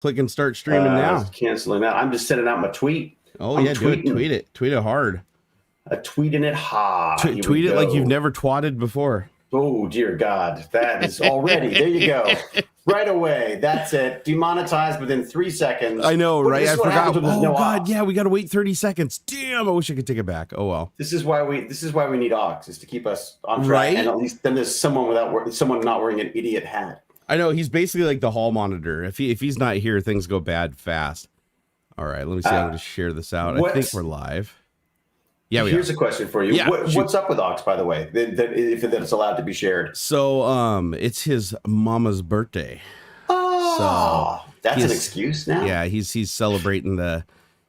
Click and start streaming now. Canceling that. I'm just sending out my tweet. Oh, yeah, do it. Tweet it. Tweet it hard. Tweeting it hard. Tweet it like you've never twatted before. Oh, dear God. That is already. There you go. Right away. That's it. Demonetized within 3 seconds. I know, but right? I forgot. Oh, no God. Aux. Yeah, we got to wait 30 seconds. Damn, I wish I could take it back. Oh, well. This is why we need Aux, is to keep us on track. Right? And at least then there's someone not wearing an idiot hat. I know. He's basically like the hall monitor. If he's not here, things go bad fast. All right. Let me see. I'm going to share this out. I think we're live. Yeah, here's a question for you. Yeah, what's up with Aux, by the way, that it's allowed to be shared? So, it's his mama's birthday. Oh, so that's an excuse now. Yeah, he's celebrating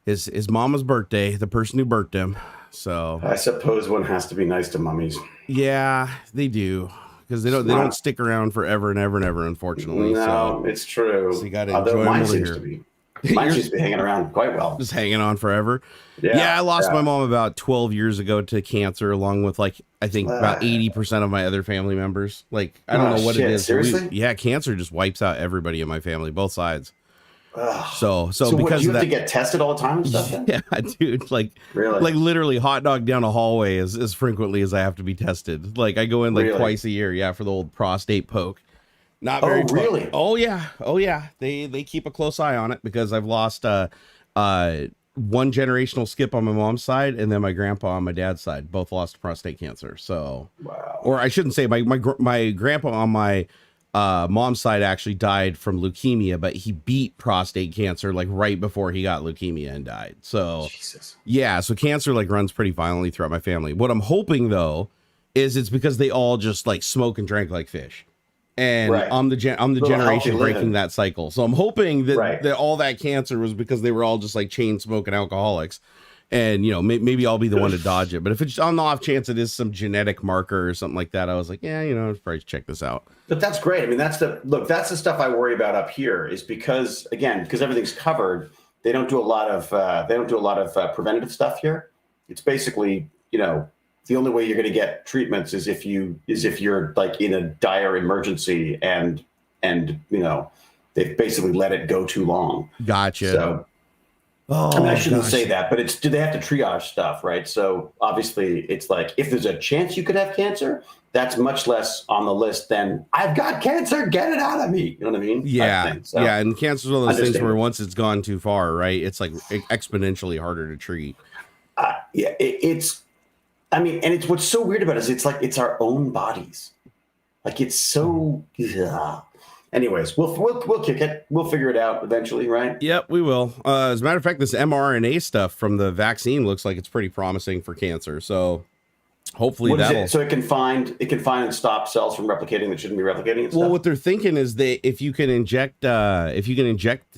his mama's birthday, the person who birthed him. So I suppose one has to be nice to mummies. Yeah, they do, because they don't stick around forever and ever and ever. Unfortunately, no, it's true. So you got to enjoy them over here. Mine seems to be hanging around quite well. Just hanging on forever. Yeah, I lost my mom about 12 years ago to cancer, along with I think about 80% of my other family members. I don't know what it is. Seriously? Cancer just wipes out everybody in my family, both sides. Ugh. So because you have to get tested all the time and stuff? Then? Yeah, dude. Really? Literally hot dog down a hallway as frequently as I have to be tested. I go in twice a year, for the old prostate poke. Not very. Oh, really? Oh yeah. They keep a close eye on it, because I've lost one generational skip on my mom's side, and then my grandpa on my dad's side both lost prostate cancer. So, wow. Or I shouldn't say my grandpa on my mom's side actually died from leukemia, but he beat prostate cancer right before he got leukemia and died. So, Jesus. Yeah, so cancer runs pretty violently throughout my family. What I'm hoping though is it's because they all just smoke and drank like fish. And right. I'm the generation breaking that cycle. So I'm hoping that all that cancer was because they were all just chain smoking alcoholics. And, maybe I'll be the one to dodge it. But if it's on the off chance it is some genetic marker or something like that, I was like, I'd probably check this out. But that's great. I mean, that's the stuff I worry about up here, is because everything's covered. They don't do a lot of preventative stuff here. It's basically, the only way you're going to get treatments is if you're in a dire emergency and they've basically let it go too long. Gotcha. So, I shouldn't say that, but do they have to triage stuff, right? So obviously it's if there's a chance you could have cancer, that's much less on the list than I've got cancer, get it out of me. You know what I mean? Yeah. So, yeah. And cancer is one of those things where once it's gone too far, right? It's exponentially harder to treat. Yeah. And what's so weird about it is it's our own bodies. It's so. Anyways, we'll kick it. We'll figure it out eventually, right? Yep, we will. As a matter of fact, this mRNA stuff from the vaccine looks like it's pretty promising for cancer. So hopefully that'll. So it can find and stop cells from replicating that shouldn't be replicating and stuff? Well, what they're thinking is that if you can inject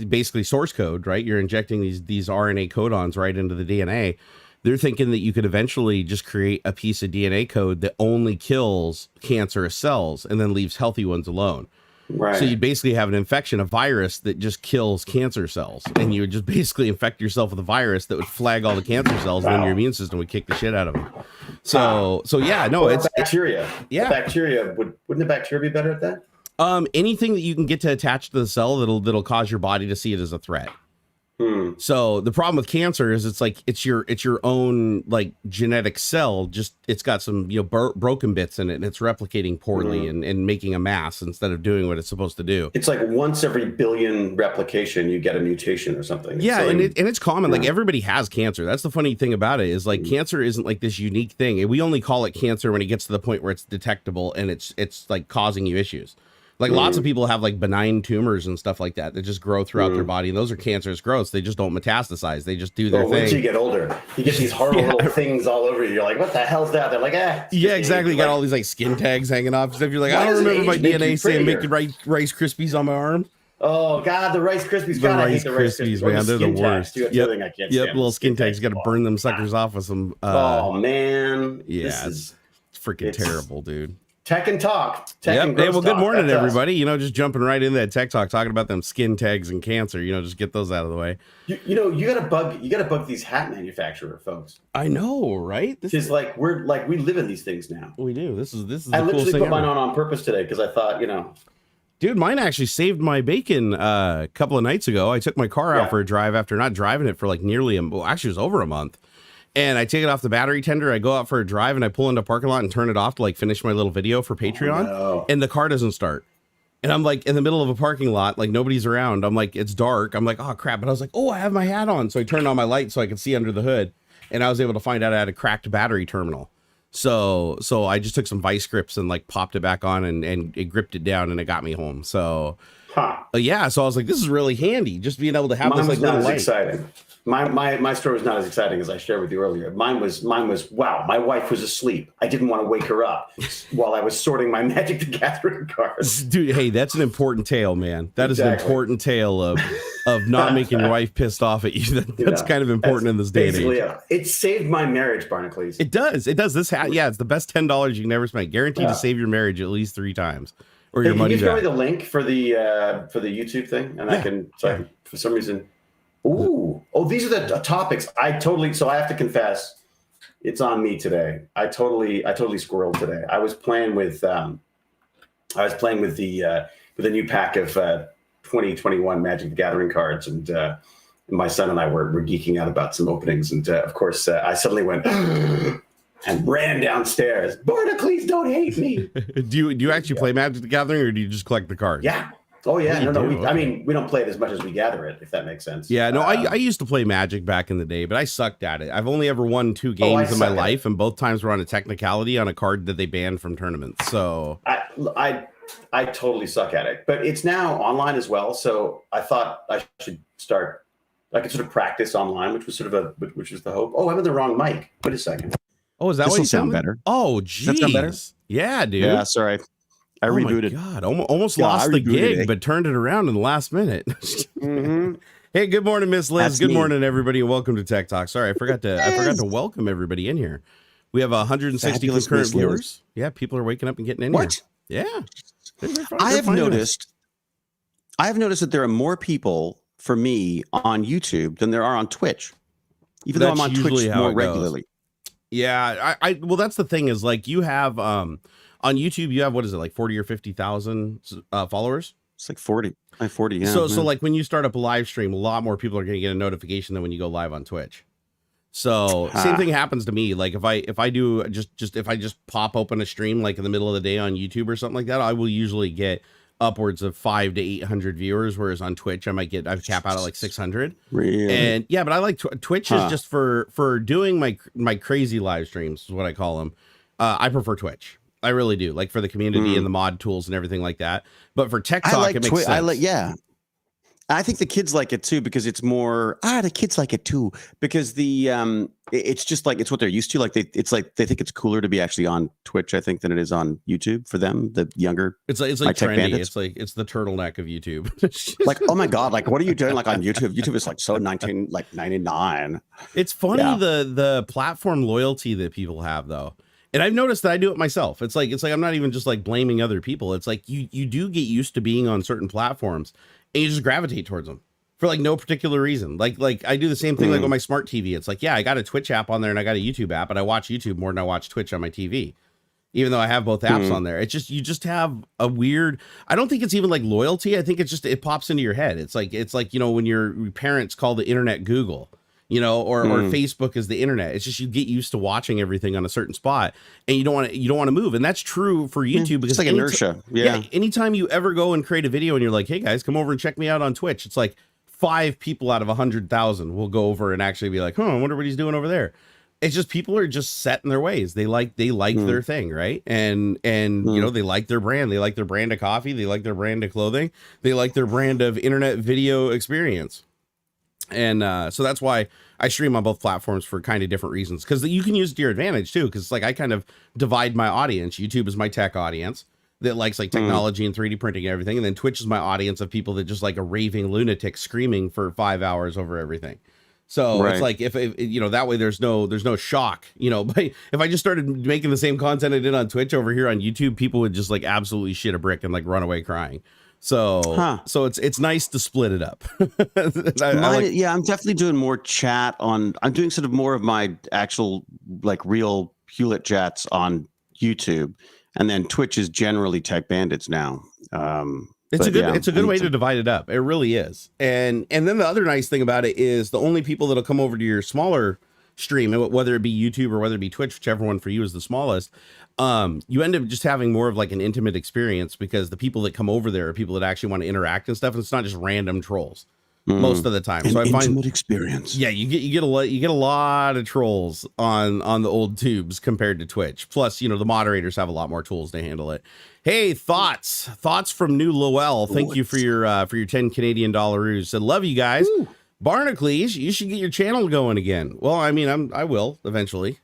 basically source code, right? You're injecting these RNA codons right into the DNA. They're thinking that you could eventually just create a piece of DNA code that only kills cancerous cells and then leaves healthy ones alone. Right. So you'd basically have an infection, a virus that just kills cancer cells, and you would just basically infect yourself with a virus that would flag all the cancer cells, and then your immune system would kick the shit out of them. So yeah, no, it's bacteria. Yeah, wouldn't the bacteria be better at that? Anything that you can get to attach to the cell that'll cause your body to see it as a threat. So the problem with cancer is it's your own genetic cell, just it's got some broken bits in it, and it's replicating poorly and making a mass instead of doing what it's supposed to do. It's once every billion replication you get a mutation or something. Yeah, and it's common. Everybody has cancer. That's the funny thing about it is cancer isn't this unique thing. We only call it cancer when it gets to the point where it's detectable and it's causing you issues. Lots of people have benign tumors and stuff like that just grow throughout their body, and those are cancerous growths. They just don't metastasize. They just do their thing. Once you get older, you get these horrible little things all over you. You're like, what the hell's that? They're like, Yeah, exactly. You got all these skin tags hanging off and stuff. You're like, I don't remember my DNA saying make Rice Krispies on my arm. Oh God, the Rice Krispies. God, I hate the Rice Krispies, man. They're the worst. Yep, little skin tags. You got to burn them suckers off with some. Oh man. Yeah, it's freaking terrible, dude. Tech and talk. Hey, well, good morning, everybody. Just jumping right into that tech talk, talking about them skin tags and cancer. Just get those out of the way. You gotta bug these hat manufacturer folks. I know, right? This is we live in these things now. We do. This is. I literally put mine on purpose today because I thought, Dude, mine actually saved my bacon a couple of nights ago. I took my car out for a drive after not driving it for like actually it was over a month. And I take it off the battery tender. I go out for a drive and I pull into a parking lot and turn it off to like finish my little video for Patreon. Oh, no. And the car doesn't start. And I'm like in the middle of a parking lot, like nobody's around. I'm like, it's dark. I'm like, oh crap. But I was like, oh, I have my hat on. So I turned on my light so I could see under the hood. And I was able to find out I had a cracked battery terminal. So I just took some vice grips and like popped it back on and it gripped it down and it got me home. So yeah, so I was like, this is really handy, just being able to have this like not little as light. Exciting. My story was not as exciting as I shared with you earlier. Mine was wow, my wife was asleep. I didn't want to wake her up while I was sorting my Magic the Gathering cards. Dude, hey, that's an important tale, man. That is an important tale of not making your wife pissed off at you. That's kind of important in this day and age. It saved my marriage, Barnacules. It does. This it's the best $10 you can ever spend. Guaranteed to save your marriage at least 3 times. Or your money back. Can you show me the link for the YouTube thing? And I can for some reason. Ooh. Oh, these are the topics. So I have to confess, it's on me today. I totally squirreled today. I was playing with the new pack of 2021 Magic the Gathering cards, and my son and I were geeking out about some openings, and of course I suddenly went and ran downstairs. Barnacules, don't hate me. Do you actually play Magic the Gathering, or do you just collect the cards? Yeah. Oh yeah, I mean, we don't play it as much as we gather it, if that makes sense. Yeah, no, I used to play Magic back in the day, but I sucked at it. I've only ever won 2 games in my life, and both times were on a technicality on a card that they banned from tournaments. So I totally suck at it, but it's now online as well. So I thought I should start. I could sort of practice online, which was the hope. Oh, I'm in the wrong mic. Wait a second. Oh, is that what you sound better? Oh, geez. That sound better? Yeah, dude. Yeah, sorry. I rebooted. My God, almost lost the gig, but turned it around in the last minute. Mm-hmm. Hey, good morning, Miss Liz. Good morning, everybody, and welcome to Tech Talk. Sorry, I forgot to welcome everybody in here. We have 160 concurrent viewers. Yeah, people are waking up and getting in here. Yeah. I have noticed that there are more people for me on YouTube than there are on Twitch, even though I'm on Twitch more regularly. Yeah, well, that's the thing is like you have on YouTube, you have, what is it, like 40 or 50,000 followers? It's like 40. Like 40, yeah. So like when you start up a live stream, a lot more people are going to get a notification than when you go live on Twitch. So same thing happens to me. Like if I just pop open a stream like in the middle of the day on YouTube or something like that, I will usually get upwards of 500 to 800 viewers, whereas on Twitch I cap out at like 600. Really? And yeah, but I like Twitch is just for doing my crazy live streams, is what I call them. I prefer Twitch. I really do, like for the community and the mod tools and everything like that. But for TechTalk, it makes sense. I think the kids like it too because it's more. The kids like it too because it's just like it's what they're used to. Like they think it's cooler to be actually on Twitch, I think, than it is on YouTube for them. The younger, it's like trendy. It's the turtleneck of YouTube. Like, oh my God, like what are you doing? Like on YouTube? YouTube is like so 99. It's funny the platform loyalty that people have though. And I've noticed that I do it myself. It's like I'm not even just like blaming other people. It's like you do get used to being on certain platforms and you just gravitate towards them for like no particular reason. Like I do the same thing like on my smart TV. It's like, yeah, I got a Twitch app on there and I got a YouTube app, but I watch YouTube more than I watch Twitch on my TV, even though I have both apps on there. It's just, you just have a weird, I don't think it's even like loyalty. I think it's just, it pops into your head. It's like, you know, when your parents call the internet Google, you know, or Facebook is the internet. It's just you get used to watching everything on a certain spot, and you don't want to move. And that's true for YouTube because it's like inertia. Yeah. Anytime you ever go and create a video and you're like, hey guys, come over and check me out on Twitch. It's like 5 people out of 100,000 will go over and actually be like, I wonder what he's doing over there. It's just people are just set in their ways. They like their thing, right? And you know, they like their brand. They like their brand of coffee. They like their brand of clothing. They like their brand of internet video experience. And so that's why I stream on both platforms for kind of different reasons, because you can use it to your advantage too. Because like I kind of divide my audience. YouTube is my tech audience that likes like technology and 3D printing and everything, and then Twitch is my audience of people that just like a raving lunatic screaming for 5 hours over everything. So it's like if you know, that way there's no shock, you know. But if I just started making the same content I did on Twitch over here on YouTube, people would just like absolutely shit a brick and like run away crying. So so it's nice to split it up. I'm definitely doing more chat on. I'm doing sort of more of my actual like real Hewlett chats on YouTube, and then Twitch is generally Tech Bandits now. It's a good way to divide it up. It really is. And then the other nice thing about it is the only people that'll come over to your smaller stream, whether it be YouTube or whether it be Twitch, whichever one for you is the smallest, you end up just having more of like an intimate experience because the people that come over there are people that actually want to interact and stuff. And it's not just random trolls most of the time. So I find intimate experience. Yeah, you get a lot of trolls on the old tubes compared to Twitch. Plus, the moderators have a lot more tools to handle it. Hey, thoughts from New Lowell. Thank you for your 10 Canadian dollars. Said, love you guys. Ooh. Barnacules, you should get your channel going again. Well, I mean, I will eventually,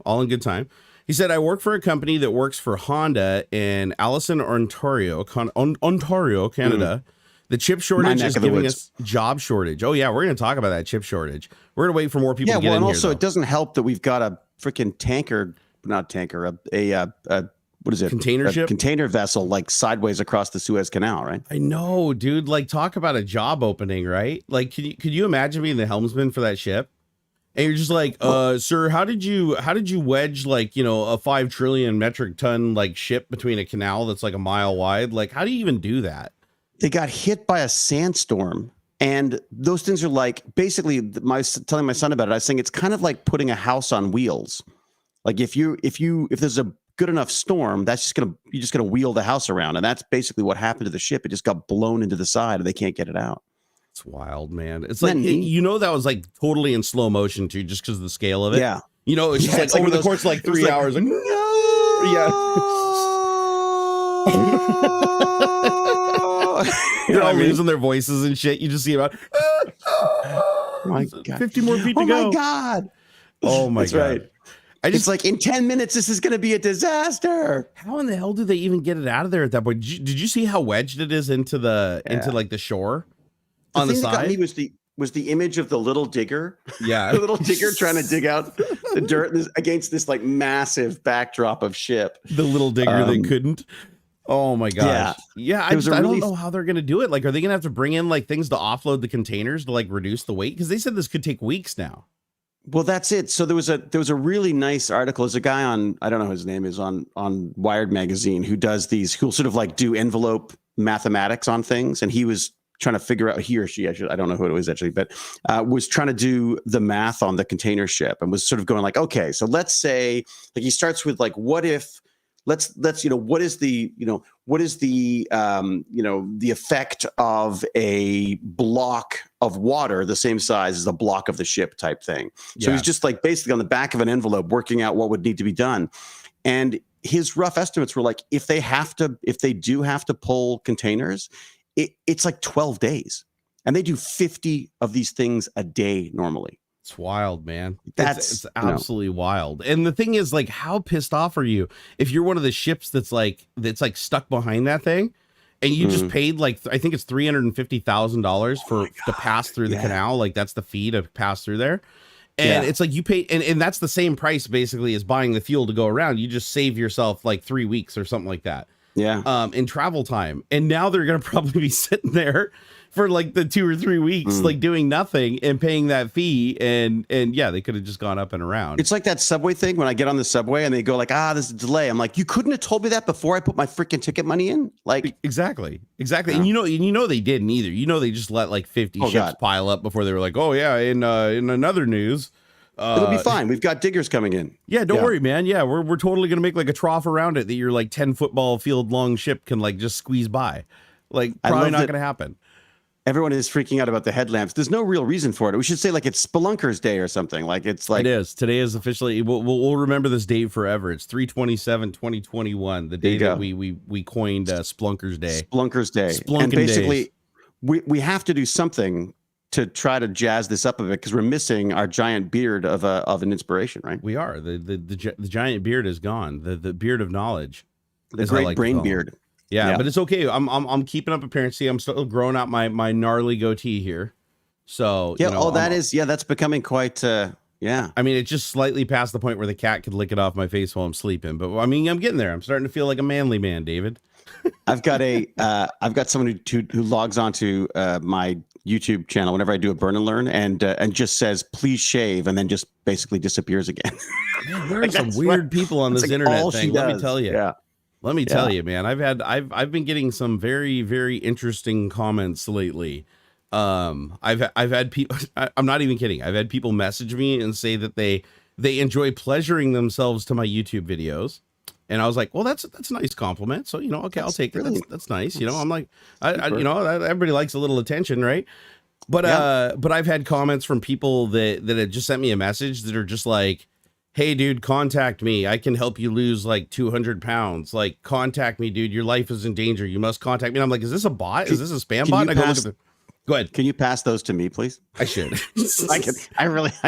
all in good time. He said, I work for a company that works for Honda in Allison, Ontario, Canada. The chip shortage is giving us job shortage. Oh, yeah, we're going to talk about that chip shortage. We're going to wait for more people to get in here. Yeah, and also it doesn't help that we've got a freaking what is it? Container vessel like sideways across the Suez Canal, right? I know, dude. Like, talk about a job opening, right? Like, could you imagine being the helmsman for that ship? And you're just like, sir, how did you wedge like, a 5 trillion metric ton like ship between a canal that's like a mile wide? Like, how do you even do that? They got hit by a sandstorm, and those things are like basically telling my son about it. I was saying it's kind of like putting a house on wheels. Like if there's a good enough storm, you're just gonna wheel the house around, and that's basically what happened to the ship. It just got blown into the side, and they can't get it out. It's wild, man. It's like that was like totally in slow motion too, just because of the scale of it. Yeah, it's just like over the course of like 3 hours. Like, no! Yeah. They're all losing their voices and shit. You just see about oh my God. 50 more feet to go. Oh my God. Oh my That's God. Right. It's like in 10 minutes, this is going to be a disaster. How in the hell do they even get it out of there at that point? Did you see how wedged it is into like the shore on the side? That got me was the image of the little digger. Yeah. The little digger trying to dig out the dirt against this like massive backdrop of ship. The little digger that couldn't. Oh my gosh. Yeah. I don't know how they're going to do it. Like, are they going to have to bring in like things to offload the containers to like reduce the weight? Because they said this could take weeks now. Well, that's it. So there was a really nice article. There's a guy on, I don't know who his name is, on Wired magazine who'll sort of like do envelope mathematics on things. And he was trying to figure out, he or she, I don't know who it was actually, but was trying to do the math on the container ship and was sort of going like, okay, so let's say, like he starts with like, what if, let's what is the effect of a block of water the same size as the block of the ship type thing. So he's just like basically on the back of an envelope working out what would need to be done. And his rough estimates were like, if they do have to pull containers, it's like 12 days, and they do 50 of these things a day normally. It's wild, man. It's absolutely wild. And the thing is, like, how pissed off are you if you're one of the ships that's like stuck behind that thing, and you just paid like I think it's $350,000 to pass through the canal. Like that's the fee to pass through there. And it's like you pay, and that's the same price basically as buying the fuel to go around. You just save yourself like 3 weeks or something like that. Yeah. In travel time. And now they're going to probably be sitting there for like the 2 or 3 weeks, like doing nothing and paying that fee. And yeah, they could have just gone up and around. It's like that subway thing when I get on the subway and they go like, there's a delay. I'm like, you couldn't have told me that before I put my freaking ticket money in. Like exactly. Yeah. And they didn't either. They just let like 50 ships pile up before they were like, oh yeah. In another news, it'll be fine. We've got diggers coming in. Yeah, don't worry, man. Yeah, we're totally gonna make like a trough around it that your like 10 football field long ship can like just squeeze by. Like probably not gonna happen. Everyone is freaking out about the headlamps. There's no real reason for it. We should say like it's Spelunkers Day or something. Like it's like it is. Today is officially. We'll remember this date forever. It's 3/27/2021, the day that we coined Splunkers Day. Splunkers Day. And basically, we have to do something to try to jazz this up a bit because we're missing our giant beard of an inspiration, right? We are. The giant beard is gone. The beard of knowledge. The great brain beard. Yeah, but it's okay. I'm keeping up appearance. I'm still growing out my gnarly goatee here. So that's becoming quite I mean, it's just slightly past the point where the cat could lick it off my face while I'm sleeping. But I mean, I'm getting there. I'm starting to feel like a manly man, David. I've got someone who logs onto my YouTube channel whenever I do a burn and learn and just says please shave and then just basically disappears again. Man, there are some weird people on this internet thing. Let me tell you. Yeah. Let me tell you, man, I've been getting some very, very interesting comments lately. I've had people, I'm not even kidding. I've had people message me and say that they enjoy pleasuring themselves to my YouTube videos. And I was like, well, that's a nice compliment. So, okay, I'll take it. That's nice. I'm like, everybody likes a little attention, right? But I've had comments from people that had just sent me a message that are just like, hey, dude, contact me. I can help you lose like 200 pounds. Like, contact me, dude. Your life is in danger. You must contact me. And I'm like, is this a bot? Is this a spam bot? I go look at Go ahead. Can you pass those to me, please? I should. I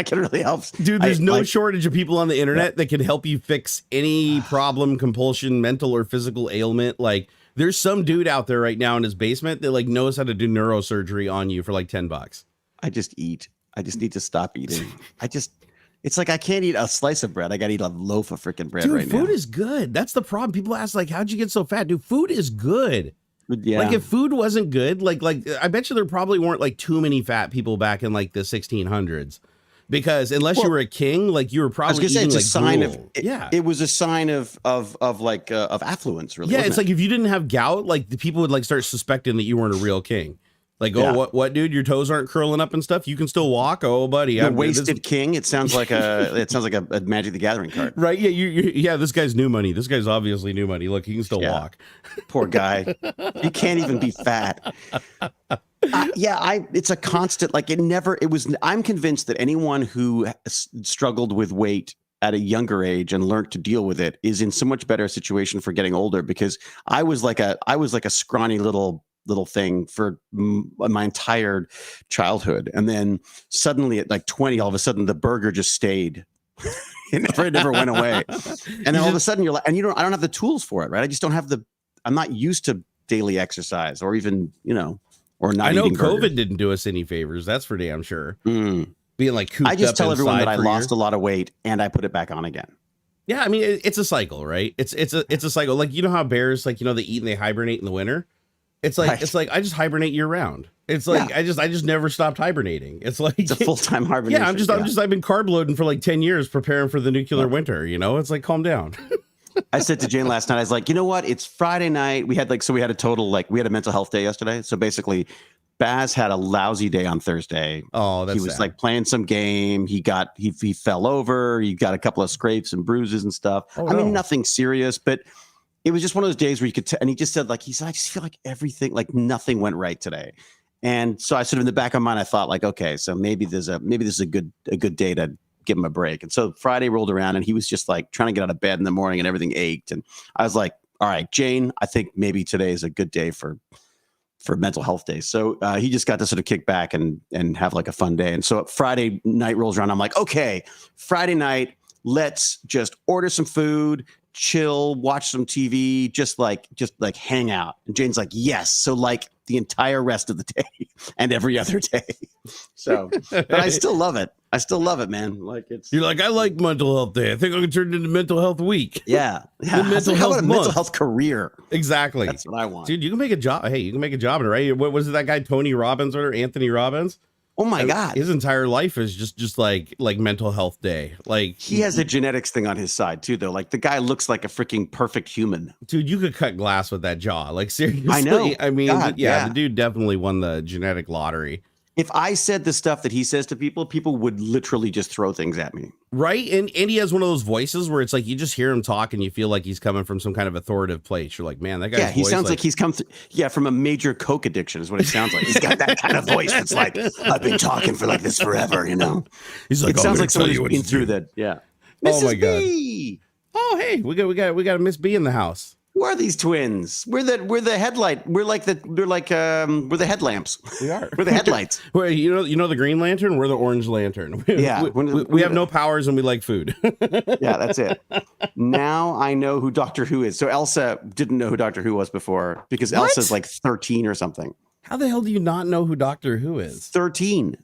can really help. Dude, there's no shortage of people on the internet that can help you fix any problem, compulsion, mental or physical ailment. Like, there's some dude out there right now in his basement that like knows how to do neurosurgery on you for like $10. I just eat. I just need to stop eating. It's like I can't eat a slice of bread. I got to eat a loaf of freaking bread right now. Dude, food is good. That's the problem. People ask like, how'd you get so fat? Dude, food is good. Yeah. Like if food wasn't good, like I bet you there probably weren't like too many fat people back in like the 1600s, because unless you were a king, like you were probably eating like sign gruel. It was a sign of affluence, really. Yeah, it's like if you didn't have gout, like the people would like start suspecting that you weren't a real king. Like, what, dude? Your toes aren't curling up and stuff. You can still walk. Oh, buddy, the wasted king. It sounds like a Magic the Gathering card, right? Yeah, yeah. This guy's new money. This guy's obviously new money. Look, he can still walk. Poor guy. You can't even be fat. It's a constant. Like I'm convinced that anyone who struggled with weight at a younger age and learned to deal with it is in so much better situation for getting older, because I was like a scrawny little thing for my entire childhood, and then suddenly at like 20, all of a sudden the burger just stayed. it never went away, and then all of a sudden you're like, and I don't have the tools for it, right? I just don't have I'm not used to daily exercise or even or not. I know COVID burgers. Didn't do us any favors. That's for damn sure. Being like cooped I just up tell everyone that I lost a lot of weight and I put it back on again. Yeah, I mean it's a cycle, right? It's a cycle. Like how bears, like they eat and they hibernate in the winter. It's like It's like I just hibernate year round. It's like I just never stopped hibernating. It's like it's a full-time hibernation. Yeah, I've been carb loading for like 10 years preparing for the nuclear winter. It's like, calm down. I said to Jane last night, I was like, you know what? It's Friday night. We had we had a mental health day yesterday. So basically, Baz had a lousy day on Thursday. Oh, that's he was sad. like playing some game. He fell over. He got a couple of scrapes and bruises and stuff. Oh, I mean, nothing serious, but it was just one of those days where you could and he just said, I just feel like everything, like nothing went right today. And so I sort of in the back of my mind, I thought like, okay, so maybe this is a good day to give him a break. And so Friday rolled around and he was just like trying to get out of bed in the morning and everything ached. And I was like, all right, Jane, I think maybe today is a good day for mental health day. So he just got to sort of kick back and have like a fun day. And so Friday night rolls around. I'm like, okay, Friday night, let's just order some food, chill, watch some TV, just like hang out. And Jane's like, yes. So like the entire rest of the day and every other day. So, but I still love it. I still love it, man. Like you're like, I like mental health day. I think I can turn it into mental health week. Yeah. Mental health career. Exactly. That's what I want. Dude, you can make a job. Hey, you can make a job in it, right? What was it, that guy, Tony Robbins or Anthony Robbins? Oh my God. His entire life is just like mental health day. Like he has a genetics thing on his side too, though. Like the guy looks like a freaking perfect human. Dude, you could cut glass with that jaw. Like seriously. I know. I mean, the dude definitely won the genetic lottery. If I said the stuff that he says to people, people would literally just throw things at me. Right. And he has one of those voices where it's like you just hear him talk and you feel like he's coming from some kind of authoritative place. You're like, man, that guy's he sounds like he's come from a major coke addiction is what it sounds like. He's got that kind of voice that's like, I've been talking for like this forever, He's like, it sounds like someone who's been through that. Yeah. Mrs. Oh my God. B. Oh, hey, we got a Miss B in the house. Who are these twins? We're the headlight. We're the headlamps. We are. We're the headlights. Well, you know the Green Lantern. We're the Orange Lantern. We have no powers and we like food. Yeah, that's it. Now I know who Doctor Who is. So Elsa didn't know who Doctor Who was before because Elsa's like 13 or something. How the hell do you not know who Doctor Who is? 13.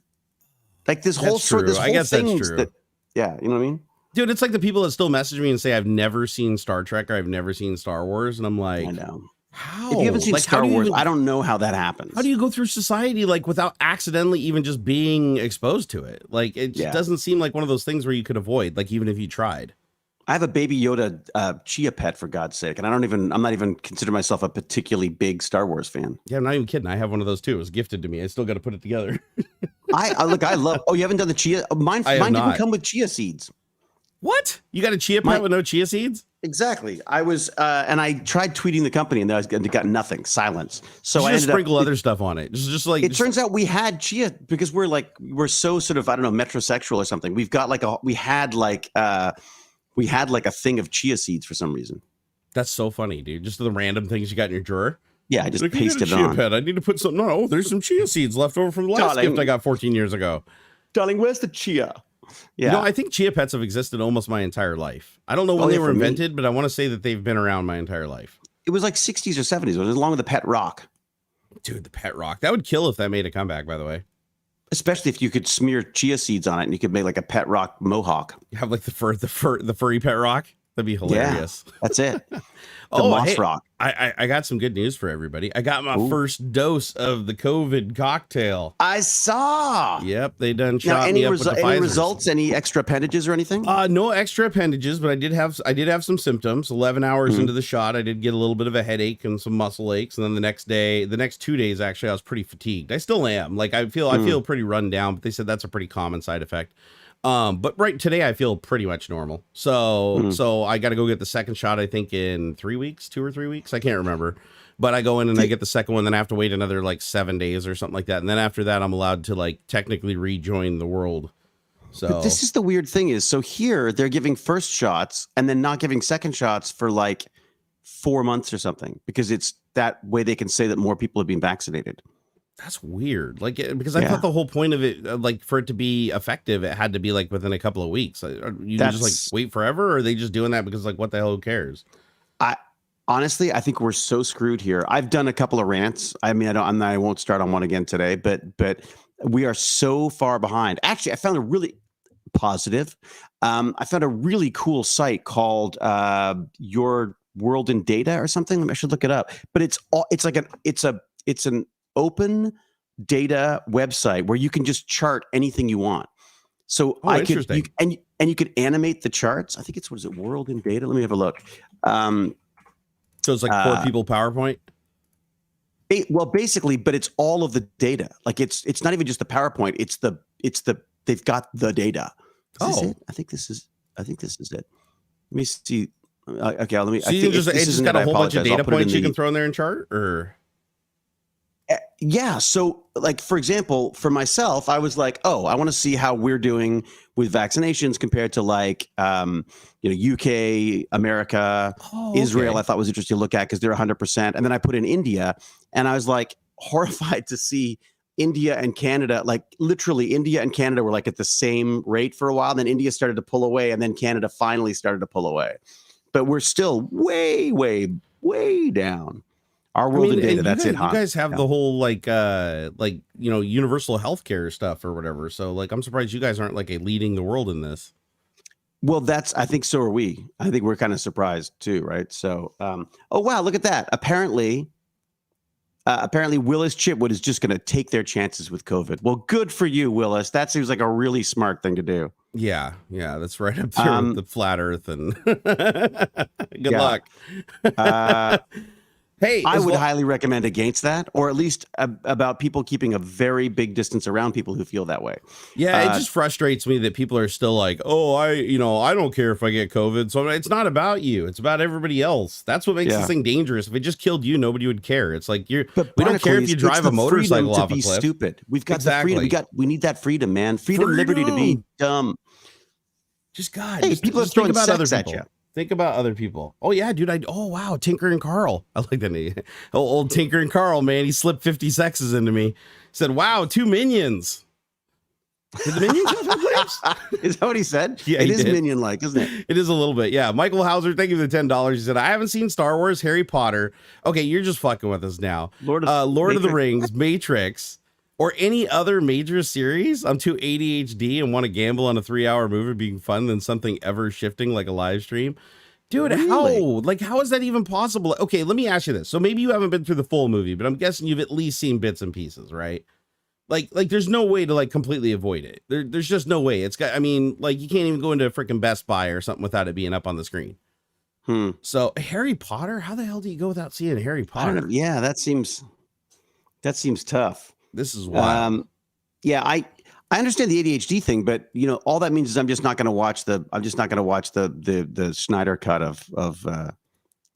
Like this whole true. This whole I guess thing that's true. Yeah, you know what I mean? Dude, it's like the people that still message me and say I've never seen Star Trek or I've never seen Star Wars, and I'm like, I know. How? If you haven't seen Star Wars, I don't know how that happens. How do you go through society like without accidentally even just being exposed to it? Like it just doesn't seem like one of those things where you could avoid, like even if you tried. I have a Baby Yoda chia pet, for God's sake, and I'm not even consider myself a particularly big Star Wars fan. Yeah, I'm not even kidding. I have one of those too. It was gifted to me. I still got to put it together. I love. Oh, you haven't done the chia? Mine didn't come with chia seeds. What? You got a chia pet with no chia seeds? Exactly. I was, and I tried tweeting the company, and I got nothing, silence. So I just ended sprinkle other stuff on it. Just like it turns out we had chia because we're so sort of, I don't know, metrosexual or something. We had like a thing of chia seeds for some reason. That's so funny, dude. Just the random things you got in your drawer. Yeah, I just like, pasted it chia on. Pet. I need to put something. No, there's some chia seeds left over from the last gift I got 14 years ago. Darling, where's the chia? Yeah. You know, I think chia pets have existed almost my entire life. I don't know when they were invented, but I want to say that they've been around my entire life. It was like 60s or 70s. It was along with the pet rock. Dude, the pet rock. That would kill if that made a comeback, by the way. Especially if you could smear chia seeds on it and you could make like a pet rock mohawk. You have like the furry pet rock. That'd be hilarious. Yeah, that's it. The moss rock. I got some good news for everybody. I got my first dose of the COVID cocktail. I saw. Yep, they done shot me up with the any results? Any extra appendages or anything? No extra appendages, but I did have some symptoms. 11 hours into the shot, I did get a little bit of a headache and some muscle aches, and then the next 2 days actually, I was pretty fatigued. I still am. Like I feel pretty run down, but they said that's a pretty common side effect. But right today I feel pretty much normal. So I got to go get the second shot, I think in 2 or 3 weeks. I can't remember, but I go in and I get the second one. Then I have to wait another like 7 days or something like that. And then after that, I'm allowed to like technically rejoin the world. So but this is the weird thing is, so here they're giving first shots and then not giving second shots for like 4 months or something, because it's that way they can say that more people have been vaccinated. That's weird. Like, because I thought the whole point of it, like for it to be effective, it had to be like within a couple of weeks. You just like wait forever, or are they just doing that because like, what the hell, who cares? Honestly, I think we're so screwed here. I've done a couple of rants. I mean, I won't start on one again today, but we are so far behind. Actually, I found a really positive. I found a really cool site called Your World in Data or something. I should look it up. But it's an open data website where you can just chart anything you want. So you could animate the charts. I think it's, what is it, World in Data? Let me have a look. So it's like Poor People PowerPoint. Well, basically, but it's all of the data. Like it's not even just the PowerPoint. It's the they've got the data. Is this it? I think this is it. Let me see. Okay, let me. So you think it's just got a whole bunch of data points you can throw in there and chart, or? Yeah. So like, for example, for myself, I was like, oh, I want to see how we're doing with vaccinations compared to like, UK, America, Israel. I thought was interesting to look at because they're 100%. And then I put in India, and I was like horrified to see India and Canada, like literally India and Canada were like at the same rate for a while. Then India started to pull away, and then Canada finally started to pull away. But we're still way, way, way down. Our world in data, that's it, huh? You guys have the whole universal healthcare stuff or whatever. So like, I'm surprised you guys aren't like leading the world in this. Well, I think so are we. I think we're kind of surprised too, right? So, oh wow, look at that. Apparently Willis Chitwood is just going to take their chances with COVID. Well, good for you, Willis. That seems like a really smart thing to do. Yeah, that's right up there with the flat Earth and good luck. Hey, I would highly recommend against that, or at least about people keeping a very big distance around people who feel that way. Yeah, it just frustrates me that people are still like, oh, I don't care if I get COVID. So it's not about you. It's about everybody else. That's what makes this thing dangerous. If it just killed you, nobody would care. It's like we don't care if you drive a motorcycle off a cliff. Stupid. We've got the freedom. We need that freedom, man. Freedom, liberty to be dumb. Just God. Hey, people are throwing about other people. Think about other people. Oh yeah, dude. Oh wow, Tinker and Carl. I like that name. Old Tinker and Carl, man. He slipped 50 sexes into me. He said, "Wow, 2 minions." Did the minions have flips? Is that what he said? Yeah, it is minion-like, isn't it? It is a little bit. Yeah. Michael Hauser, thank you for the $10. He said, "I haven't seen Star Wars, Harry Potter." Okay, you're just fucking with us now. Lord of the Rings, Matrix, or any other major series. I'm too ADHD and want to gamble on a 3-hour movie being fun than something ever shifting like a live stream. Dude, really? How is that even possible? Okay, let me ask you this. So maybe you haven't been through the full movie, but I'm guessing you've at least seen bits and pieces, right? Like there's no way to like completely avoid it. There's just no way. It's got, I mean, like you can't even go into a freaking Best Buy or something without it being up on the screen. So Harry Potter, how the hell do you go without seeing Harry Potter? Yeah, that seems tough. This is wild. Yeah, I understand the ADHD thing, but you know, all that means is I'm just not going to watch the Snyder cut of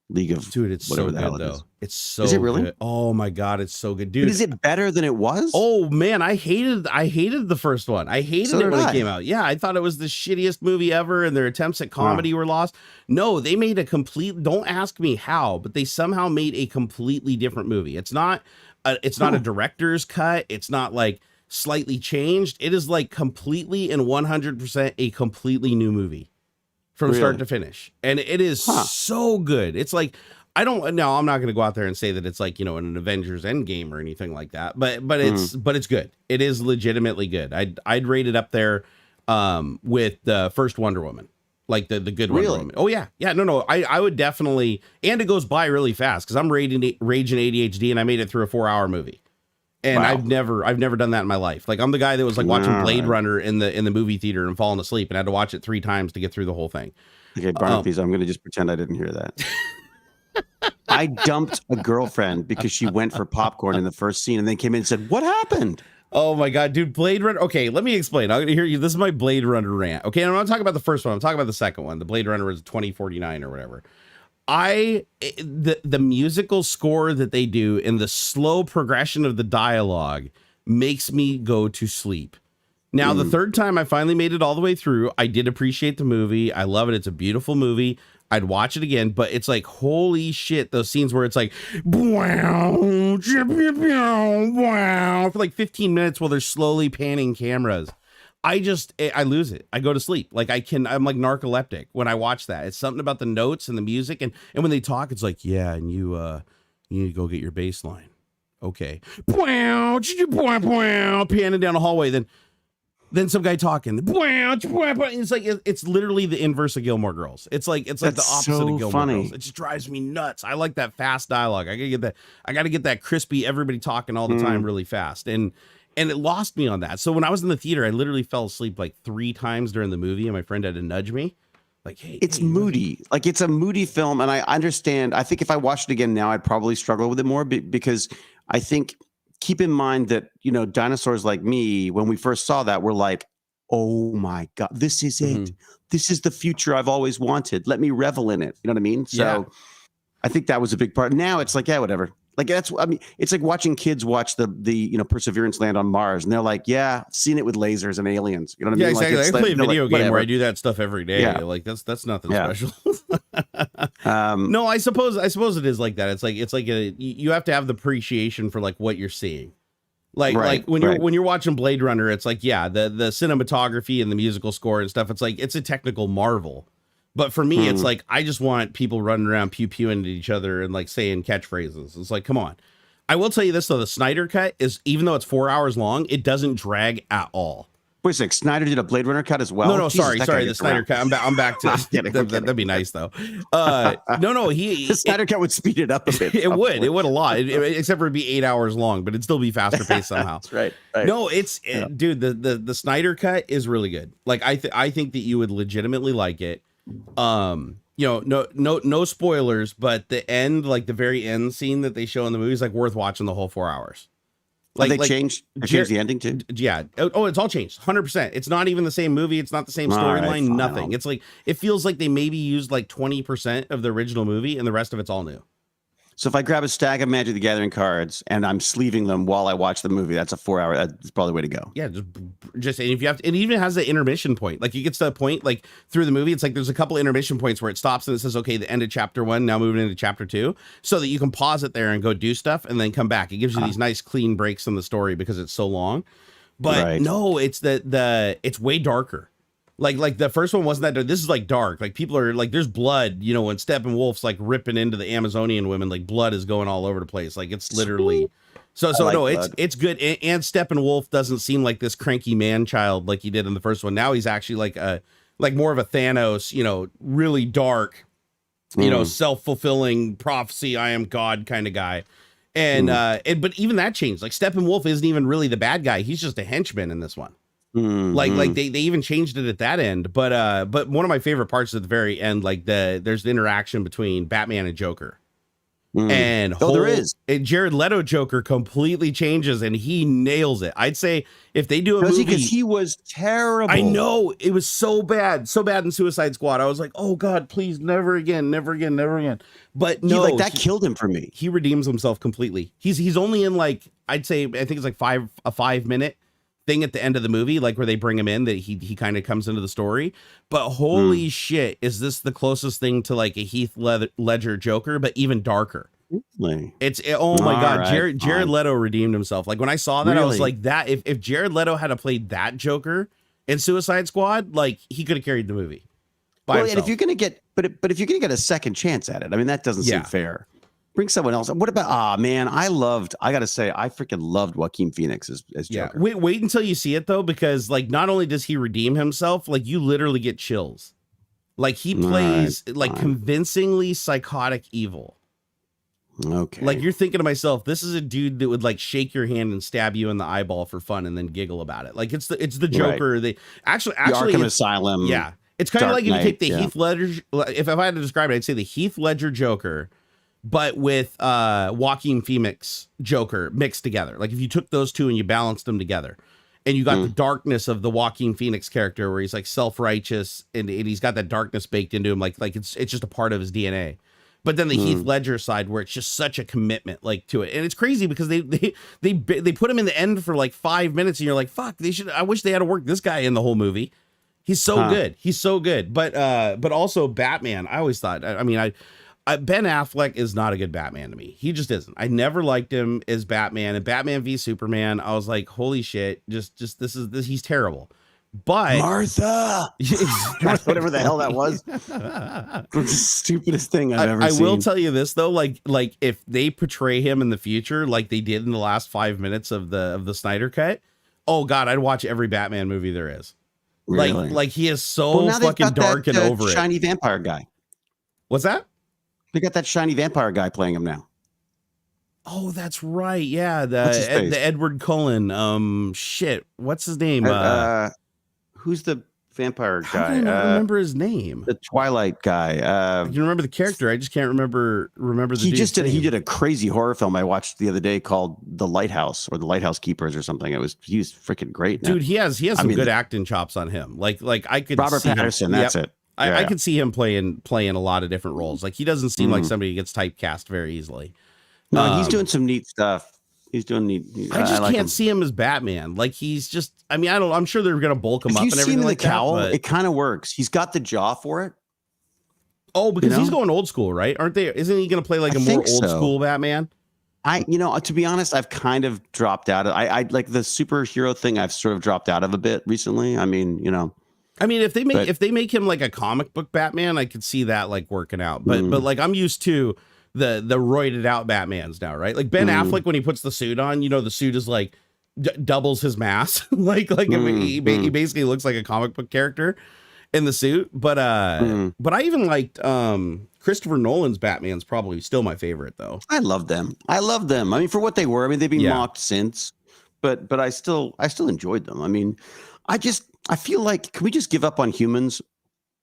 League of, dude, it's so good though. It's so is it really good. Oh my god, it's so good, dude. But is it better than it was? Oh man, I hated the first one. I hated it when it came out. Yeah, I thought it was the shittiest movie ever, and their attempts at comedy were lost. No, they made a complete, don't ask me how, but they somehow made a completely different movie. It's not a director's cut. It's not like slightly changed. It is like completely and 100% a completely new movie from start to finish. And it is so good. It's like, I'm not going to go out there and say that it's like, you know, an Avengers Endgame or anything like that, but it's good. It is legitimately good. I'd rate it up there with the first Wonder Woman, like the good Wonder Woman. Oh yeah. Yeah. No, I would definitely, and it goes by really fast because I'm raging ADHD and I made it through a 4-hour movie. And I've never done that in my life. Like I'm the guy that was like watching Blade Runner in the movie theater and falling asleep and had to watch it 3 times to get through the whole thing. Okay, Barnacules, I'm going to just pretend I didn't hear that. I dumped a girlfriend because she went for popcorn in the first scene and then came in and said, "What happened?" Oh my god, dude, Blade Runner. Okay, let me explain. I'm going to hear you. This is my Blade Runner rant. Okay, I'm not talking about the first one. I'm talking about the second one. The Blade Runner is 2049 or whatever. The musical score that they do and the slow progression of the dialogue makes me go to sleep. Now, the third time I finally made it all the way through, I did appreciate the movie. I love it. It's a beautiful movie. I'd watch it again, but it's like, holy shit, those scenes where it's like, wow, for like 15 minutes while they're slowly panning cameras. I lose it. I go to sleep. Like I'm like narcoleptic when I watch that. It's something about the notes and the music. And when they talk, it's like, yeah, and you need to go get your bass line. Okay. Panning down the hallway. Then some guy talking. It's like, it's literally the inverse of Gilmore Girls. It's like the opposite of Gilmore Girls. It just drives me nuts. I like that fast dialogue. I gotta get that crispy, everybody talking all the time really fast. And it lost me on that. So when I was in the theater, I literally fell asleep like 3 times during the movie, and my friend had to nudge me. Like, hey, it's moody. Like it's a moody film, and I understand. I think if I watched it again now, I'd probably struggle with it more because I think, keep in mind that, you know, dinosaurs like me, when we first saw that, we're like, oh my God, this is it. This is the future I've always wanted. Let me revel in it. You know what I mean? So I think that was a big part. Now it's like, yeah, whatever. Like it's like watching kids watch the you know, Perseverance land on Mars, and they're like, yeah, I've seen it with lasers and aliens. You know what I mean? Exactly. Like, I play a video game where I do that stuff every day. Yeah. Like that's nothing special. No, I suppose it is like that. It's like you have to have the appreciation for like what you're seeing. Like when you're watching Blade Runner, it's like, yeah, the cinematography and the musical score and stuff, it's like it's a technical marvel. But for me, it's like, I just want people running around pew-pewing at each other and like saying catchphrases. It's like, come on. I will tell you this though, the Snyder cut is, even though it's 4 hours long, it doesn't drag at all. Wait a sec, Snyder did a Blade Runner cut as well? No, sorry, the Snyder cut. I'm back to that'd be nice though. No, the Snyder cut would speed it up a bit. It would a lot, except for it'd be 8 hours long, but it'd still be faster paced somehow. That's right. No, dude, the Snyder cut is really good. Like I think that you would legitimately like it. You know, no spoilers, but the end, like the very end scene that they show in the movie is like worth watching the whole 4 hours. Like they changed the ending too? Yeah. Oh, it's all changed. 100%. It's not even the same movie. It's not the same storyline. Nothing. It's like, it feels like they maybe used like 20% of the original movie and the rest of it's all new. So if I grab a stack of Magic the Gathering cards and I'm sleeving them while I watch the movie, that's a 4 hour. That's probably the way to go. Yeah, just and if you have to, it even has the intermission point. Like it gets to a point like through the movie, it's like there's a couple intermission points where it stops and it says, okay, the end of chapter 1, now moving into chapter 2, so that you can pause it there and go do stuff and then come back. It gives you these nice clean breaks in the story because it's so long. But no, it's it's way darker. Like the first one wasn't that dark. This is like dark. Like people are like, there's blood, you know, when Steppenwolf's like ripping into the Amazonian women, like blood is going all over the place. Like it's literally it's good. And Steppenwolf doesn't seem like this cranky man child like he did in the first one. Now he's actually like more of a Thanos, you know, really dark, you know, self-fulfilling prophecy, I am God kind of guy. And but even that changed. Like Steppenwolf isn't even really the bad guy. He's just a henchman in this one. Like they even changed it at that end. But one of my favorite parts at the very end, like there's the interaction between Batman and Joker. And there is. Jared Leto Joker completely changes and he nails it. I'd say if they do a movie, because he was terrible. I know, it was so bad in Suicide Squad. I was like, oh God, please, never again. But no, that killed him for me. He redeems himself completely. He's only in like, I'd say, I think it's like a 5-minute thing at the end of the movie, like where they bring him in, that he kind of comes into the story. But holy shit, is this the closest thing to like a Heath Ledger Joker, but even darker? It's oh my God, right, Jared Leto redeemed himself. Like when I saw that, really? I was like, that if Jared Leto had played that Joker in Suicide Squad, like he could have carried the movie by himself. And if you're gonna get, but if you're gonna get a second chance at it, I mean that doesn't seem fair. Bring someone else. What about? Man, I gotta say, I freaking loved Joaquin Phoenix as Joker. Wait until you see it though, because like not only does he redeem himself, like you literally get chills. Like he plays convincingly psychotic evil. Okay. Like you're thinking to myself, this is a dude that would like shake your hand and stab you in the eyeball for fun and then giggle about it. Like it's the Joker. Right. They actually Arkham Asylum. Yeah. It's kind of like if you take the Heath Ledger, if I had to describe it, I'd say the Heath Ledger Joker, but with Joaquin Phoenix Joker mixed together. Like if you took those two and you balanced them together and you got the darkness of the Joaquin Phoenix character where he's like self-righteous and he's got that darkness baked into him. Like it's just a part of his DNA. But then the Heath Ledger side where it's just such a commitment like to it. And it's crazy because they put him in the end for like 5 minutes and you're like, fuck, I wish they had to work this guy in the whole movie. He's so good. He's so good. But also Batman, I always thought, I mean, Ben Affleck is not a good Batman to me. He just isn't. I never liked him as Batman. And Batman v Superman, I was like, holy shit, just he's terrible. But Martha, whatever the hell that was, the stupidest thing I've ever seen. I will tell you this though, like if they portray him in the future, like they did in the last 5 minutes of the Snyder cut, oh God, I'd watch every Batman movie there is. Really? Like he is so fucking dark and over it. Shiny vampire guy. What's that? They got that shiny vampire guy playing him now. Oh, that's right. Yeah, the Edward Cullen. Shit, what's his name? Who's the vampire guy? I don't remember his name. The Twilight guy. You remember the character? I just can't remember the. He did a crazy horror film I watched the other day called The Lighthouse or The Lighthouse Keepers or something. He was freaking great. Dude, he has some good acting chops on him. Like I could. Robert Pattinson. That's it. I could see him playing a lot of different roles. Like he doesn't seem like somebody who gets typecast very easily. No, he's doing some neat stuff. He's doing neat. I just can't see him as Batman. Like he's just. I mean, I'm sure they're gonna bulk him up and everything like that. Cowl, it kind of works. He's got the jaw for it. Oh, because he's going old school, right? Aren't they? Isn't he gonna play like a more old school Batman? To be honest, I've kind of dropped out of. I like the superhero thing. I've sort of dropped out of a bit recently. I mean, if they make him like a comic book Batman, I could see that like working out. But like I'm used to the roided out Batmans now, right? Like Ben Affleck when he puts the suit on, the suit is like doubles his mass. He basically looks like a comic book character in the suit. But I even liked Christopher Nolan's Batman's probably still my favorite though. I love them. I mean, for what they were. I mean, they've been mocked since, but I still enjoyed them. I mean, I feel like, can we just give up on humans?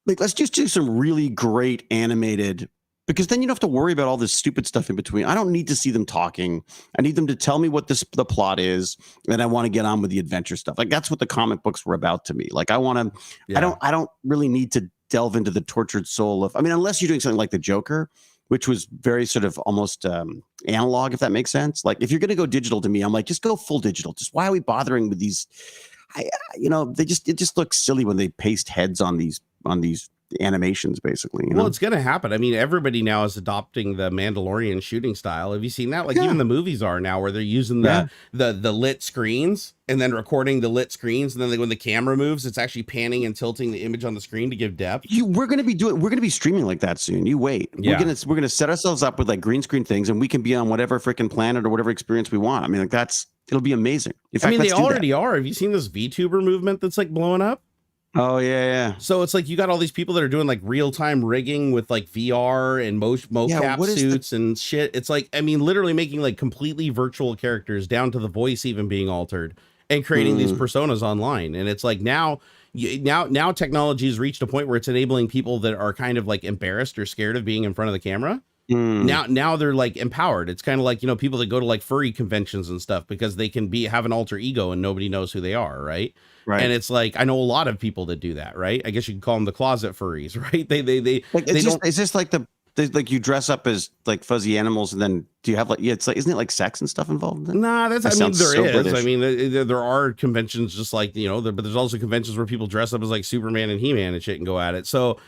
Like, let's just do some really great animated, because then you don't have to worry about all this stupid stuff in between. I don't need to see them talking. I need them to tell me what the plot is, and I want to get on with the adventure stuff. Like that's what the comic books were about to me. Like I want to. I don't really need to delve into the tortured soul of. I mean, unless you're doing something like the Joker, which was very sort of almost analog, if that makes sense. Like if you're going to go digital to me, I'm like, just go full digital. Just why are we bothering with these? It just looks silly when they paste heads on these animations, basically. Well, it's going to happen. I mean, everybody now is adopting the Mandalorian shooting style. Have you seen that? Like even the movies are now where they're using the lit screens and then recording the lit screens. And then when the camera moves, it's actually panning and tilting the image on the screen to give depth. We're going to be streaming like that soon. You wait. Yeah. We're going to set ourselves up with like green screen things and we can be on whatever freaking planet or whatever experience we want. I mean, like it'll be amazing. In fact, they already are. Have you seen this VTuber movement that's like blowing up? Oh yeah. So it's like you got all these people that are doing like real-time rigging with like VR and mocap suits and shit. It's like, I mean, literally making like completely virtual characters down to the voice even being altered and creating these personas online. And it's like now technology has reached a point where it's enabling people that are kind of like embarrassed or scared of being in front of the camera. Now they're like empowered. It's kind of like, you know, people that go to like furry conventions and stuff because they can have an alter ego and nobody knows who they are, right? And it's like, I know a lot of people that do that, right? I guess you could call them the closet furries, right? It's just like like you dress up as like fuzzy animals, and then do you have like, it's like, isn't it like sex and stuff involved in it? Nah, there is. British. I mean, there are conventions just like, you know, but there's also conventions where people dress up as like Superman and He-Man and shit and go at it. So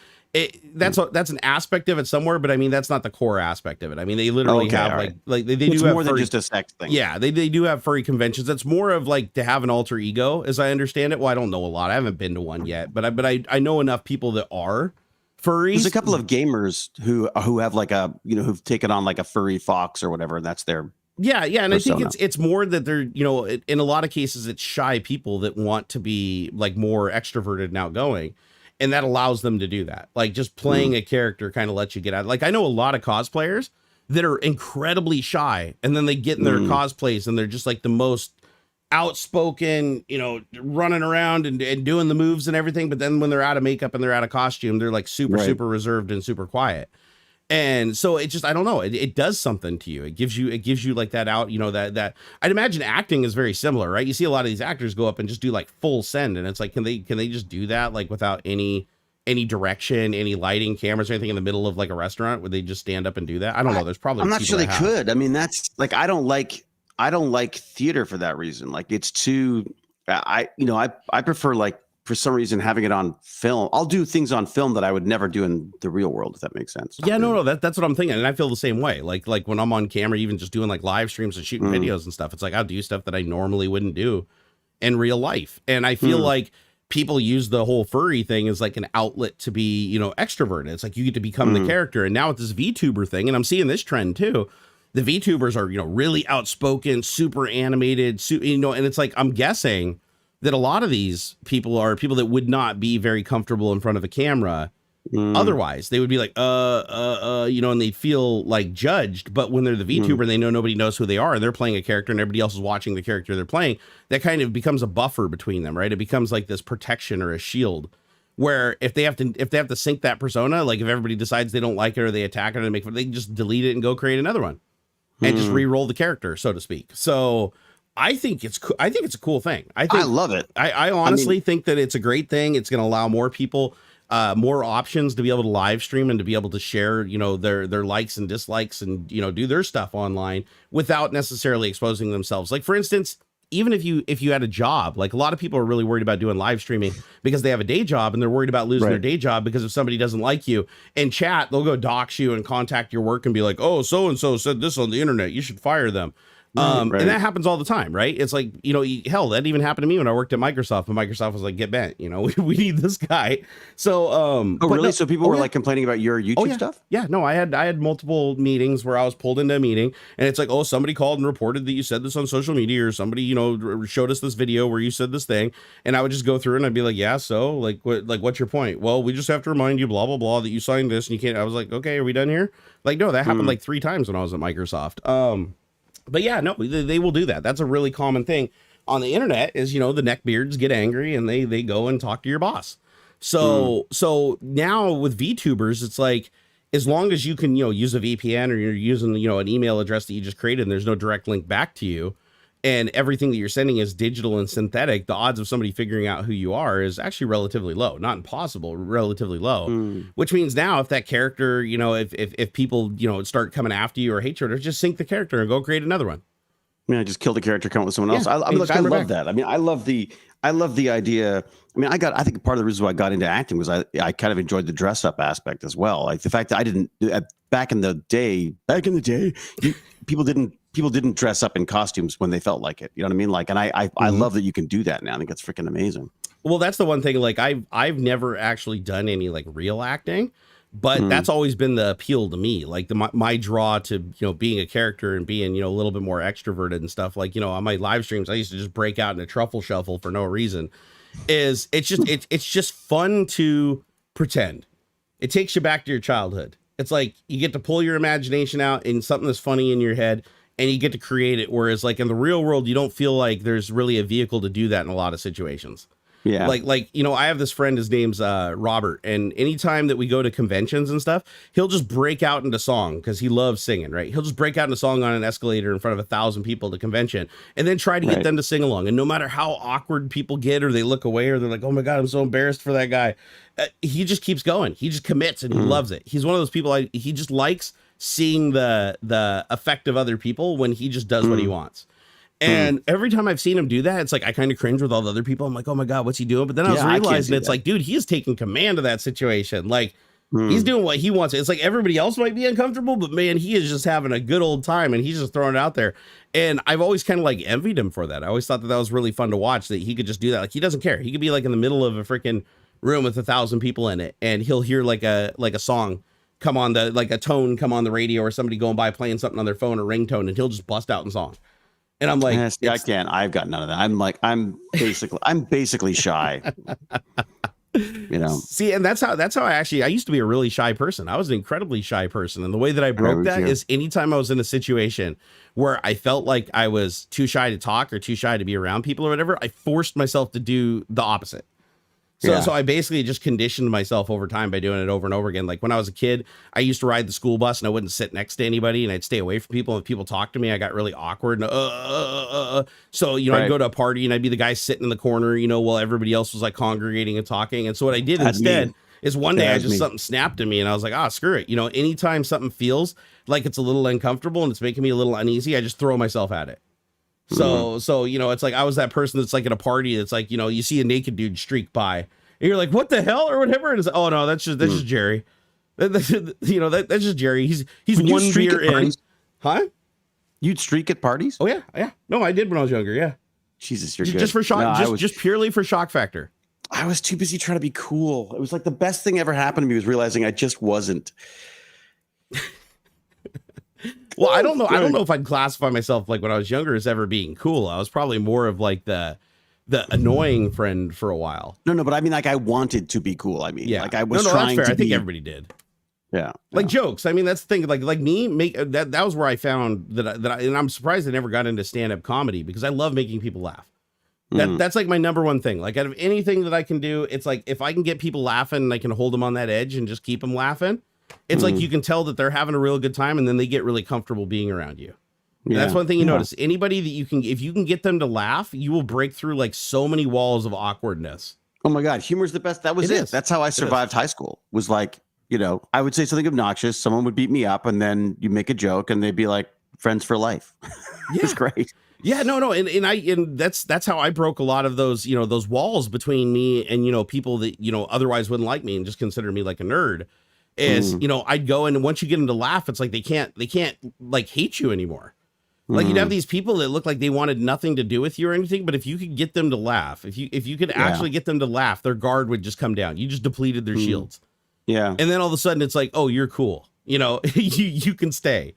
that's an aspect of it somewhere, but I mean, that's not the core aspect of it. I mean, they literally have like they do have more than just a sex thing. Yeah, they do have furry conventions. That's more of like to have an alter ego, as I understand it. Well, I don't know a lot. I haven't been to one yet, but I know enough people that are furries. There's a couple of gamers who have like a, you know, who've taken on like a furry fox or whatever, and that's their and persona. I think it's more that they're, you know, in a lot of cases it's shy people that want to be like more extroverted and outgoing. And that allows them to do that. Like just playing a character kind of lets you get out. Like I know a lot of cosplayers that are incredibly shy, and then they get in their cosplays and they're just like the most outspoken, you know, running around and doing the moves and everything. But then when they're out of makeup and they're out of costume, they're like super reserved and super quiet. And so it just, I don't know, it does something to you. It gives you like that out, you know, that I'd imagine acting is very similar, right? You see a lot of these actors go up and just do like full send. And it's like, can they just do that? Like without any direction, any lighting, cameras or anything in the middle of like a restaurant? Would they just stand up and do that? I don't know. There's probably, I'm not sure they could. I mean, that's like, I don't like theater for that reason. Like it's too, I prefer like, for some reason, having it on film. I'll do things on film that I would never do in the real world, if that makes sense. Yeah, no, that's what I'm thinking. And I feel the same way. Like when I'm on camera, even just doing like live streams and shooting videos and stuff, it's like I'll do stuff that I normally wouldn't do in real life. And I feel like people use the whole furry thing as like an outlet to be, you know, extroverted. It's like you get to become the character. And now with this VTuber thing, and I'm seeing this trend too, the VTubers are, you know, really outspoken, super animated, you know, and it's like, I'm guessing that a lot of these people are people that would not be very comfortable in front of a camera. Otherwise, they would be like, you know, and they feel like judged. But when they're the VTuber and they know nobody knows who they are and they're playing a character and everybody else is watching the character they're playing, that kind of becomes a buffer between them, right? It becomes like this protection or a shield where if they have to sync that persona, like if everybody decides they don't like it or they attack it or they can just delete it and go create another one and just re-roll the character, so to speak. So I think it's a cool thing. I love it. I honestly think that it's a great thing. It's going to allow more people more options to be able to live stream and to be able to share, you know, their likes and dislikes and, you know, do their stuff online without necessarily exposing themselves. Like, for instance, even if you had a job, like a lot of people are really worried about doing live streaming because they have a day job and they're worried about losing their day job because if somebody doesn't like you in chat, they'll go dox you and contact your work and be like, oh, so-and-so said this on the internet, you should fire them. And that happens all the time, right? It's like, you know, hell, that even happened to me when I worked at Microsoft, and Microsoft was like, get bent, you know, we need this guy. So, really? No, so people were like complaining about your YouTube stuff? Yeah, no, I had multiple meetings where I was pulled into a meeting and it's like, oh, somebody called and reported that you said this on social media, or somebody, you know, showed us this video where you said this thing. And I would just go through and I'd be like, yeah, so like, what's your point? Well, we just have to remind you, blah, blah, blah, that you signed this and you can't. I was like, okay, are we done here? Like, no, that happened like 3 times when I was at Microsoft. But yeah, no, they will do that. That's a really common thing on the internet is, you know, the neckbeards get angry and they go and talk to your boss. So now with VTubers, it's like, as long as you can, you know, use a VPN or you're using, you know, an email address that you just created and there's no direct link back to you and everything that you're sending is digital and synthetic, the odds of somebody figuring out who you are is actually relatively low. Not impossible, relatively low. Which means now if that character, you know, if people, you know, start coming after you or hate you, just sync the character and go create another one. Yeah, just kill the character, come up with someone else. I love that. I mean, I love the idea. I mean, I think part of the reason why I got into acting was I kind of enjoyed the dress up aspect as well. Like the fact that I didn't back in the day, people didn't dress up in costumes when they felt like it. You know what I mean? Like, and I love that you can do that now. I think that's freaking amazing. Well, that's the one thing. Like I've never actually done any like real acting, but that's always been the appeal to me. Like my draw to, you know, being a character and being, you know, a little bit more extroverted and stuff. Like, you know, on my live streams, I used to just break out in a truffle shuffle for no reason. is it's just fun to pretend. It takes you back to your childhood. It's like you get to pull your imagination out in something that's funny in your head and you get to create it. Whereas like in the real world, you don't feel like there's really a vehicle to do that in a lot of situations. Yeah. Like, you know, I have this friend, his name's Robert. And anytime that we go to conventions and stuff, he'll just break out into song because he loves singing, right? He'll just break out into song on an escalator in front of 1,000 people at a convention and then try to get them to sing along. And no matter how awkward people get or they look away or they're like, oh my God, I'm so embarrassed for that guy. He just keeps going. He just commits and he loves it. He's one of those people, he just likes seeing the effect of other people when he just does what he wants. And every time I've seen him do that, it's like I kind of cringe with all the other people. I'm like, oh my God, what's he doing? But then I was realizing it's like, dude, he is taking command of that situation. Like he's doing what he wants. It's like everybody else might be uncomfortable, but man, he is just having a good old time and he's just throwing it out there. And I've always kind of like envied him for that. I always thought that was really fun to watch, that he could just do that. Like he doesn't care. He could be like in the middle of a freaking room with 1,000 people in it and he'll hear like a song come on a tone come on the radio or somebody going by playing something on their phone or ringtone and he'll just bust out in song. And I'm like, I can't. I've got none of that. I'm basically shy. You know. See, and that's how I used to be a really shy person. I was an incredibly shy person, and the way that I broke that is anytime I was in a situation where I felt like I was too shy to talk or too shy to be around people or whatever, I forced myself to do the opposite. So I basically just conditioned myself over time by doing it over and over again. Like when I was a kid, I used to ride the school bus and I wouldn't sit next to anybody and I'd stay away from people. And if people talked to me, I got really awkward. And, So, you know, I'd go to a party and I'd be the guy sitting in the corner, you know, while everybody else was like congregating and talking. And so what I did instead is one day something snapped in me and I was like, screw it. You know, anytime something feels like it's a little uncomfortable and it's making me a little uneasy, I just throw myself at it. So, you know, it's like I was that person that's like at a party that's like, you know, you see a naked dude streak by and you're like, what the hell or whatever. And it's like, oh no, that's just Jerry. That's just Jerry. He's one beer in. Huh? You'd streak at parties? Oh yeah. Yeah. No, I did when I was younger. Yeah. Jesus, you're good. Just for shock. No, just purely for shock factor. I was too busy trying to be cool. It was like the best thing ever happened to me was realizing I just wasn't. Well, I don't know. I don't know if I'd classify myself like when I was younger as ever being cool. I was probably more of like the annoying friend for a while. No, but I mean, like I wanted to be cool. I mean, like I was trying that's fair. to I think everybody did. Yeah. Like jokes. I mean, that's the thing. Like me that was where I found that and I'm surprised I never got into stand-up comedy because I love making people laugh. That's like my number one thing. Like out of anything that I can do, it's like if I can get people laughing and I can hold them on that edge and just keep them laughing, it's like you can tell that they're having a real good time and then they get really comfortable being around you. Yeah. That's one thing you notice. Anybody that if you can get them to laugh, you will break through like so many walls of awkwardness. Oh my God. Humor's the best. That was it. That's how I survived high school. Was like, you know, I would say something obnoxious. Someone would beat me up and then you make a joke and they'd be like friends for life. It's great. Yeah, no. And that's how I broke a lot of those, you know, those walls between me and, you know, people that, you know, otherwise wouldn't like me and just consider me like a nerd. Is, you know, I'd go and once you get them to laugh, it's like they can't like hate you anymore. Like you'd have these people that look like they wanted nothing to do with you or anything, but if you could get them to laugh, if you could actually get them to laugh, their guard would just come down. You just depleted their shields. Yeah. And then all of a sudden it's like, oh, you're cool. You know, you can stay.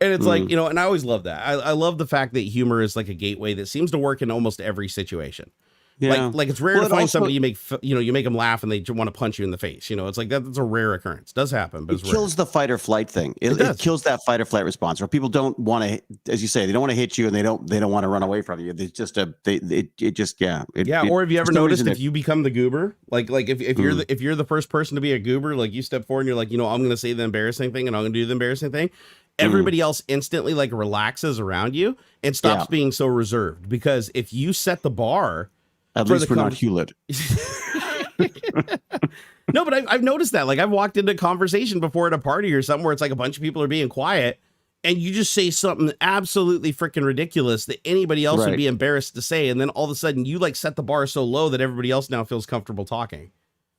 And it's like, you know, and I always love that. I love the fact that humor is like a gateway that seems to work in almost every situation. Yeah. Like it's rare to find somebody you make them laugh and they want to punch you in the face. You know, it's like that's a rare occurrence. Does happen, but it kills the fight or flight thing. It kills that fight or flight response where people don't want to, as you say, they don't want to hit you and they don't want to run away from you. It's just or have you ever noticed if you become the goober, like if you're the first person to be a goober, like you step forward and you're like, you know, I'm going to say the embarrassing thing and I'm going to do the embarrassing thing. Everybody else instantly like relaxes around you and stops being so reserved because if you set the bar. At least we're not Hewlett. No, but I've noticed that. Like I've walked into a conversation before at a party or something where it's like a bunch of people are being quiet and you just say something absolutely freaking ridiculous that anybody else would be embarrassed to say. And then all of a sudden you like set the bar so low that everybody else now feels comfortable talking.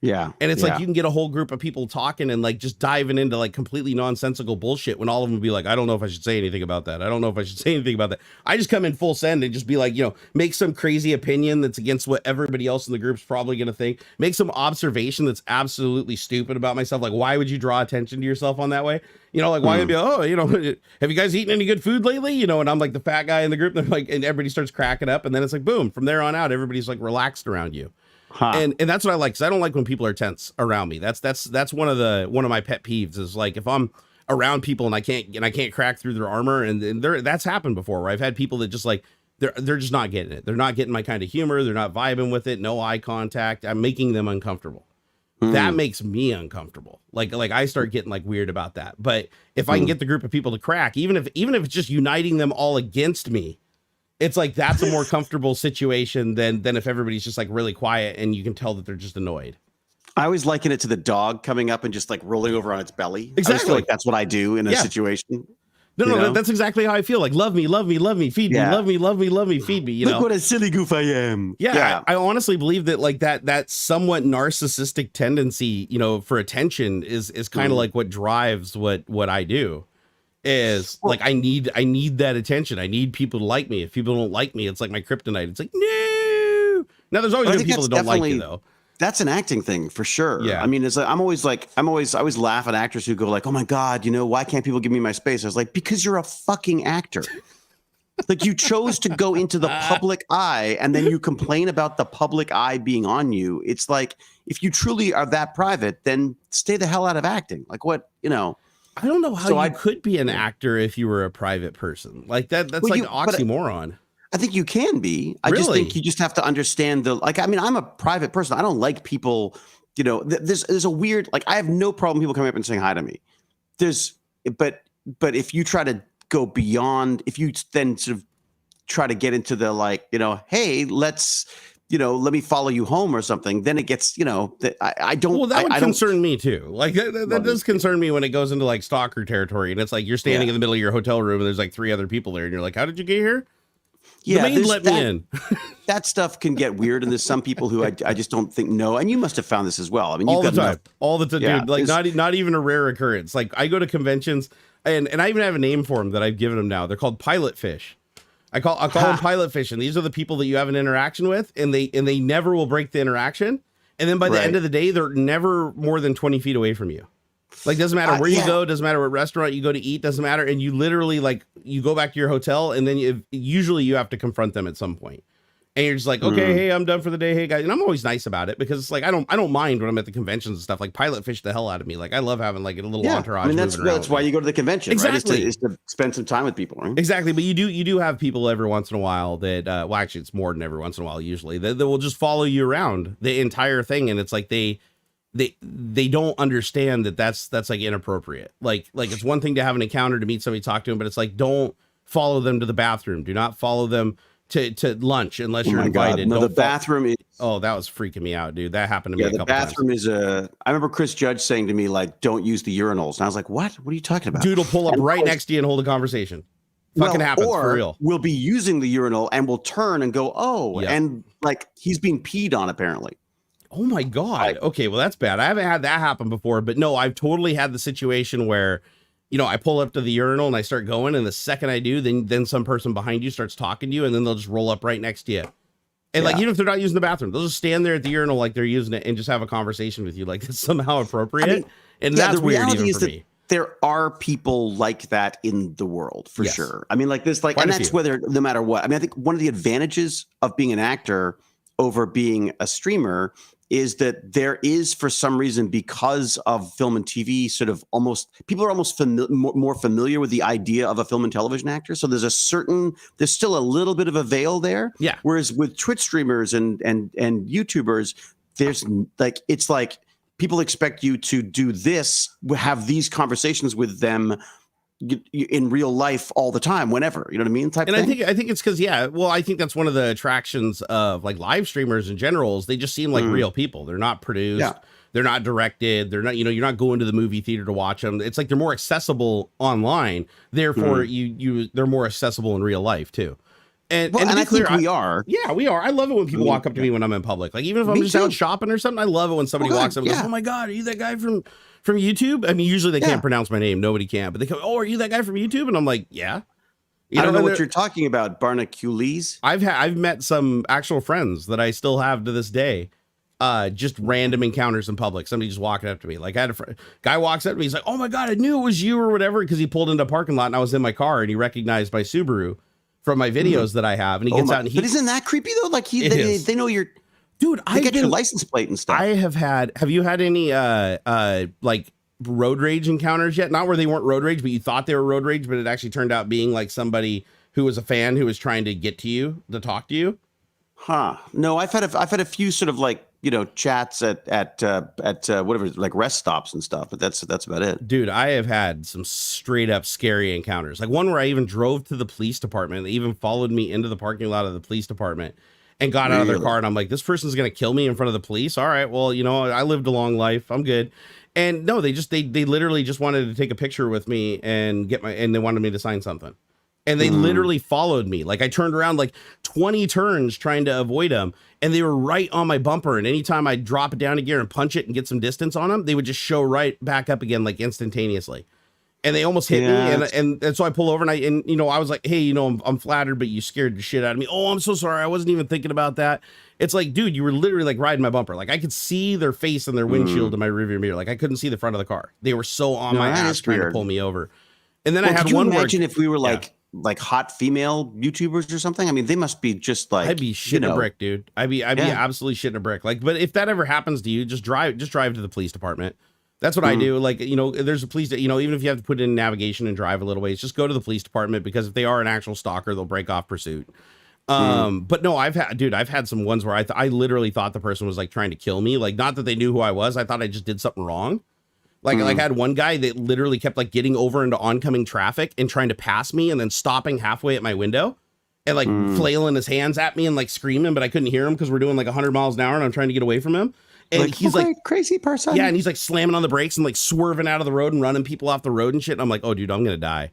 Yeah. And it's like you can get a whole group of people talking and like just diving into like completely nonsensical bullshit when all of them would be like, I don't know if I should say anything about that. I don't know if I should say anything about that. I just come in full send and just be like, you know, make some crazy opinion that's against what everybody else in the group's probably going to think. Make some observation that's absolutely stupid about myself. Like, why would you draw attention to yourself on that way? You know, like why would be, oh, you know, have you guys eaten any good food lately? You know, and I'm like the fat guy in the group. And like, and everybody starts cracking up. And then it's like, boom, from there on out, everybody's like relaxed around you. And that's what I like, because I don't like when people are tense around me. That's one of my pet peeves, is like if I'm around people and I can't crack through their armor, and that's happened before, where I've had people that just like they're just not getting it. They're not getting my kind of humor. They're not vibing with it. No eye contact. I'm making them uncomfortable. That makes me uncomfortable. Like I start getting like weird about that. But if I can get the group of people to crack, even if it's just uniting them all against me, it's like that's a more comfortable situation than if everybody's just like really quiet and you can tell that they're just annoyed. I always liken it to the dog coming up and just like rolling over on its belly. Exactly. I just feel like that's what I do in a situation. No, that's exactly how I feel. Like, love me, feed me, love me, feed me. You know, look what a silly goof I am. Yeah. I honestly believe that like that somewhat narcissistic tendency, you know, for attention is kind of like what drives what I do. Is like I need that attention. I need people to like me. If people don't like me, it's like my kryptonite. It's like, no. Now there's always people that don't like you though. That's an acting thing for sure. Yeah. I mean, it's like, I always laugh at actors who go like, oh my God, you know, why can't people give me my space? I was like, because you're a fucking actor. Like you chose to go into the public eye and then you complain about the public eye being on you. It's like, if you truly are that private, then stay the hell out of acting. Like what, you know, I don't know how you could be an actor if you were a private person like that. That's like an oxymoron. I think you can be. I just think you just have to understand I'm a private person. I don't like people, you know, there's a weird, like, I have no problem people coming up and saying hi to me. But if you try to go beyond, if you then sort of try to get into the, like, you know, hey, let's, you know, let me follow you home or something, then it gets, you know, I don't. Well, that would concern me too. Like that does concern me when it goes into like stalker territory and it's like you're standing in the middle of your hotel room and there's like 3 other people there and you're like, how did you get here? Yeah, the maid let me in. That stuff can get weird, and there's some people who I just don't think know. And you must have found this as well. I mean, all the time, dude. Like not even a rare occurrence. Like I go to conventions, and I even have a name for them that I've given them now. They're called pilot fish. I'll call them pilot fish, and these are the people that you have an interaction with, and they never will break the interaction. And then by the end of the day, they're never more than 20 feet away from you. Like, doesn't matter where you go, doesn't matter what restaurant you go to eat, doesn't matter. And you literally, like, you go back to your hotel and then usually you have to confront them at some point. And you're just like, okay, hey, I'm done for the day. Hey, guys. And I'm always nice about it because it's like, I don't mind when I'm at the conventions and stuff. Like, pilot fish the hell out of me. Like, I love having like a little entourage. I mean, that's why you go to the convention, exactly. Right? Is to spend some time with people, right? Exactly. But you do have people every once in a while that, well, actually, it's more than every once in a while, usually, that will just follow you around the entire thing. And it's like they don't understand that that's like inappropriate. Like it's one thing to have an encounter, to meet somebody, talk to them, but it's like, don't follow them to the bathroom. Do not follow them to lunch unless you're invited. No, the bathroom is. Oh, that was freaking me out, dude. That happened to me a couple times. The bathroom is I remember Chris Judge saying to me, like, don't use the urinals. And I was like, what? What are you talking about? Dude will pull up right next to you and hold a conversation. Fucking happens for real. We'll be using the urinal and we'll turn and go, and like he's being peed on apparently. Oh my God. Okay, well, that's bad. I haven't had that happen before, but no, I've totally had the situation where, you know, I pull up to the urinal and I start going, and the second I do, then some person behind you starts talking to you, and then they'll just roll up right next to you. And like, even if they're not using the bathroom, they'll just stand there at the urinal like they're using it and just have a conversation with you like it's somehow appropriate. I mean, and that's weird even for me. There are people like that in the world for sure. I mean, like this, like, and that's whether, no matter what. I mean, I think one of the advantages of being an actor over being a streamer is that there is, for some reason, because of film and TV, sort of people are almost more familiar with the idea of a film and television actor. So there's still a little bit of a veil there. Yeah. Whereas with Twitch streamers and YouTubers, there's like, it's like people expect you to do this, have these conversations with them in real life all the time, whenever, you know what I mean? I think it's because, I think that's one of the attractions of like live streamers in general is they just seem like real people. They're not produced. Yeah. They're not directed. They're not, you know, you're not going to the movie theater to watch them. It's like they're more accessible online. Therefore, they're more accessible in real life too. And I think we are. Yeah, we are. I love it when people walk up to me when I'm in public. Like, even if I'm just out shopping or something, I love it when somebody walks up and goes, oh my God, are you that guy from YouTube? I mean, usually they can't pronounce my name. Nobody can. But they go, oh, are you that guy from YouTube? And I'm like, yeah. I don't know what you're talking about, Barnacules. I've met some actual friends that I still have to this day. Just random encounters in public. Somebody just walking up to me. Like, I had a guy walks up to me. He's like, oh my God, I knew it was you or whatever. Because he pulled into a parking lot and I was in my car and he recognized my Subaru from my videos that I have, and he gets out and But isn't that creepy though? Like they know you're. Dude, I get your license plate and stuff. Have you had any like road rage encounters yet? Not where they weren't road rage, but you thought they were road rage, but it actually turned out being like somebody who was a fan who was trying to get to you to talk to you? Huh. No, I've had a few sort of like, chats at whatever, like rest stops and stuff, but that's about it. Dude, I have had some straight up scary encounters. Like one where I even drove to the police department. They even followed me into the parking lot of the police department and got out of their car. And I'm like, this person's going to kill me in front of the police. All right, well, I lived a long life. I'm good. And no, they literally just wanted to take a picture with me and they wanted me to sign something. And they literally followed me. Like I turned around like 20 turns trying to avoid them. And they were right on my bumper. And anytime I drop it down a gear and punch it and get some distance on them, they would just show right back up again, like instantaneously. And they almost hit me. And so I pull over and I was like, hey, I'm flattered, but you scared the shit out of me. Oh, I'm so sorry. I wasn't even thinking about that. It's like, dude, you were literally like riding my bumper. Like I could see their face and their windshield in my rearview mirror. Like I couldn't see the front of the car. They were so on my ass trying to pull me over. And then I had one word. Imagine if we were like hot female YouTubers or something. I mean, they must be just like, I'd be shitting a brick, dude. I'd be absolutely shitting a brick. Like, but if that ever happens to you, just drive to the police department. That's what I do. Like, there's a police, even if you have to put in navigation and drive a little ways, just go to the police department, because if they are an actual stalker, they'll break off pursuit. But no, I've had some ones where I literally thought the person was like trying to kill me. Like, not that they knew who I was. I thought I just did something wrong. Like I had one guy that literally kept like getting over into oncoming traffic and trying to pass me and then stopping halfway at my window and like flailing his hands at me and like screaming, but I couldn't hear him because we're doing like 100 miles an hour and I'm trying to get away from him. And like, he's like crazy person. Yeah. And he's like slamming on the brakes and like swerving out of the road and running people off the road and shit. And I'm like, oh dude, I'm going to die.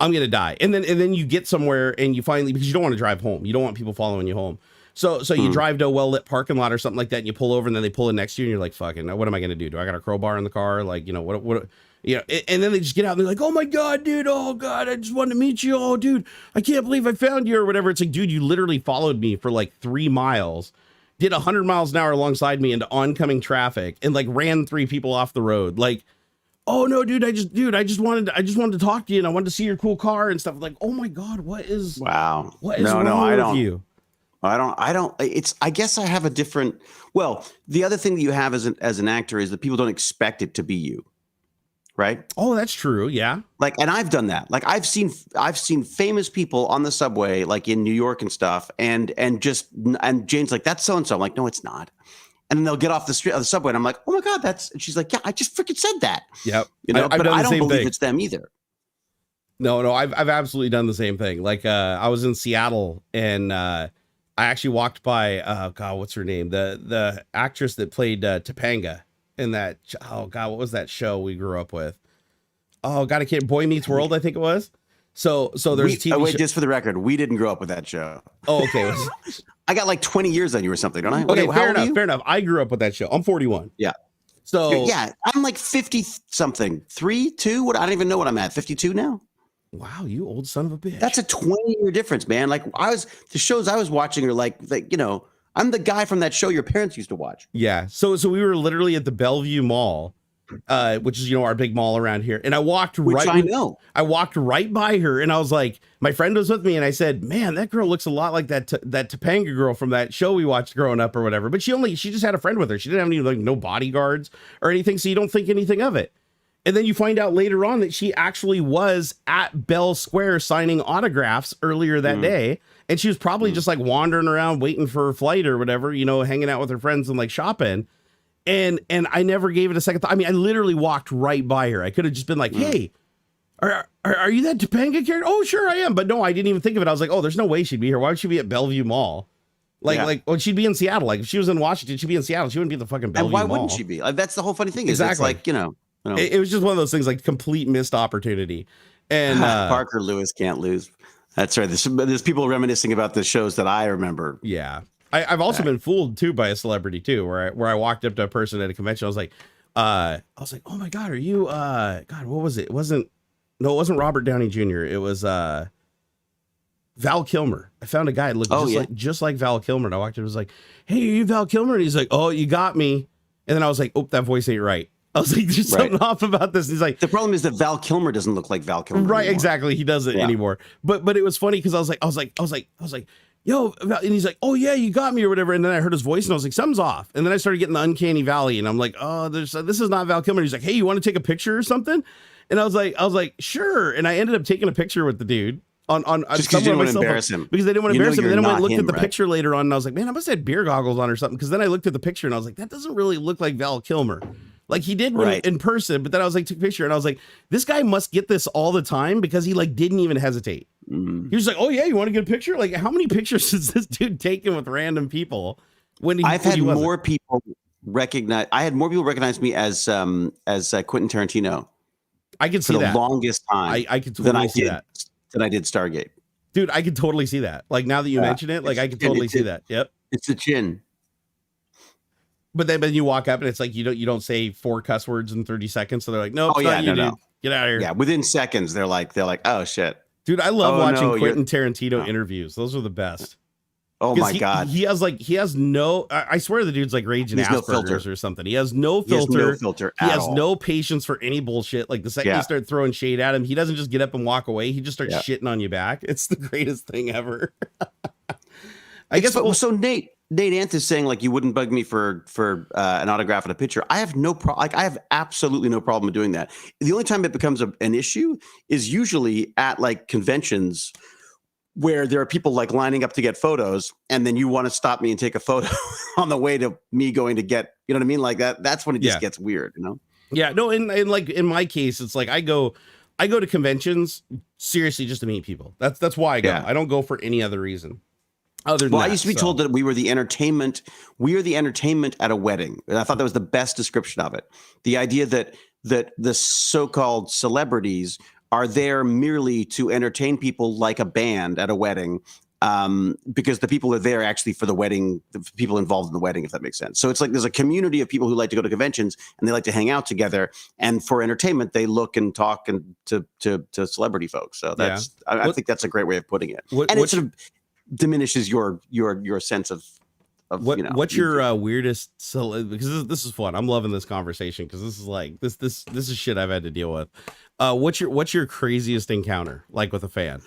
And then you get somewhere and you finally, because you don't want to drive home. You don't want people following you home. So you drive to a well-lit parking lot or something like that, and you pull over, and then they pull in next to you, and you're like, fucking, what am I going to do? Do I got a crowbar in the car? Like, what, and then they just get out, and they're like, oh my God, dude. Oh God, I just wanted to meet you. Oh dude, I can't believe I found you or whatever. It's like, dude, you literally followed me for like 3 miles, did 100 miles an hour alongside me into oncoming traffic and like ran 3 people off the road. Like, oh no, dude, I just wanted to talk to you and I wanted to see your cool car and stuff. Like, oh my God, what is wrong with you? I don't, I guess I have a different, well, the other thing that you have as an actor is that people don't expect it to be you. Right. Oh, that's true. Yeah. Like, and I've done that. Like I've seen famous people on the subway, like in New York and stuff. And Jane's like, that's so-and-so. I'm like, no, it's not. And then they'll get off the street of the subway and I'm like, oh my God, and she's like, yeah, I just freaking said that. Yep. But I don't believe it's them either. No, I've absolutely done the same thing. Like, I was in Seattle and, I actually walked by, God, what's her name? The actress that played Topanga in that, oh God, what was that show we grew up with? Oh God, I can't, Boy Meets World, I think it was. So there's TV. Oh, wait, just for the record, we didn't grow up with that show. Oh, okay. I got like 20 years on you or something, don't I? Okay, fair enough. I grew up with that show. I'm 41. Yeah. So yeah, I'm like 50 something, 3, 2. What? I don't even know what I'm at. 52 now. Wow, you old son of a bitch. That's a 20-year difference, man. Like the shows I was watching are like, I'm the guy from that show your parents used to watch. Yeah. So we were literally at the Bellevue Mall, which is, our big mall around here. And I walked I walked right by her and I was like, my friend was with me and I said, man, that girl looks a lot like that Topanga girl from that show we watched growing up or whatever. But she just had a friend with her. She didn't have any, like, no bodyguards or anything. So you don't think anything of it. And then you find out later on that she actually was at Bell Square signing autographs earlier that day. And she was probably just like wandering around waiting for her flight or whatever, hanging out with her friends and like shopping. And I never gave it a second thought. I mean, I literally walked right by her. I could have just been like, hey, are you that Topanga character? Oh, sure I am. But no, I didn't even think of it. I was like, oh, there's no way she'd be here. Why would she be at Bellevue Mall? Well, she'd be in Seattle. Like if she was in Washington, she'd be in Seattle. She wouldn't be at the fucking Bellevue Mall. And why wouldn't she be? That's the whole funny thing. Exactly. It's like, It was just one of those things, like complete missed opportunity. And Parker Lewis can't lose. That's right. There's people reminiscing about the shows that I remember. Yeah, I've also been fooled too by a celebrity too, where I walked up to a person at a convention. I was like, oh my God, are you? God, what was it? It wasn't Robert Downey Jr. It was Val Kilmer. I found a guy that looked just like Val Kilmer. And I walked in and was like, hey, are you Val Kilmer? And he's like, oh, you got me. And then I was like, oh, that voice ain't right. I was like, there's something off about this. And he's like, the problem is that Val Kilmer doesn't look like Val Kilmer. Right. Anymore. Exactly. He doesn't anymore. But it was funny because I was like, yo, and he's like, oh yeah, you got me or whatever. And then I heard his voice and I was like, something's off. And then I started getting the uncanny valley and I'm like, oh, this is not Val Kilmer. He's like, hey, you want to take a picture or something? And I was like, sure. And I ended up taking a picture with the dude on just because you didn't want to embarrass him. Because they didn't want to embarrass him. And then I went and looked at the right? picture later on and I was like, man, I must have had beer goggles on or something. Because then I looked at the picture and I was like, that doesn't really look like Val Kilmer. Like he did in person, but then I was like, took a picture and I was like, this guy must get this all the time because he like didn't even hesitate. He was like, oh yeah, you want to get a picture? Like how many pictures has this dude taken with random people? I've had more people recognize me as Quentin Tarantino. I could see that the longest time. I could totally see that. Than I did Stargate. Dude, I could totally see that. Like now that you mention it, like I could totally see that. Yep. It's the chin. But then you walk up and it's like you don't say 4 cuss words in 30 seconds. So they're like, nope, no. Get out of here. Yeah, within seconds they're like, oh shit. Dude, I love watching Quentin Tarantino interviews. Those are the best. Oh my God. He has no, I swear the dude's like raging Asperger's or something. He has no filter. He has no patience for any bullshit. Like the second you start throwing shade at him, he doesn't just get up and walk away. He just starts shitting on you back. It's the greatest thing ever. So Nate Anth is saying like you wouldn't bug me for an autograph and a picture. I have no problem. Like I have absolutely no problem doing that. The only time it becomes an issue is usually at like conventions where there are people like lining up to get photos, and then you want to stop me and take a photo on the way to me going to get, you know what I mean? Like that's when it just gets weird, you know? Yeah, no, and like in my case, it's like I go to conventions seriously just to meet people. That's why I go. I don't go for any other reason. Other than I used to be told that we are the entertainment at a wedding. And I thought that was the best description of it. The idea that the so-called celebrities are there merely to entertain people like a band at a wedding, because the people are there actually for the wedding, the people involved in the wedding, if that makes sense. So it's like there's a community of people who like to go to conventions and they like to hang out together, and for entertainment they look and talk and to celebrity folks. So that's I think that's a great way of putting it, and it sort of diminishes your sense of what's your weirdest because this is fun. I'm loving this conversation because this is like this is shit I've had to deal with. What's your craziest encounter like with a fan?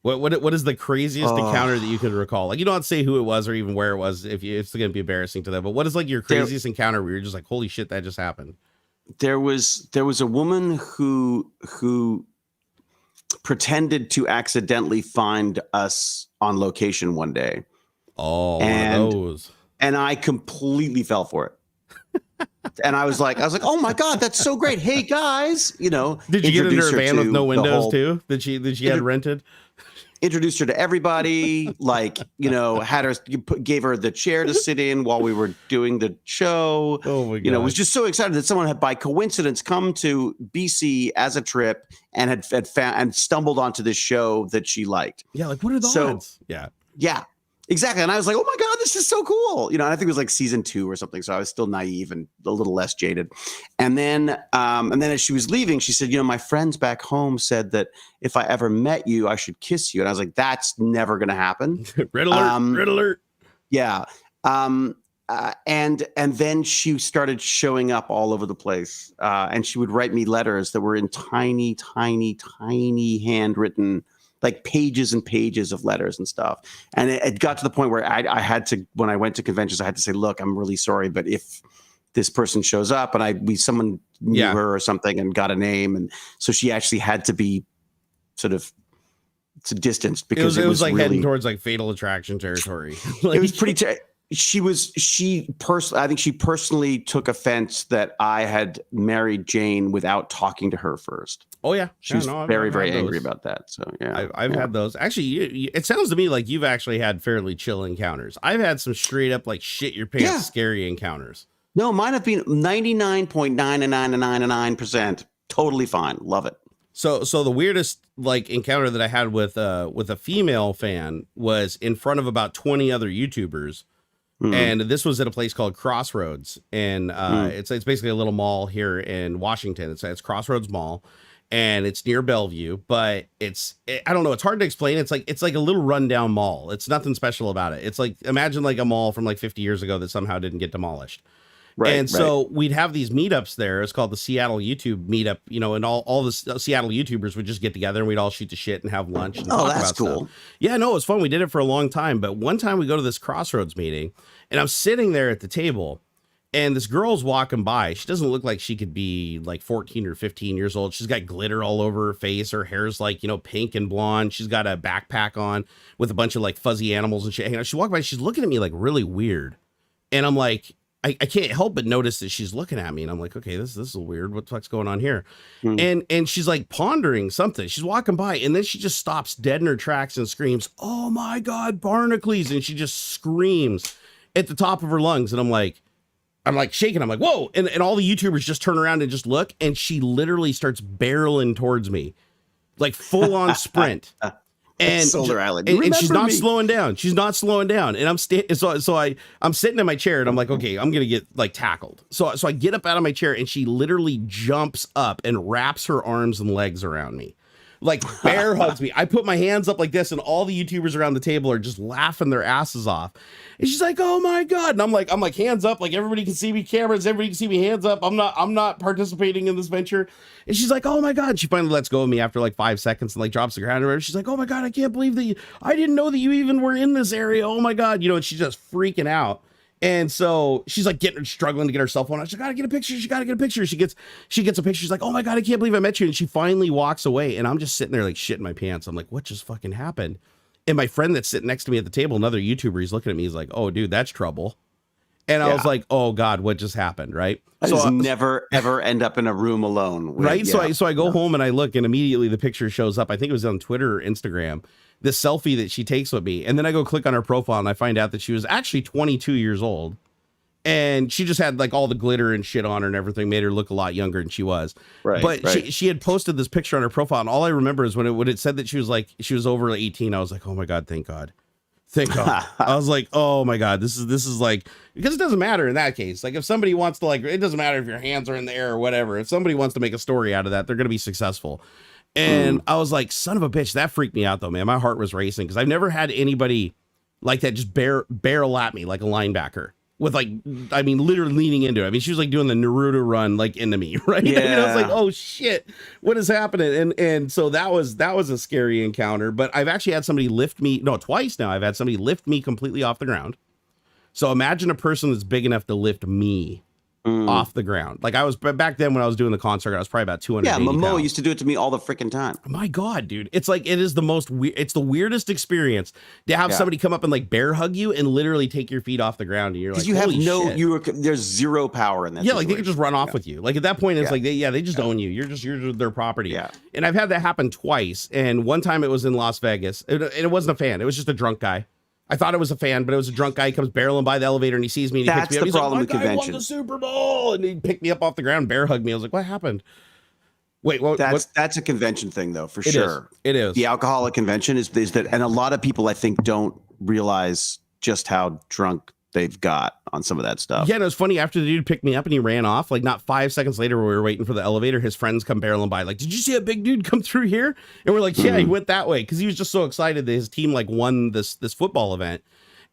What is the craziest encounter that you could recall? Like you don't have to say who it was or even where it was if it's going to be embarrassing to them. But what is like your craziest encounter where you're just like, holy shit, that just happened? There was a woman who pretended to accidentally find us on location one day. Oh, one of those. And I completely fell for it. And I was like, oh my God, that's so great. Hey guys, you know, did you get into her van with no windows too? Did she had rented? Introduced her to everybody, like, you know, gave her the chair to sit in while we were doing the show. Oh my God. You know, was just so excited that someone had by coincidence come to BC as a trip and had found and stumbled onto this show that she liked. Yeah, like what are the odds? Yeah. Exactly. And I was like, oh my God, this is so cool. You know, and I think it was like season 2 or something. So I was still naive and a little less jaded. And then as she was leaving, she said, you know, my friends back home said that if I ever met you, I should kiss you. And I was like, that's never going to happen. Red alert, red alert. Yeah. And then she started showing up all over the place. And she would write me letters that were in tiny, tiny, tiny handwritten, like pages and pages of letters and stuff. And it got to the point where I had to, when I went to conventions, I had to say, look, I'm really sorry, but if this person shows up and someone knew her or something and got a name. And so she actually had to be sort of distanced because it was like really heading towards like Fatal Attraction territory. It was pretty, I think she personally took offense that I had married Jane without talking to her first. Oh yeah, she was very, very angry about that. So yeah, I've had those. Actually, it sounds to me like you've actually had fairly chill encounters. I've had some straight up like shit your pants scary encounters. No, mine have been 99.9999% totally fine. Love it. So the weirdest like encounter that I had with a female fan was in front of about 20 other YouTubers. And this was at a place called Crossroads, and it's basically a little mall here in Washington. It's Crossroads Mall, and it's near Bellevue, but I don't know. It's hard to explain. It's like a little rundown mall. It's nothing special about it. It's like, imagine like a mall from like 50 years ago that somehow didn't get demolished. And so we'd have these meetups there. It's called the Seattle YouTube meetup, you know, and all the Seattle YouTubers would just get together and we'd all shoot the shit and have lunch and talk about stuff. Yeah, no, it was fun. We did it for a long time. But one time we go to this Crossroads meeting and I'm sitting there at the table and this girl's walking by. She doesn't look like she could be like 14 or 15 years old. She's got glitter all over her face. Her hair's like, you know, pink and blonde. She's got a backpack on with a bunch of like fuzzy animals and shit. You know, she walked by, she's looking at me like really weird. And I'm like, I can't help but notice that she's looking at me and I'm like, okay, this is weird. What the fuck's going on here? And she's like pondering something. She's walking by and then she just stops dead in her tracks and screams, "Oh my God, Barnacules." And she just screams at the top of her lungs. And I'm like shaking. I'm like, whoa. And all the YouTubers just turn around and just look. And she literally starts barreling towards me, like full on sprint. And Solar Island. And she's not slowing down. She's not slowing down. And I'm I'm sitting in my chair and I'm like, okay, I'm gonna get like tackled. So I get up out of my chair and she literally jumps up and wraps her arms and legs around me, like bear hugs me. I put my hands up like this, and all the YouTubers around the table are just laughing their asses off. And she's like, "Oh my God!" And I'm like, hands up, like everybody can see me. Cameras, everybody can see me. Hands up. I'm not participating in this venture. And she's like, "Oh my God!" She finally lets go of me after like 5 seconds and like drops the ground. And she's like, "Oh my God, I can't believe that I didn't know that you even were in this area. Oh my God!" You know, and she's just freaking out. And so she's like struggling to get her cell phone out. She's gotta get a picture. She gotta get a picture. She gets a picture. She's like, "Oh my God, I can't believe I met you." And she finally walks away. And I'm just sitting there like shitting my pants. I'm like, what just fucking happened? And my friend that's sitting next to me at the table, another YouTuber, he's looking at me. He's like, "Oh, dude, that's trouble." And I was like, "Oh God, what just happened?" Right? I just never ever end up in a room alone. Right? Yeah. So I go home and I look, and immediately the picture shows up. I think it was on Twitter or Instagram. This selfie that she takes with me, and then I go click on her profile and I find out that she was actually 22 years old. And she just had like all the glitter and shit on her and everything, made her look a lot younger than she was. Right. But she had posted this picture on her profile. And all I remember is when it said that she was over 18, I was like, "Oh my God, thank God. Thank God." I was like, "Oh my God, this is like," because it doesn't matter in that case. Like if somebody wants to, like, it doesn't matter if your hands are in the air or whatever. If somebody wants to make a story out of that, they're going to be successful. And I was like, son of a bitch, that freaked me out though, man. My heart was racing because I've never had anybody like that just barrel at me like a linebacker. With like, I mean, literally leaning into it. I mean, she was like doing the Naruto run like into me, right? Yeah. I was like, oh shit, what is happening? And so that was a scary encounter. But I've actually had somebody twice now. I've had somebody lift me completely off the ground. So imagine a person that's big enough to lift me off the ground. Like I was back then when I was doing the concert, I was probably about 200. Yeah, Momo used to do it to me all the freaking time. My God, dude. It's like, it is the most weird. It's the weirdest experience to have somebody come up and like bear hug you and literally take your feet off the ground. And you're like, you have there's zero power in that. Yeah. Situation. Like they could just run off with you. Like at that point, it's like, they just own you. You're their property. Yeah. And I've had that happen twice. And one time it was in Las Vegas. It wasn't a fan. It was just a drunk guy. I thought it was a fan, but it was a drunk guy. He comes barreling by the elevator and he sees me and he picks me up. He's like, "My guy won the Super Bowl," and he picked me up off the ground, bear hugged me. I was like, "What happened?" Wait, what? That's a convention thing though, for sure. It is. The alcoholic convention is that, and a lot of people I think don't realize just how drunk they've got on some of that stuff. Yeah, and it was funny, after the dude picked me up and he ran off, like not 5 seconds later when we were waiting for the elevator, his friends come barreling by like, "Did you see a big dude come through here?" And we're like, "Yeah, he went that way," because he was just so excited that his team like won this football event.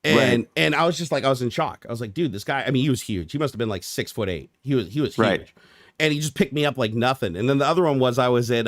And I was just like, I was in shock. I was like, dude, this guy, I mean, he was huge. He must have been like 6'8". He was huge. Right. And he just picked me up like nothing. And then the other one was, I was at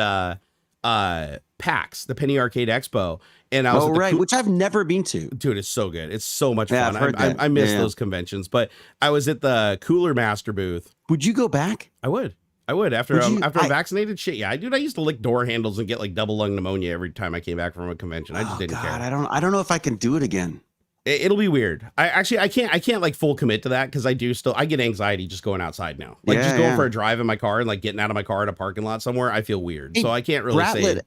PAX, the Penny Arcade Expo. And I was which I've never been to. Dude, it's so good. It's so much fun. I miss those conventions. But I was at the Cooler Master booth. Would you go back? I would after I'm vaccinated. Shit, yeah, dude. I used to lick door handles and get like double lung pneumonia every time I came back from a convention. I just didn't care. I don't know if I can do it again. It'll be weird. I can't like full commit to that because I get anxiety just going outside now. Like just going for a drive in my car and like getting out of my car at a parking lot somewhere, I feel weird. So I can't really say.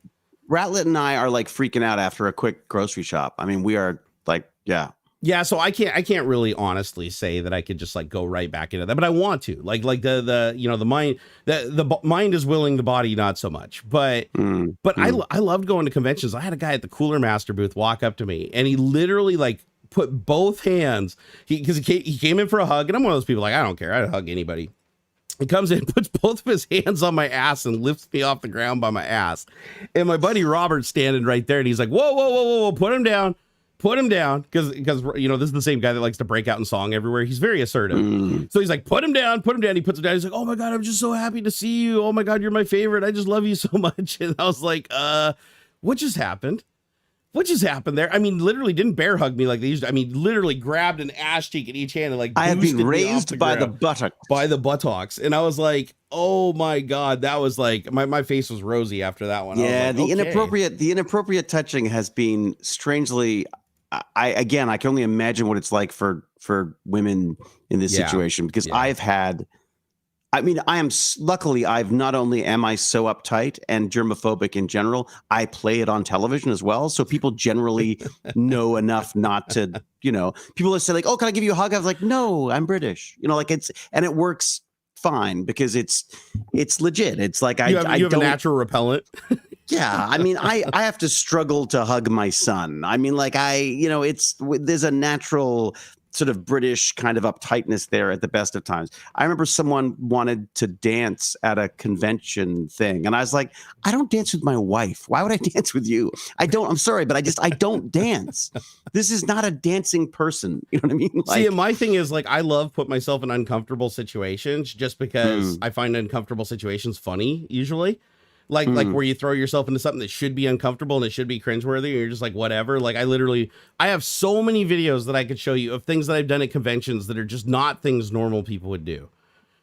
Ratlet and I are like freaking out after a quick grocery shop. I mean, we are like, yeah. Yeah, so I can't really honestly say that I could just like go right back into that, but I want to. Like the mind, the mind is willing, the body not so much. But I loved going to conventions. I had a guy at the Cooler Master booth walk up to me and he literally like put both hands, because he came in for a hug, and I'm one of those people like, I don't care, I'd hug anybody. He comes in, puts both of his hands on my ass and lifts me off the ground by my ass. And my buddy Robert's standing right there and he's like, whoa, put him down. put him down, because you know, this is the same guy that likes to break out in song everywhere. He's very assertive. So he's like, put him down. He puts him down. He's like, oh my God, I'm just so happy to see you. Oh my God, you're my favorite. I just love you so much. And I was like, what just happened? What just happened there? I mean, literally didn't bear hug me like they used to. I mean, literally grabbed an ass cheek in each hand and like I have been raised by the buttocks. By the buttocks. And I was like, oh my God, that was like my face was rosy after that one. Yeah, like, the inappropriate touching has been strangely. I can only imagine what it's like for women in this situation, because I've had. I mean, luckily, I've not only am I so uptight and germophobic in general, I play it on television as well. So people generally know enough not to, you know, people that say like, oh, can I give you a hug? I was like, no, I'm British. You know, like and it works fine because it's legit. It's like you have a natural repellent. Yeah. I mean, I have to struggle to hug my son. I mean, like there's a natural sort of British kind of uptightness there at the best of times. I remember someone wanted to dance at a convention thing. And I was like, I don't dance with my wife. Why would I dance with you? I'm sorry, but I don't dance. This is not a dancing person. You know what I mean? Like, see, my thing is like, I love put myself in uncomfortable situations just because I find uncomfortable situations funny usually. Like where you throw yourself into something that should be uncomfortable and it should be cringeworthy, and you're just like, whatever. Like I have so many videos that I could show you of things that I've done at conventions that are just not things normal people would do.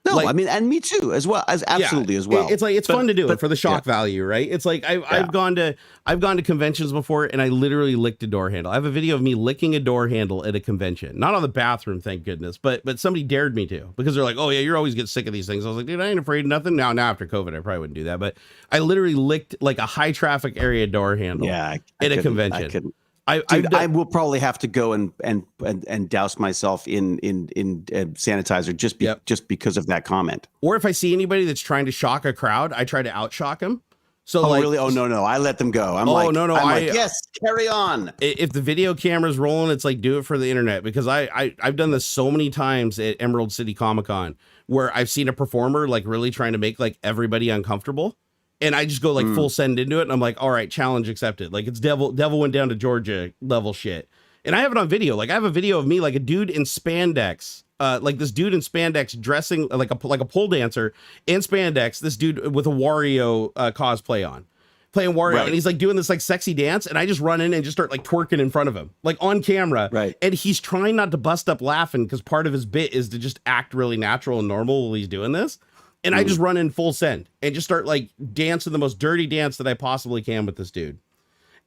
No, like, I mean, and me too, as well as absolutely as well. It's like it's fun to do it for the shock value, right? It's like I've gone to conventions before and I literally licked a door handle. I have a video of me licking a door handle at a convention, not on the bathroom, thank goodness, but somebody dared me to, because they're like, oh yeah, you're always get sick of these things. I was like, dude, I ain't afraid of nothing. Now after COVID, I probably wouldn't do that, but I literally licked like a high traffic area door handle at a convention. I will probably have to go and douse myself in sanitizer just because of that comment. Or if I see anybody that's trying to shock a crowd, I try to outshock them. So really? Oh no, I let them go. I'm like, yes, carry on. If the video camera's rolling, it's like, do it for the internet, because I've done this so many times at Emerald City Comic-Con where I've seen a performer like really trying to make like everybody uncomfortable. And I just go like full send into it. And I'm like, all right, challenge accepted. Like it's devil went down to Georgia level shit. And I have it on video. Like I have a video of me, like a dude in spandex, like this dude in spandex dressing like a pole dancer in spandex. This dude with a Wario cosplay on, playing Wario. Right. And he's like doing this like sexy dance. And I just run in and just start like twerking in front of him, like on camera. Right. And he's trying not to bust up laughing because part of his bit is to just act really natural and normal while he's doing this. And I just run in full send and just start like dancing the most dirty dance that I possibly can with this dude.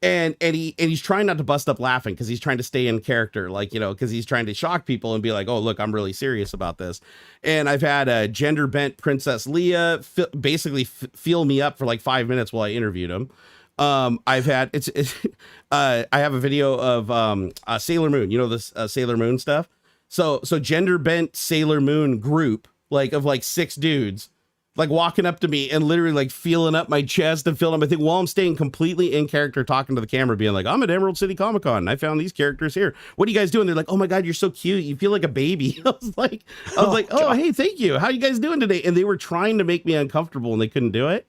And he's trying not to bust up laughing because he's trying to stay in character, like, you know, because he's trying to shock people and be like, oh, look, I'm really serious about this. And I've had a gender bent Princess Leia basically feel me up for like 5 minutes while I interviewed him. I've had I have a video of Sailor Moon, you know, this Sailor Moon stuff. So gender bent Sailor Moon group, like of like 6 dudes, like walking up to me and literally like feeling up my chest and feeling up my thing while I'm staying completely in character, talking to the camera, being like, I'm at Emerald City Comic-Con and I found these characters here. What are you guys doing? They're like, oh my God, you're so cute. You feel like a baby. I was like, oh, hey, thank you. How you guys doing today? And they were trying to make me uncomfortable and they couldn't do it.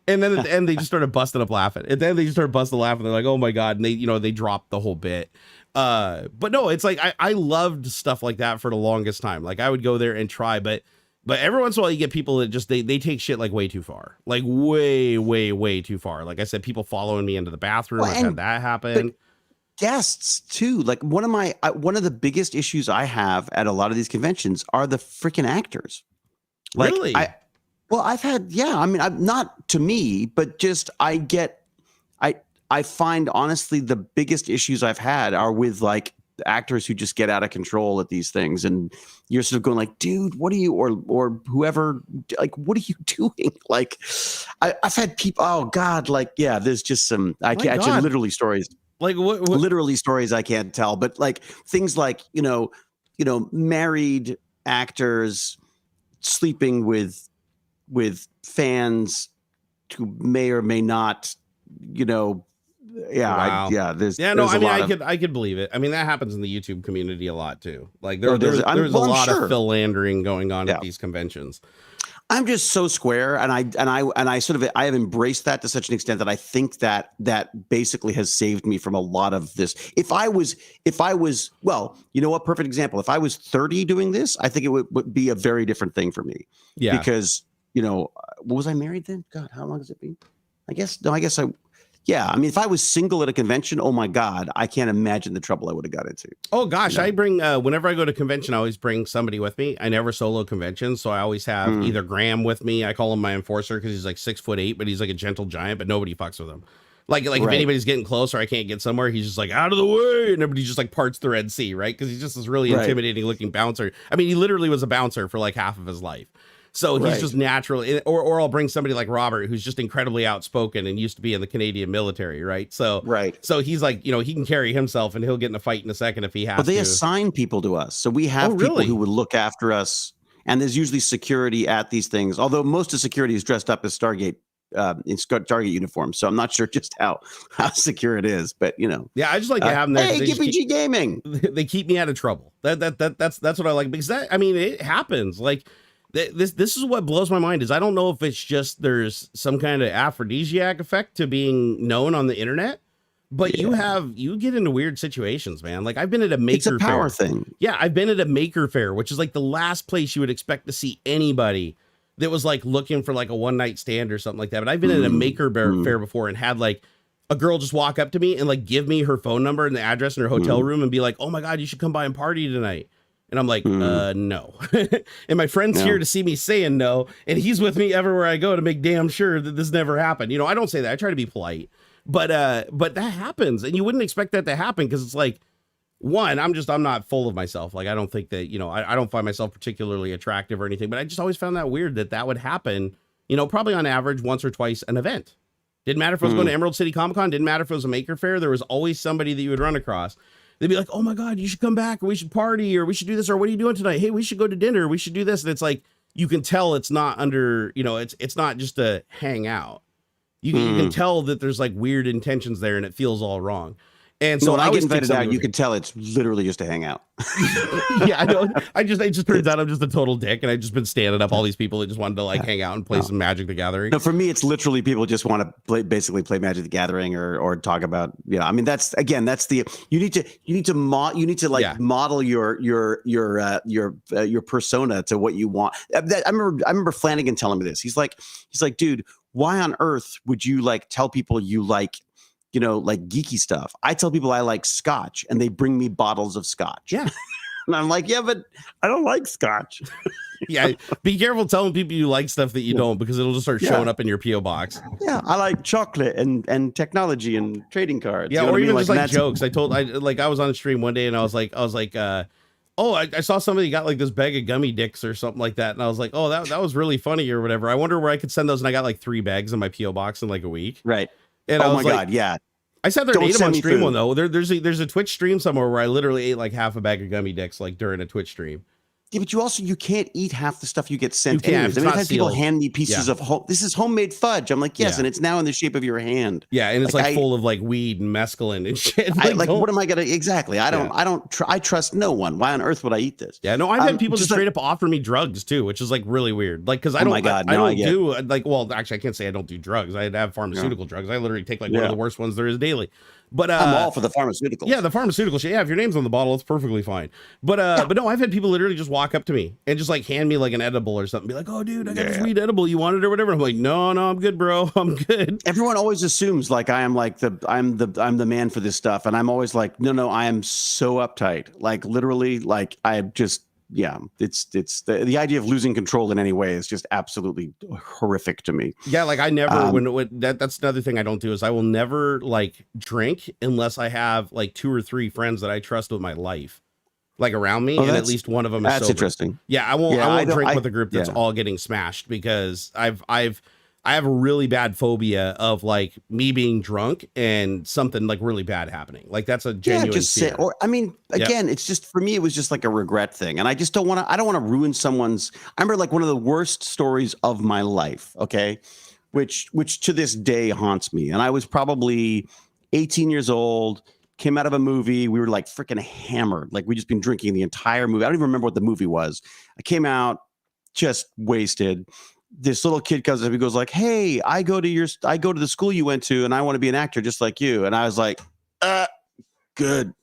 And then at the end, they just started busting up laughing. And then they just started busting laughing. They're like, oh my God. And they, you know, they dropped the whole bit. But no, it's like, I loved stuff like that for the longest time. Like I would go there and try, but every once in a while you get people that just, they take shit like way too far, like way too far. Like I said, people following me into the bathroom. I've had that happen. Guests too. Like one of the biggest issues I have at a lot of these conventions are the freaking actors. Like really? I've had, I mean, I'm not to me, but just I find honestly the biggest issues I've had are with like actors who just get out of control at these things, and you're sort of going like, dude, what are you, or whoever, like, what are you doing? Like I've had people, oh God, like, yeah, there's just some, actually literally stories, like what literally stories I can't tell, but like things like, you know, married actors sleeping with fans who may or may not, you know, wow. There's I mean, I could believe it. I mean, that happens in the YouTube community a lot too. Like there's a lot of philandering going on at these conventions. I'm just so square, and I sort of have embraced that to such an extent that I think that basically has saved me from a lot of this. If I was, well, you know what? Perfect example. If I was 30 doing this, I think it would be a very different thing for me. Yeah. Because was I married then? God, how long has it been? Yeah. I mean, if I was single at a convention, oh my God, I can't imagine the trouble I would have got into. Oh gosh, I bring whenever I go to convention, I always bring somebody with me. I never solo conventions, so I always have either Graham with me. I call him my enforcer because he's like 6'8", but he's like a gentle giant, but nobody fucks with him. Like if anybody's getting close or I can't get somewhere, he's just like out of the way, and everybody just like parts the Red Sea, right? Because he's just this really intimidating looking bouncer. I mean, he literally was a bouncer for like half of his life. So he's just naturally, or I'll bring somebody like Robert, who's just incredibly outspoken and used to be in the Canadian military, right? So so he's like, he can carry himself and he'll get in a fight in a second if he has to. But they assign people to us. So we have people who would look after us, and there's usually security at these things, although most of security is dressed up as Stargate in Stargate uniform. So I'm not sure just how secure it is, but Yeah, I just like to have them there. Hey, GPG Gaming. They keep me out of trouble. That's what I like, because it happens. Like, this is what blows my mind is I don't know if it's just there's some kind of aphrodisiac effect to being known on the internet, but you get into weird situations, man. Like I've been at a maker fair. It's a power thing. Yeah, I've been at a maker fair, which is like the last place you would expect to see anybody that was like looking for like a one night stand or something like that. But I've been at a maker fair before and had like a girl just walk up to me and like give me her phone number and the address in her hotel room and be like, "Oh my God, you should come by and party tonight." And I'm like, no. And my friend's here to see me saying no. And he's with me everywhere I go to make damn sure that this never happened. I don't say that. I try to be polite, but that happens. And you wouldn't expect that to happen because it's like, one, I'm not full of myself. Like, I don't think that, I don't find myself particularly attractive or anything, but I just always found that weird that would happen, probably on average once or twice an event. Didn't matter if I was going to Emerald City Comic Con, didn't matter if it was a maker fair. There was always somebody that you would run across. They'd be like, "Oh my God, you should come back, or we should party, or we should do this, or what are you doing tonight? Hey, we should go to dinner. We should do this." And it's like, you can tell it's not under, it's not just a hang out. You can tell that there's like weird intentions there and it feels all wrong. And so when I get invited out, you can tell it's literally just a hangout. Yeah, I know. It just turns out I'm just a total dick, and I've just been standing up all these people that just wanted to like hang out and play some Magic the Gathering. No, for me, it's literally people just want to play Magic the Gathering or talk about. I mean, that's the you need to model your persona to what you want. I remember Flanagan telling me this. He's like, dude, why on earth would you like tell people you like geeky stuff? I tell people I like scotch and they bring me bottles of scotch. Yeah. And I'm like, yeah, but I don't like scotch. Yeah. Be careful telling people you like stuff that you don't, because it'll just start showing up in your P.O. box. Yeah. I like chocolate and technology and trading cards. Yeah. Or even just like jokes. I was on a stream one day and I was like, oh, I saw somebody got like this bag of gummy dicks or something like that. And I was like, oh, that was really funny or whatever. I wonder where I could send those. And I got like 3 bags in my P.O. box in like a week. Right. And oh my God, yeah. I sat there and ate them on stream one though. There's a Twitch stream somewhere where I literally ate like half a bag of gummy dicks like during a Twitch stream. Yeah, but you can't eat half the stuff you get sent. You can't. I've had people hand me pieces of this is homemade fudge. I'm like, yes, and it's now in the shape of your hand. Yeah, and it's like full of like weed and mescaline and shit. What am I gonna exactly? I trust no one. Why on earth would I eat this? Yeah, no, I've had people just straight up offer me drugs too, which is like really weird. Like, because I don't do well, actually I can't say I don't do drugs. I have pharmaceutical drugs. I literally take like one of the worst ones there is daily. But I'm all for the pharmaceuticals. Yeah, the pharmaceutical shit. Yeah, if your name's on the bottle, it's perfectly fine. But no, I've had people literally just walk up to me and just like hand me like an edible or something. Be like, "Oh, dude, I got this weed edible. You want it or whatever?" I'm like, "No, I'm good, bro. I'm good." Everyone always assumes like I'm the man for this stuff, and I'm always like, no, I am so uptight. Like literally, like I just. Yeah, it's the idea of losing control in any way is just absolutely horrific to me. Yeah, like I never that's another thing I don't do is I will never like drink unless I have like 2 or 3 friends that I trust with my life, like around me, and at least one of them is sober. That's interesting. Yeah, I won't drink with a group that's all getting smashed, because I have a really bad phobia of like me being drunk and something like really bad happening. Like that's a genuine fear. It's just, for me, it was just like a regret thing. And I just don't want to ruin someone's, I remember like one of the worst stories of my life. Okay. Which to this day haunts me. And I was probably 18 years old, came out of a movie. We were like freaking hammered. Like we just been drinking the entire movie. I don't even remember what the movie was. I came out just wasted. this little kid comes up, he goes like, "Hey, I go to the school you went to, and I want to be an actor just like you." And I was like, good.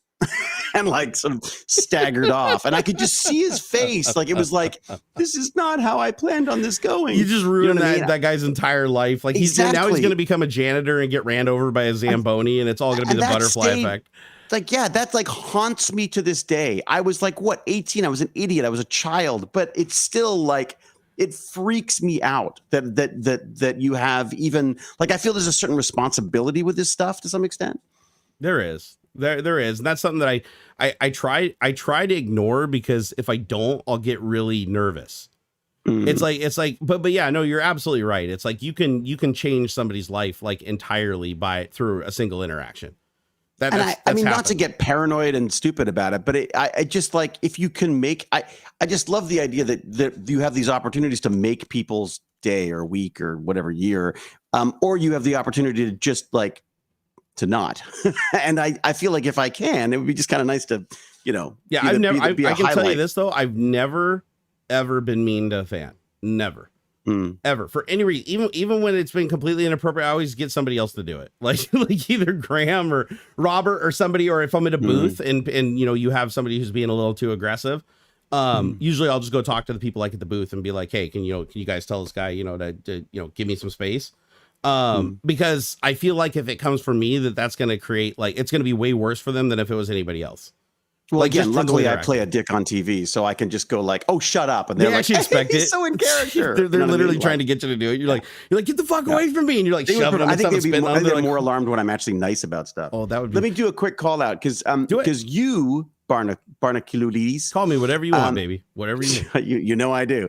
And like sort of staggered off, and I could just see his face. Like it was like, this is not how I planned on this going. You just ruined that guy's entire life. Like now he's going to become a janitor and get ran over by a Zamboni, and it's all going to be the butterfly effect. Like, yeah, that like haunts me to this day. I was like, what, 18? I was an idiot. I was a child, but it's still like, it freaks me out that you have even like, I feel there's a certain responsibility with this stuff to some extent. There is. There is, and that's something that I try to ignore, because if I don't, I'll get really nervous. It's like, but yeah, no, you're absolutely right. It's like you can change somebody's life like entirely through a single interaction. I mean, not to get paranoid and stupid about it, but I just like, if you can make, I just love the idea that you have these opportunities to make people's day or week or whatever year, or you have the opportunity to just like, to not. And I feel like if I can, it would be just kind of nice to, yeah, I can tell you this though. I've never, ever been mean to a fan. Never, ever, for any reason. Even when it's been completely inappropriate, I always get somebody else to do it. Like either Graham or Robert or somebody, or if I'm in a booth and you have somebody who's being a little too aggressive. Usually I'll just go talk to the people like at the booth and be like, hey, can you guys tell this guy, to give me some space. Because I feel like if it comes from me, that's going to create it's going to be way worse for them than if it was anybody else. Well, like, again, luckily I play a dick on TV, so I can just go like, "Oh, shut up," and they're like, actually expect he's it. So in character. they're literally trying to get you to do it. You're like, get the fuck away from me, and you're like, shoving them. I think they're more alarmed when I'm actually nice about stuff. Oh, that would be. Let me do a quick call out because you, Barnacules, call me whatever you want, baby, whatever you need. you know I do.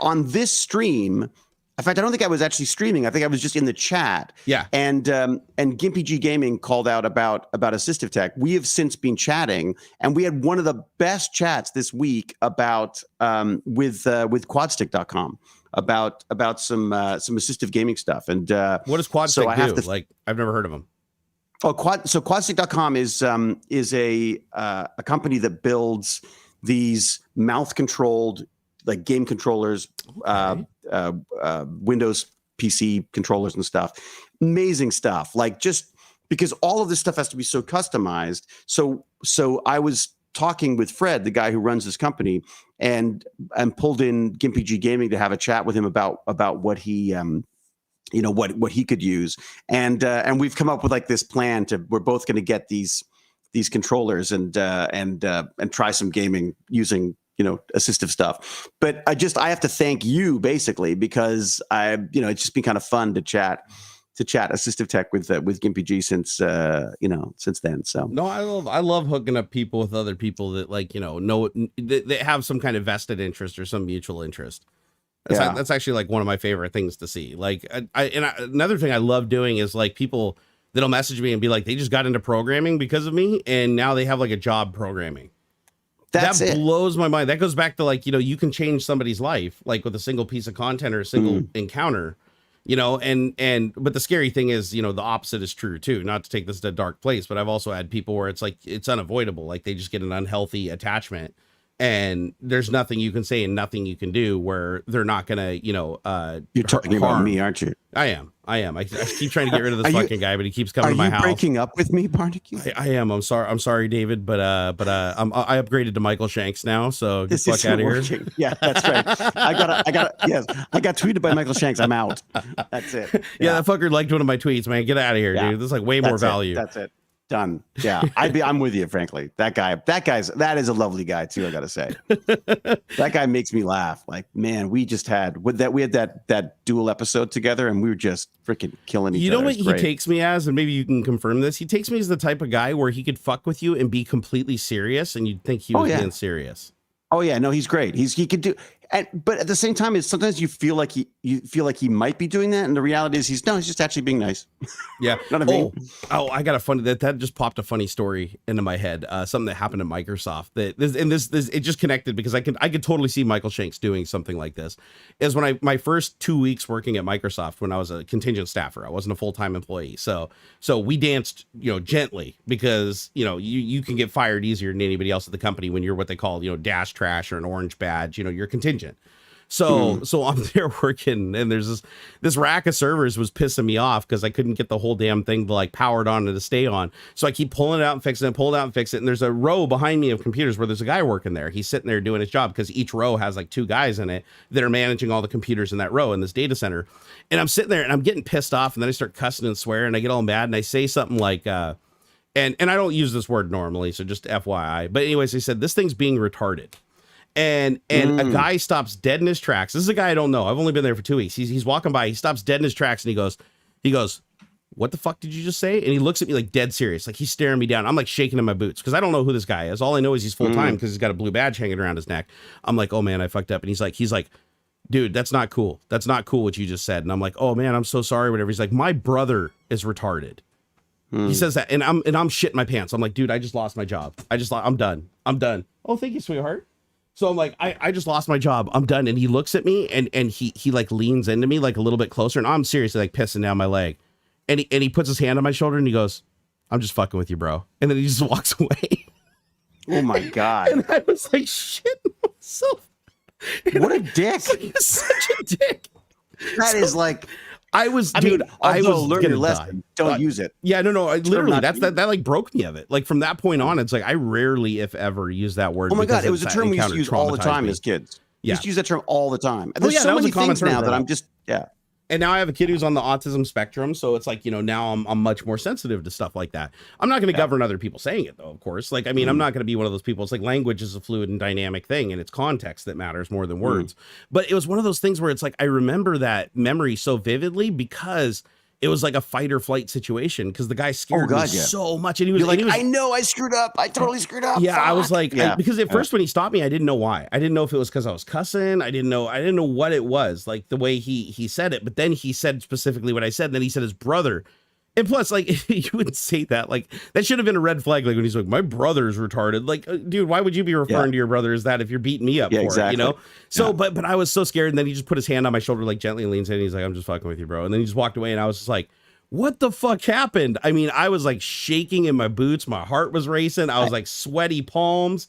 On this stream. In fact, I don't think I was actually streaming. I think I was just in the chat. Yeah. And Gimpy G Gaming called out about assistive tech. We have since been chatting, and we had one of the best chats this week about with quadstick.com about some assistive gaming stuff. And what does Quadstick do? Like, I've never heard of them. Oh, quadstick.com is a company that builds these mouth controlled like game controllers, Windows PC controllers and stuff. Amazing stuff. Like, just because all of this stuff has to be so customized. So I was talking with Fred, the guy who runs this company, and pulled in Gimpy G Gaming to have a chat with him about what he what he could use. And we've come up with like this plan we're both going to get these controllers and try some gaming using assistive stuff. But I have to thank you basically, because it's just been kind of fun to chat assistive tech with Gimpy G since then. So no, I love hooking up people with other people that know they have some kind of vested interest or some mutual interest. That's actually like one of my favorite things to see. Like another thing I love doing is like people that'll message me and be like, they just got into programming because of me, and now they have like a job programming. That blows my mind. That goes back to you can change somebody's life like with a single piece of content or a single encounter, but the scary thing is, the opposite is true too. Not to take this to a dark place, but I've also had people where it's like, it's unavoidable. Like they just get an unhealthy attachment, and there's nothing you can say and nothing you can do where they're not gonna, you're talking about me, aren't you? I am. I keep trying to get rid of this fucking guy, but he keeps coming to my house. Are you breaking up with me, Barnacules? I am. I'm sorry, David, but I upgraded to Michael Shanks now, so get the fuck out of here. Yeah, that's right. I got tweeted by Michael Shanks. I'm out. That's it. Yeah, that fucker liked one of my tweets, man. Get out of here, dude. This is like way more value. That's it. Done. Yeah, I'm with you, frankly. That is a lovely guy too, I gotta say. That guy makes me laugh. Like, man, we had that dual episode together, and we were just freaking killing each other. You know what he takes me as, and maybe you can confirm this. He takes me as the type of guy where he could fuck with you and be completely serious, and you'd think he was being serious. Oh yeah, no, he's great. He could do. But at the same time, is sometimes you feel like he might be doing that, and the reality is he's just actually being nice. Yeah. Know what I mean? I got a funny that just popped a funny story into my head. Something that happened at Microsoft this it just connected because I could totally see Michael Shanks doing something like this. Is when my first 2 weeks working at Microsoft when I was a contingent staffer. I wasn't a full-time employee. So we danced, gently because, you can get fired easier than anybody else at the company when you're what they call, dash trash or an orange badge, you're contingent. So I'm there working, and there's this rack of servers was pissing me off because I couldn't get the whole damn thing to like powered on and to stay on. So I keep pulling it out and fixing it, pull it out and fix it. And there's a row behind me of computers where there's a guy working there. He's sitting there doing his job because each row has like 2 guys in it that are managing all the computers in that row in this data center. And I'm sitting there and I'm getting pissed off, and then I start cussing and swearing, and I get all mad, and I say something like, and I don't use this word normally, so just FYI. But anyways, I said, this thing's being retarded. And a guy stops dead in his tracks. This is a guy I don't know. I've only been there for 2 weeks. He's walking by. He stops dead in his tracks, and he goes, what the fuck did you just say? And he looks at me like dead serious, like he's staring me down. I'm like shaking in my boots because I don't know who this guy is. All I know is he's full time because he's got a blue badge hanging around his neck. I'm like, oh man, I fucked up. And he's like, dude, that's not cool. That's not cool what you just said. And I'm like, oh man, I'm so sorry. Whatever. He's like, my brother is retarded. He says that, and I'm shitting my pants. I'm like, dude, I just lost my job. I'm done. Oh, thank you, sweetheart. So I'm like, I just lost my job. I'm done. And he looks at me and he like leans into me like a little bit closer, and I'm seriously like pissing down my leg. And he puts his hand on my shoulder and he goes, I'm just fucking with you, bro. And then he just walks away. Oh my God. And I was like, shit myself. What a dick. He's such a dick. That is like, I was learning your lesson. Don't use it. Yeah, no. Literally, that like broke me of it. Like from that point on, it's like I rarely, if ever, use that word. Oh my God, it was a term we used to use all the time as kids. We used to use that term all the time. And there's so many things now that I'm just, And now I have a kid who's on the autism spectrum, so it's like, now I'm much more sensitive to stuff like that. I'm not going to govern other people saying it, though, of course. Like, I mean, I'm not going to be one of those people. It's like language is a fluid and dynamic thing, and it's context that matters more than words. But it was one of those things where it's like I remember that memory so vividly because it was like a fight or flight situation because the guy scared me so much. And he was like, I know I screwed up. I totally screwed up. Yeah, fuck. I was like, because at first when he stopped me, I didn't know why. I didn't know if it was because I was cussing. I didn't know what it was, like the way he said it. But then he said specifically what I said. And then he said his brother. And plus, like, you wouldn't say that. Like, that should have been a red flag. Like when he's like, my brother's retarded. Like, dude, why would you be referring to your brother as that if you're beating me up for it, So, but I was so scared. And then he just put his hand on my shoulder, like gently leans in. And he's like, I'm just fucking with you, bro. And then he just walked away. And I was just like, what the fuck happened? I mean, I was like shaking in my boots. My heart was racing. I was like sweaty palms.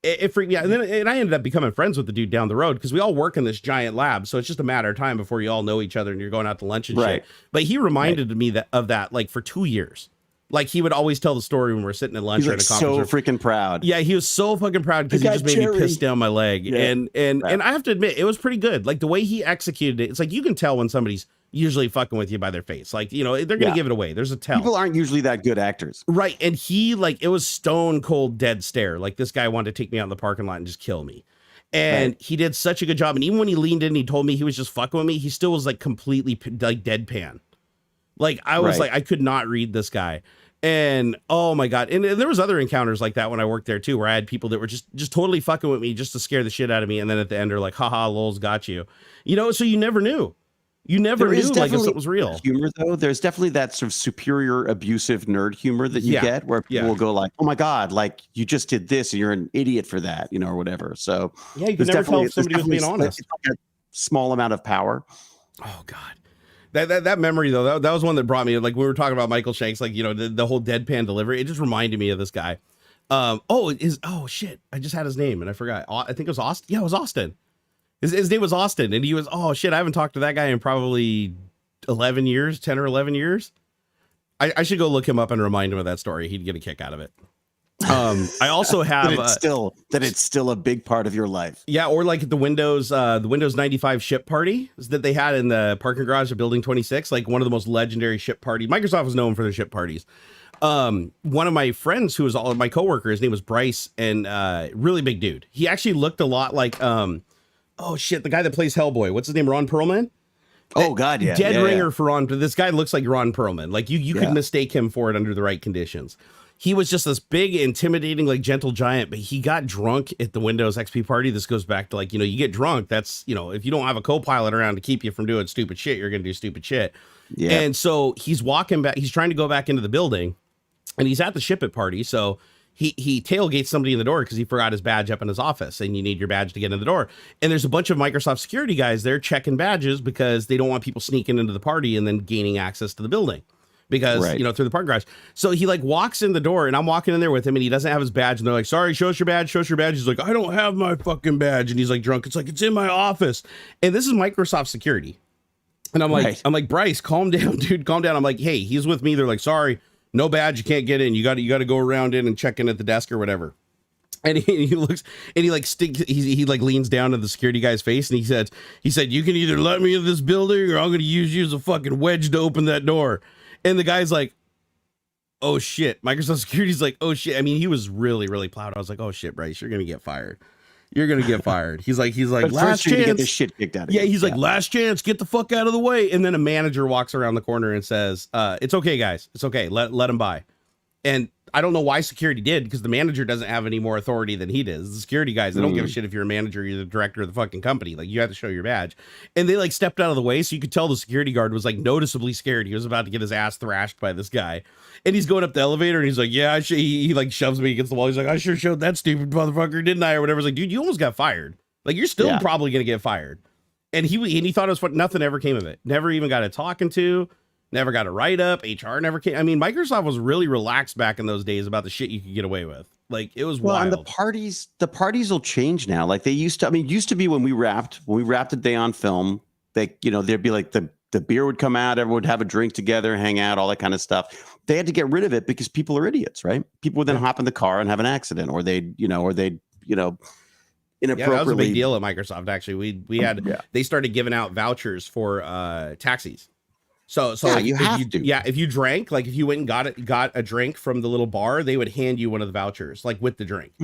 It freaked me out. And I ended up becoming friends with the dude down the road because we all work in this giant lab. So it's just a matter of time before you all know each other and you're going out to lunch and shit. But he reminded me of that like for 2 years. Like he would always tell the story when we're sitting at lunch or at a conference. So freaking proud. Yeah, he was so fucking proud because he just made me piss down my leg. And I have to admit, it was pretty good. Like the way he executed it, it's like you can tell when somebody's usually fucking with you by their face. Like, they're going to give it away. There's a tell. People aren't usually that good actors. Right. And he like, it was stone cold dead stare. Like this guy wanted to take me out in the parking lot and just kill me. And he did such a good job. And even when he leaned in and he told me he was just fucking with me, he still was like completely like deadpan. Like I was like, I could not read this guy. And oh my God. And there was other encounters like that when I worked there too, where I had people that were just totally fucking with me just to scare the shit out of me. And then at the end are like, haha, lols, got you. So you never knew. You never knew like if it was real. Humor though, there's definitely that sort of superior abusive nerd humor that you get where people will go like, oh my God, like you just did this and you're an idiot for that, or whatever. So yeah, you can never tell if somebody was being honest. It's like a small amount of power. Oh God. That memory though, that was one that brought me, like we were talking about Michael Shanks, like, the whole deadpan delivery. It just reminded me of this guy. Oh shit. I just had his name and I forgot. I think it was Austin. Yeah, it was Austin. His name was Austin, and he was, oh shit, I haven't talked to that guy in probably 10 or 11 years. I should go look him up and remind him of that story. He'd get a kick out of it. I also have that it's still a big part of your life. Yeah, or like the Windows 95 ship party that they had in the parking garage of Building 26, like one of the most legendary ship parties. Microsoft was known for their ship parties. One of my friends who was my coworker, his name was Bryce, and really big dude. He actually looked a lot like oh shit, the guy that plays Hellboy. What's his name? Ron Perlman? Oh God, yeah. Dead ringer for Ron. This guy looks like Ron Perlman. Like you could mistake him for it under the right conditions. He was just this big, intimidating, like gentle giant, but he got drunk at the Windows XP party. This goes back to like, you get drunk. That's, if you don't have a co-pilot around to keep you from doing stupid shit, you're going to do stupid shit. Yeah. And so he's walking back. He's trying to go back into the building and he's at the ship it party. So he tailgates somebody in the door because he forgot his badge up in his office and you need your badge to get in the door. And there's a bunch of Microsoft security guys there checking badges because they don't want people sneaking into the party and then gaining access to the building. because, you know, through the parking garage. So he like walks in the door and I'm walking in there with him and he doesn't have his badge. And they're like, sorry, show us your badge, show us your badge. He's like, I don't have my fucking badge. And he's like drunk. It's like, it's in my office. And this is Microsoft security. And I'm like, Bryce, calm down, dude, calm down. I'm like, hey, he's with me. They're like, sorry, no badge. You can't get in. You got to go around in and check in at the desk or whatever. And he looks and he like he like leans down to the security guy's face and he said, you can either let me in this building or I'm going to use you as a fucking wedge to open that door. And the guy's like, oh shit. Microsoft Security's like, oh shit. I mean, he was really, really proud. I was like, oh shit, Bryce, you're going to get fired. You're going to get fired. He's like, last chance. Get this shit kicked out of you. He's like, last chance, get the fuck out of the way. And then a manager walks around the corner and says, it's okay, guys. It's okay. Let him by. And I don't know why security did, because the manager doesn't have any more authority than he does. The security guys, they don't give a shit if you're a manager, you're the director of the fucking company. Like, you have to show your badge. And they like stepped out of the way, so you could tell the security guard was like noticeably scared. He was about to get his ass thrashed by this guy. And he's going up the elevator and he's like, yeah, he like shoves me against the wall. He's like, I sure showed that stupid motherfucker, didn't I? Or whatever. It's like, dude, you almost got fired. Like, you're still probably gonna get fired. And he thought it was fun. Nothing ever came of it. Never even got a talking to. Never got a write-up. HR never came. I mean, Microsoft was really relaxed back in those days about the shit you could get away with. Like, it was wild. And the parties will change now. Like they used to. I mean, it used to be when we wrapped a day on film, they, you know, there'd be like the beer would come out, everyone would have a drink together, hang out, all that kind of stuff. They had to get rid of it because people are idiots, right? People would then hop in the car and have an accident, or they'd inappropriately. Yeah, that was a big deal at Microsoft. Actually, we had they started giving out vouchers for taxis. So if you drank, like if you went and got a drink from the little bar, they would hand you one of the vouchers, like with the drink,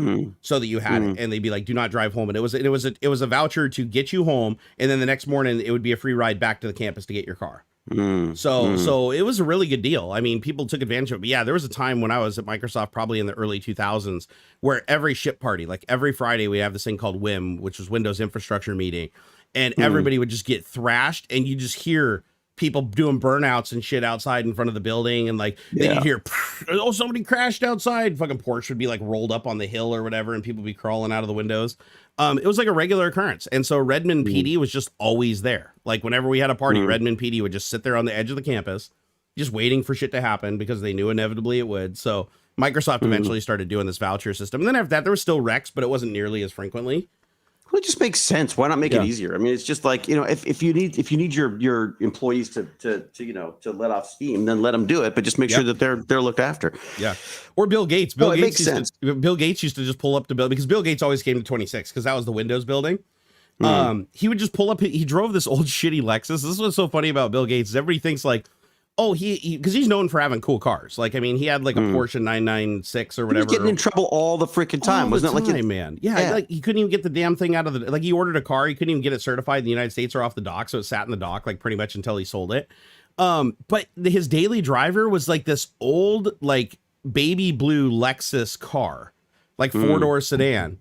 so that you had it, and they'd be like, "Do not drive home." And it was a voucher to get you home, and then the next morning it would be a free ride back to the campus to get your car. So it was a really good deal. I mean, people took advantage of it. But yeah, there was a time when I was at Microsoft, probably in the early 2000s, where every ship party, like every Friday, we have this thing called WIM, which was Windows Infrastructure Meeting, and everybody would just get thrashed, and you just hear people doing burnouts and shit outside in front of the building, and like then you hear, oh, somebody crashed outside. Fucking Porsche would be like rolled up on the hill or whatever, and people would be crawling out of the windows. It was like a regular occurrence, and so Redmond PD was just always there. Like whenever we had a party, Redmond PD would just sit there on the edge of the campus, just waiting for shit to happen because they knew inevitably it would. So Microsoft eventually started doing this voucher system, and then after that there was still Rex, but it wasn't nearly as frequently. Well, it just makes sense. Why not make it easier? I mean, it's just like, you know, if you need your employees to let off steam, then let them do it, but just make sure that they're looked after. Yeah. Or Bill Gates. Bill Gates used to just pull up the building, because Bill Gates always came to 26 because that was the Windows building. He would just pull up. He drove this old shitty Lexus. This is what's so funny about Bill Gates. Is everybody thinks like, oh, because he's known for having cool cars. Like, I mean, he had like a Porsche 996 or whatever. He was getting in trouble all the freaking time, wasn't it? Like, man, like he couldn't even get the damn thing out of the. Like, he ordered a car, he couldn't even get it certified in the United States or off the dock, so it sat in the dock like pretty much until he sold it. But his daily driver was like this old like baby blue Lexus car, like 4-door sedan.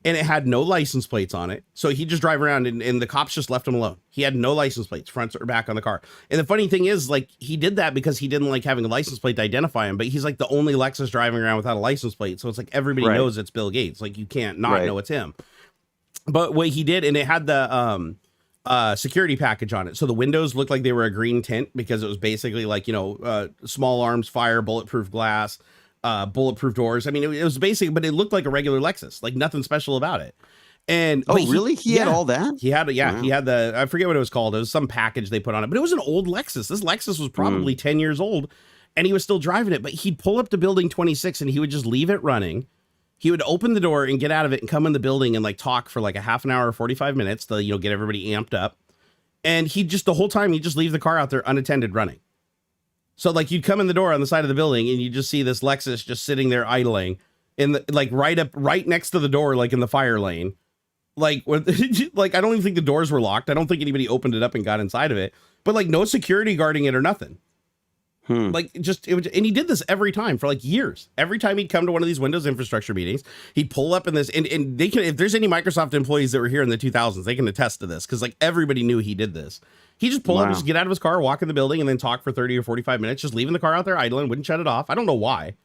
And it had no license plates on it. So he'd just drive around and the cops just left him alone. He had no license plates, front or back on the car. And the funny thing is, like, he did that because he didn't like having a license plate to identify him, but he's like the only Lexus driving around without a license plate. So it's like everybody knows it's Bill Gates. Like, you can't not know it's him. But what he did, and it had the security package on it. So the windows looked like they were a green tint because it was basically like, you know, small arms fire, bulletproof glass, bulletproof doors. I mean, it was basic, but it looked like a regular Lexus, like nothing special about it. And really? He had all that? He had he had the, I forget what it was called. It was some package they put on it, but it was an old Lexus. This Lexus was probably 10 years old, and he was still driving it. But he'd pull up to building 26 and he would just leave it running. He would open the door and get out of it and come in the building and like talk for like a half an hour or 45 minutes to, you know, get everybody amped up. And he'd just, the whole time, he'd just leave the car out there unattended running. So like you'd come in the door on the side of the building and you just see this Lexus just sitting there idling in the, like right next to the door, like in the fire lane. Like, like, I don't even think the doors were locked. I don't think anybody opened it up and got inside of it, but like no security guarding it or nothing. Like just, and he did this every time for like years. Every time he'd come to one of these Windows infrastructure meetings, he'd pull up in this, and they can, if there's any Microsoft employees that were here in the 2000s, they can attest to this. Cause like everybody knew he did this. He just pull up, just get out of his car, walk in the building, and then talk for 30 or 45 minutes, just leaving the car out there idling, wouldn't shut it off. I don't know why.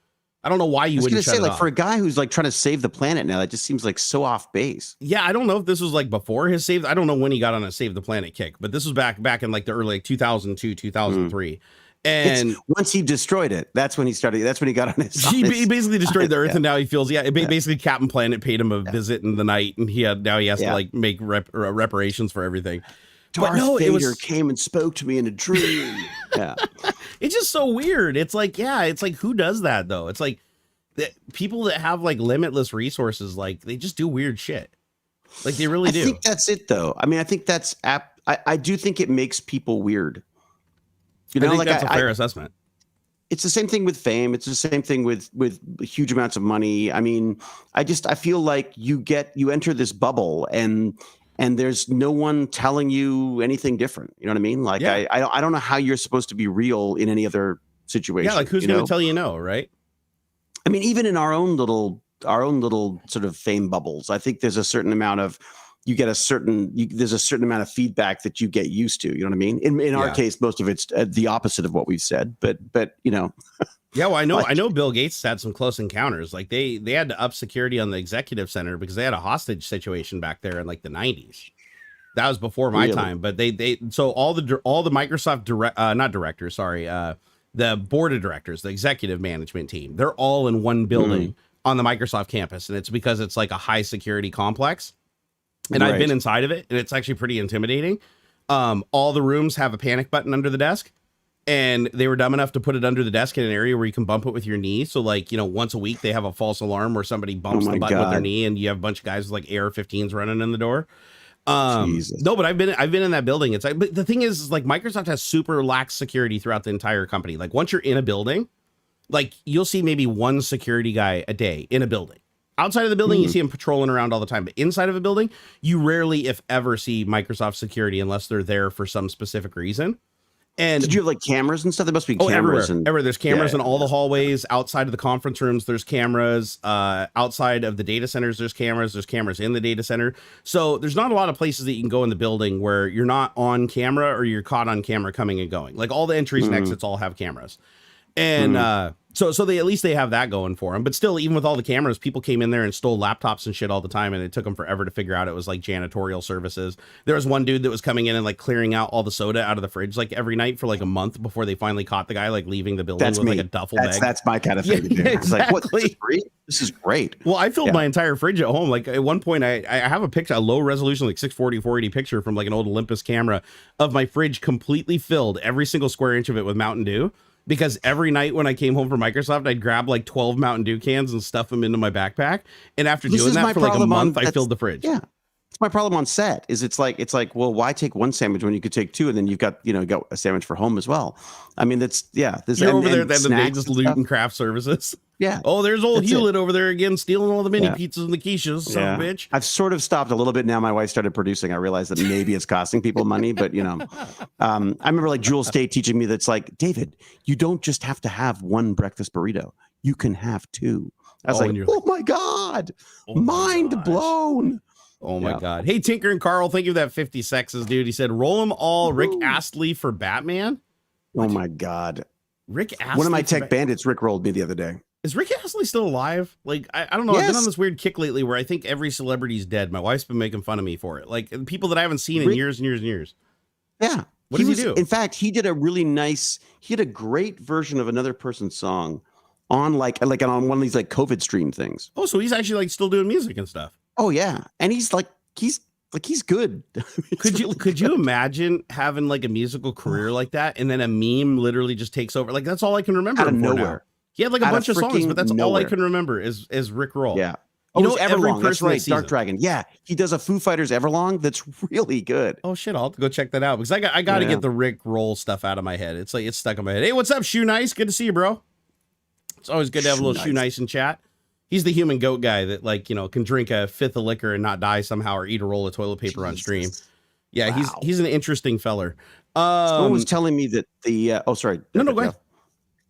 I don't know why you wouldn't shut it off. For a guy who's like trying to save the planet now, that just seems like so off base. Yeah, I don't know if this was like before his I don't know when he got on a Save the Planet kick, but this was back in like the early like 2002, 2003. And once he destroyed it, that's when he started. That's when he got on his. He basically destroyed the Earth, and now he feels basically Captain Planet paid him a visit in the night, and he has to like make reparations for everything. Darth Vader came and spoke to me in a dream. It's just so weird. It's like who does that though? It's like people that have like limitless resources, like they just do weird shit. Like they really do. I think that's it though. I mean, I think that's I do think it makes people weird. You know, I think that's a fair assessment. It's the same thing with fame. It's the same thing with huge amounts of money. I mean, I feel like you enter this bubble and there's no one telling you anything different. You know what I mean? Like I don't know how you're supposed to be real in any other situation. Yeah, like who's going to tell you no, right? I mean, even in our own little sort of fame bubbles, I think there's a certain amount of there's a certain amount of feedback that you get used to. You know what I mean? In our case, most of it's the opposite of what we've said. But you know. Yeah, well, I know Bill Gates had some close encounters. Like they had to up security on the executive center because they had a hostage situation back there in like the 90s. That was before my time, but so all the Microsoft the board of directors, the executive management team, they're all in one building on the Microsoft campus, and it's because it's like a high security complex. And I've been inside of it, and it's actually pretty intimidating. All the rooms have a panic button under the desk, and they were dumb enough to put it under the desk in an area where you can bump it with your knee. So like, you know, once a week they have a false alarm where somebody bumps the button with their knee, and you have a bunch of guys with like AR-15s running in the door. No, but I've been in that building. It's like, but the thing is like Microsoft has super lax security throughout the entire company. Like once you're in a building, like you'll see maybe one security guy a day in a building. Outside of the building, you see them patrolling around all the time. But inside of a building, you rarely, if ever, see Microsoft security unless they're there for some specific reason. And did you have like cameras and stuff? There must be cameras. Everywhere. There's cameras in all the hallways. Outside of the conference rooms, there's cameras. Outside of the data centers, there's cameras. There's cameras in the data center. So there's not a lot of places that you can go in the building where you're not on camera or you're caught on camera coming and going. Like all the entries and exits all have cameras. And so they at least they have that going for them. But still, even with all the cameras, people came in there and stole laptops and shit all the time, and it took them forever to figure out it was like janitorial services. There was one dude that was coming in and like clearing out all the soda out of the fridge like every night for like a month before they finally caught the guy like leaving the building with like a duffel bag. That's my kind of thing to do. It's like, what? This is great. Well, I filled my entire fridge at home. Like at one point, I have a picture, a low resolution, like 640, 480 picture from like an old Olympus camera of my fridge completely filled, every single square inch of it with Mountain Dew. Because every night when I came home from Microsoft, I'd grab like 12 Mountain Dew cans and stuff them into my backpack. And after doing that for like a month, I filled the fridge. Yeah. It's my problem on set is it's like, well, why take one sandwich when you could take two? And then you've got, got a sandwich for home as well. I mean, that's, You're over there at the end of the day, just looting craft services. Yeah. Oh, there's old Hewlett over there again, stealing all the mini pizzas and the quiches. Son of a bitch. I've sort of stopped a little bit now. My wife started producing. I realized that maybe it's costing people money, but I remember like Jewel State teaching me that's like, David, you don't just have to have one breakfast burrito. You can have two. I was like, oh my God, mind blown. Oh my God. Hey, Tinker and Carl, thank you for that 50 sexes, dude. He said, roll them all. Rick Astley for Batman. Oh my God. Rick Astley. One of my tech bandits Rick rolled me the other day. Is Rick Astley still alive? Like, I don't know. Yes. I've been on this weird kick lately where I think every celebrity's dead. My wife's been making fun of me for it. Like people that I haven't seen in years and years and years. Yeah. What does he do? In fact, he did he had a great version of another person's song on like on one of these like COVID stream things. Oh, so he's actually like still doing music and stuff. Oh yeah. And he's good. Could you imagine having like a musical career like that and then a meme literally just takes over? Like that's all I can remember. Out of nowhere. Now. He had like a bunch of songs, but that's all I can remember is Rick Roll. Yeah. Every Everlong. That's right. Dark Dragon. Yeah. He does a Foo Fighters Everlong that's really good. Oh shit. I'll have to go check that out because I got to get the Rick Roll stuff out of my head. It's like it's stuck in my head. Hey, what's up, Shoe Nice? Good to see you, bro. It's always good to have a little Shoe Nice in chat. He's the human goat guy that can drink a fifth of liquor and not die somehow or eat a roll of toilet paper on stream. Yeah, wow. He's an interesting feller. Someone was telling me that No, go ahead.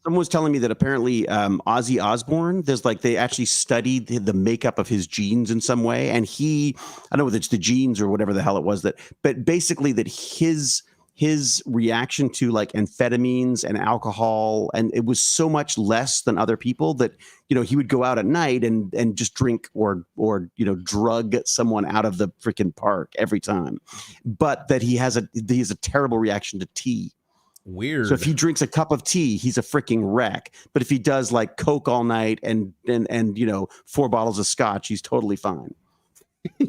Someone was telling me that apparently Ozzy Osbourne, they actually studied the makeup of his genes in some way. And I don't know whether it's the genes or whatever the hell it was but basically that his reaction to like amphetamines and alcohol, and it was so much less than other people that, he would go out at night and just drink or drug someone out of the freaking park every time. But that he has a terrible reaction to tea. Weird. So if he drinks a cup of tea, he's a freaking wreck. But if he does like Coke all night and 4 bottles of scotch, he's totally fine.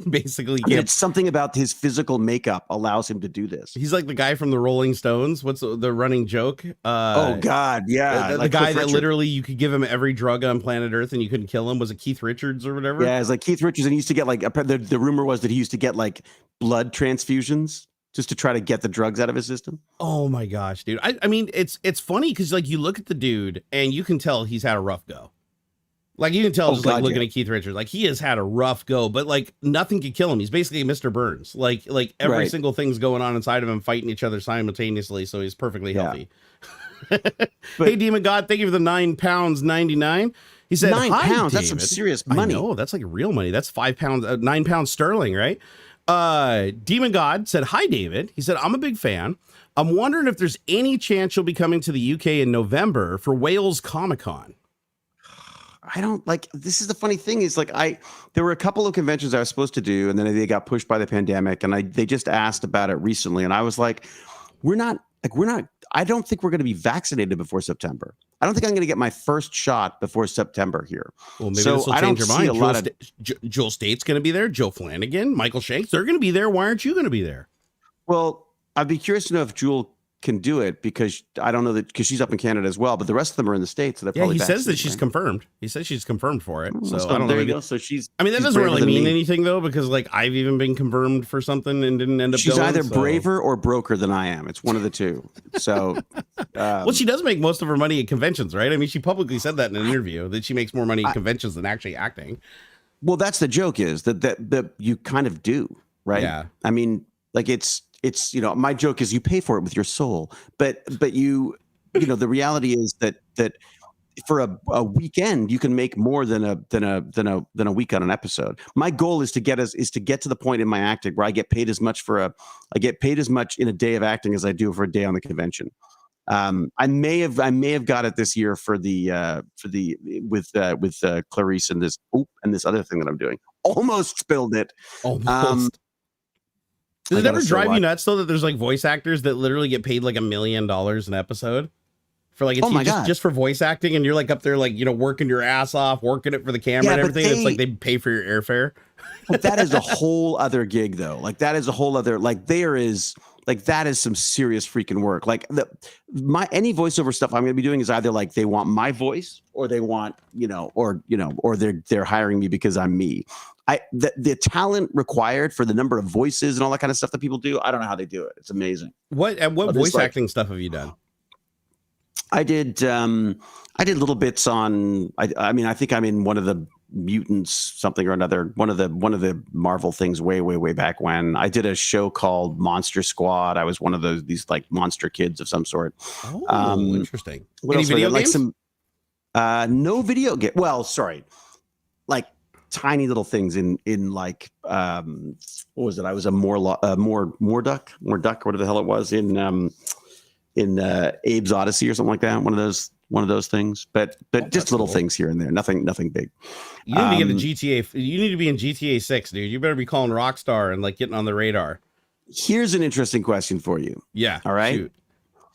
Basically, it's something about his physical makeup allows him to do this. He's like the guy from the Rolling Stones. What's the running joke? Oh God, yeah, the guy that literally you could give him every drug on planet Earth and you couldn't kill him. Was it Keith Richards or whatever? Yeah, it's like Keith Richards, and he used to get like the rumor was that he used to get like blood transfusions just to try to get the drugs out of his system. Oh my gosh, dude! I mean, it's funny because like you look at the dude and you can tell he's had a rough go. Like you can tell looking at Keith Richards, like he has had a rough go, but like nothing could kill him. He's basically Mr. Burns. Like every single thing's going on inside of him, fighting each other simultaneously. So he's perfectly healthy. Hey, Demon God, thank you for the £9.99. He said, £9. David. That's some serious money. I know, that's like real money. That's £5, £9 sterling, right? Demon God said, hi, David. He said, I'm a big fan. I'm wondering if there's any chance you'll be coming to the UK in November for Wales Comic-Con. I don't like, this is the funny thing is like, there were a couple of conventions I was supposed to do, and then they got pushed by the pandemic, and they just asked about it recently. And I was like, I don't think we're going to be vaccinated before September. I don't think I'm going to get my first shot before September here. Well, maybe this will change your mind. Joel State's going to be there. Joe Flanagan, Michael Shanks, they're going to be there. Why aren't you going to be there? Well, I'd be curious to know if Jewel can do it, because I don't know that, because she's up in Canada as well, but the rest of them are in the States. So he says that she's confirmed. He says she's confirmed for it. So I don't know. There you go. So she's. I mean, that doesn't really mean anything though, because like I've even been confirmed for something and didn't end up. She's either braver or broker than I am. It's one of the two. So, well, she does make most of her money at conventions, right? I mean, she publicly said that in an interview that she makes more money at conventions than actually acting. Well, that's the joke, is that you kind of do, right? Yeah. I mean, like it's my joke is you pay for it with your soul, but you the reality is that for a weekend you can make more than a week on an episode. My goal is to get to the point in my acting where I get paid as much in a day of acting as I do for a day on the convention. I may have got it this year with Clarice and this other thing that I'm doing. Almost spilled it. Almost. Does it ever drive you nuts though that there's like voice actors that literally get paid like $1 million an episode for like just for voice acting, and you're like up there like working your ass off, working it for the camera and everything? It's like they pay for your airfare. But that is a whole other gig though. Like that is a whole other that is some serious freaking work. Like any voiceover stuff I'm going to be doing is either like they want my voice or they want or they're hiring me because I'm me. The talent required for the number of voices and all that kind of stuff that people do, I don't know how they do it. It's amazing. What voice acting stuff have you done? I did little bits on. I mean, I think I'm in one of the mutants, something or another. One of the Marvel things way back when. I did a show called Monster Squad. I was one of these like monster kids of some sort. Oh, interesting. Any video games? Like no video game. Well, sorry, like tiny little things in like what was it? I was a Morduck, whatever the hell it was in Abe's Odyssey or something like that. One of those things, but just little things here and there. Nothing big. You need to get a GTA. You need to be in GTA 6, dude. You better be calling Rockstar and like getting on the radar. Here's an interesting question for you. Yeah. All right. Shoot.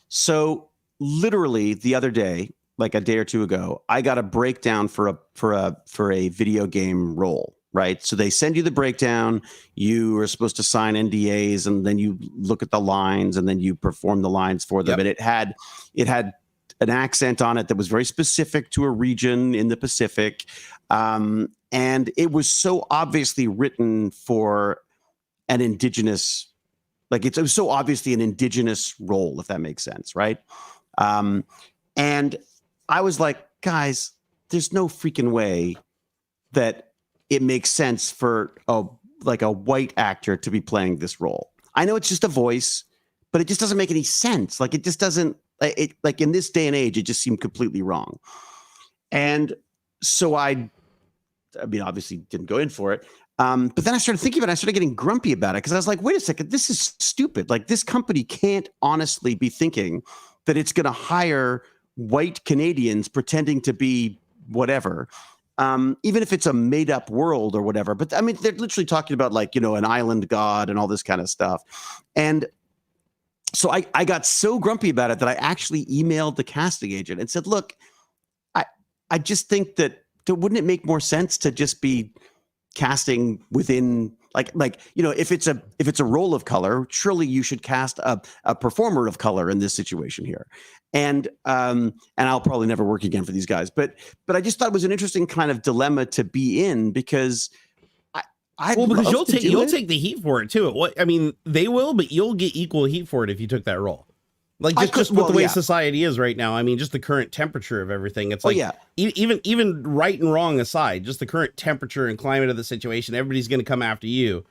So literally the other day, like a day or two ago, I got a breakdown for a video game role. Right. So they send you the breakdown. You are supposed to sign NDAs, and then you look at the lines, and then you perform the lines for them. Yep. And it had an accent on it that was very specific to a region in the Pacific. And it was so obviously written for an indigenous, like it was so obviously an indigenous role, if that makes sense. Right. And I was like, guys, there's no freaking way that it makes sense for a white actor to be playing this role. I know it's just a voice, but it just doesn't make any sense. Like it just doesn't, like in this day and age, it just seemed completely wrong. And so I mean, obviously didn't go in for it. But then I started thinking about it. I started getting grumpy about it because I was like, wait a second, this is stupid. Like this company can't honestly be thinking that it's going to hire white Canadians pretending to be whatever. Even if it's a made up world or whatever, but I mean, they're literally talking about like, an island god and all this kind of stuff. And so I got so grumpy about it that I actually emailed the casting agent and said, look, I just think that wouldn't it make more sense to just be casting within like if it's a role of color, surely you should cast a performer of color in this situation here. And I'll probably never work again for these guys, but I just thought it was an interesting kind of dilemma to be in, because because you'll take the heat for it too. I mean, they will, but you'll get equal heat for it if you took that role. Like just with the way society is right now. I mean, just the current temperature of everything. It's like even right and wrong aside, just the current temperature and climate of the situation, everybody's going to come after you.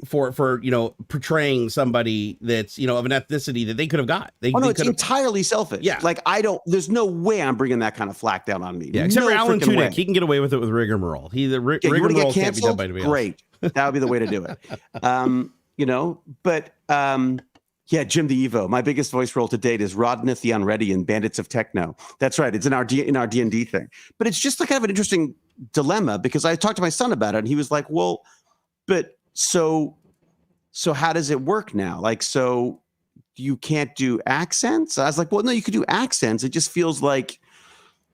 For portraying somebody that's of an ethnicity that they could have got. It's entirely selfish. Yeah, like there's no way I'm bringing that kind of flack down on me. Yeah, except for Alan Tudyk, he can get away with it with rigmarole. Rigmarole can't be done by anybody else. Great, that would be the way to do it. Jim the Evo. My biggest voice role to date is Rodney the Unready in Bandits of Techno. That's right. It's in our D&D thing. But it's just like kind of an interesting dilemma, because I talked to my son about it, and he was like, "Well, but." So how does it work now? Like, so you can't do accents? I was like, well, no, you could do accents. It just feels like,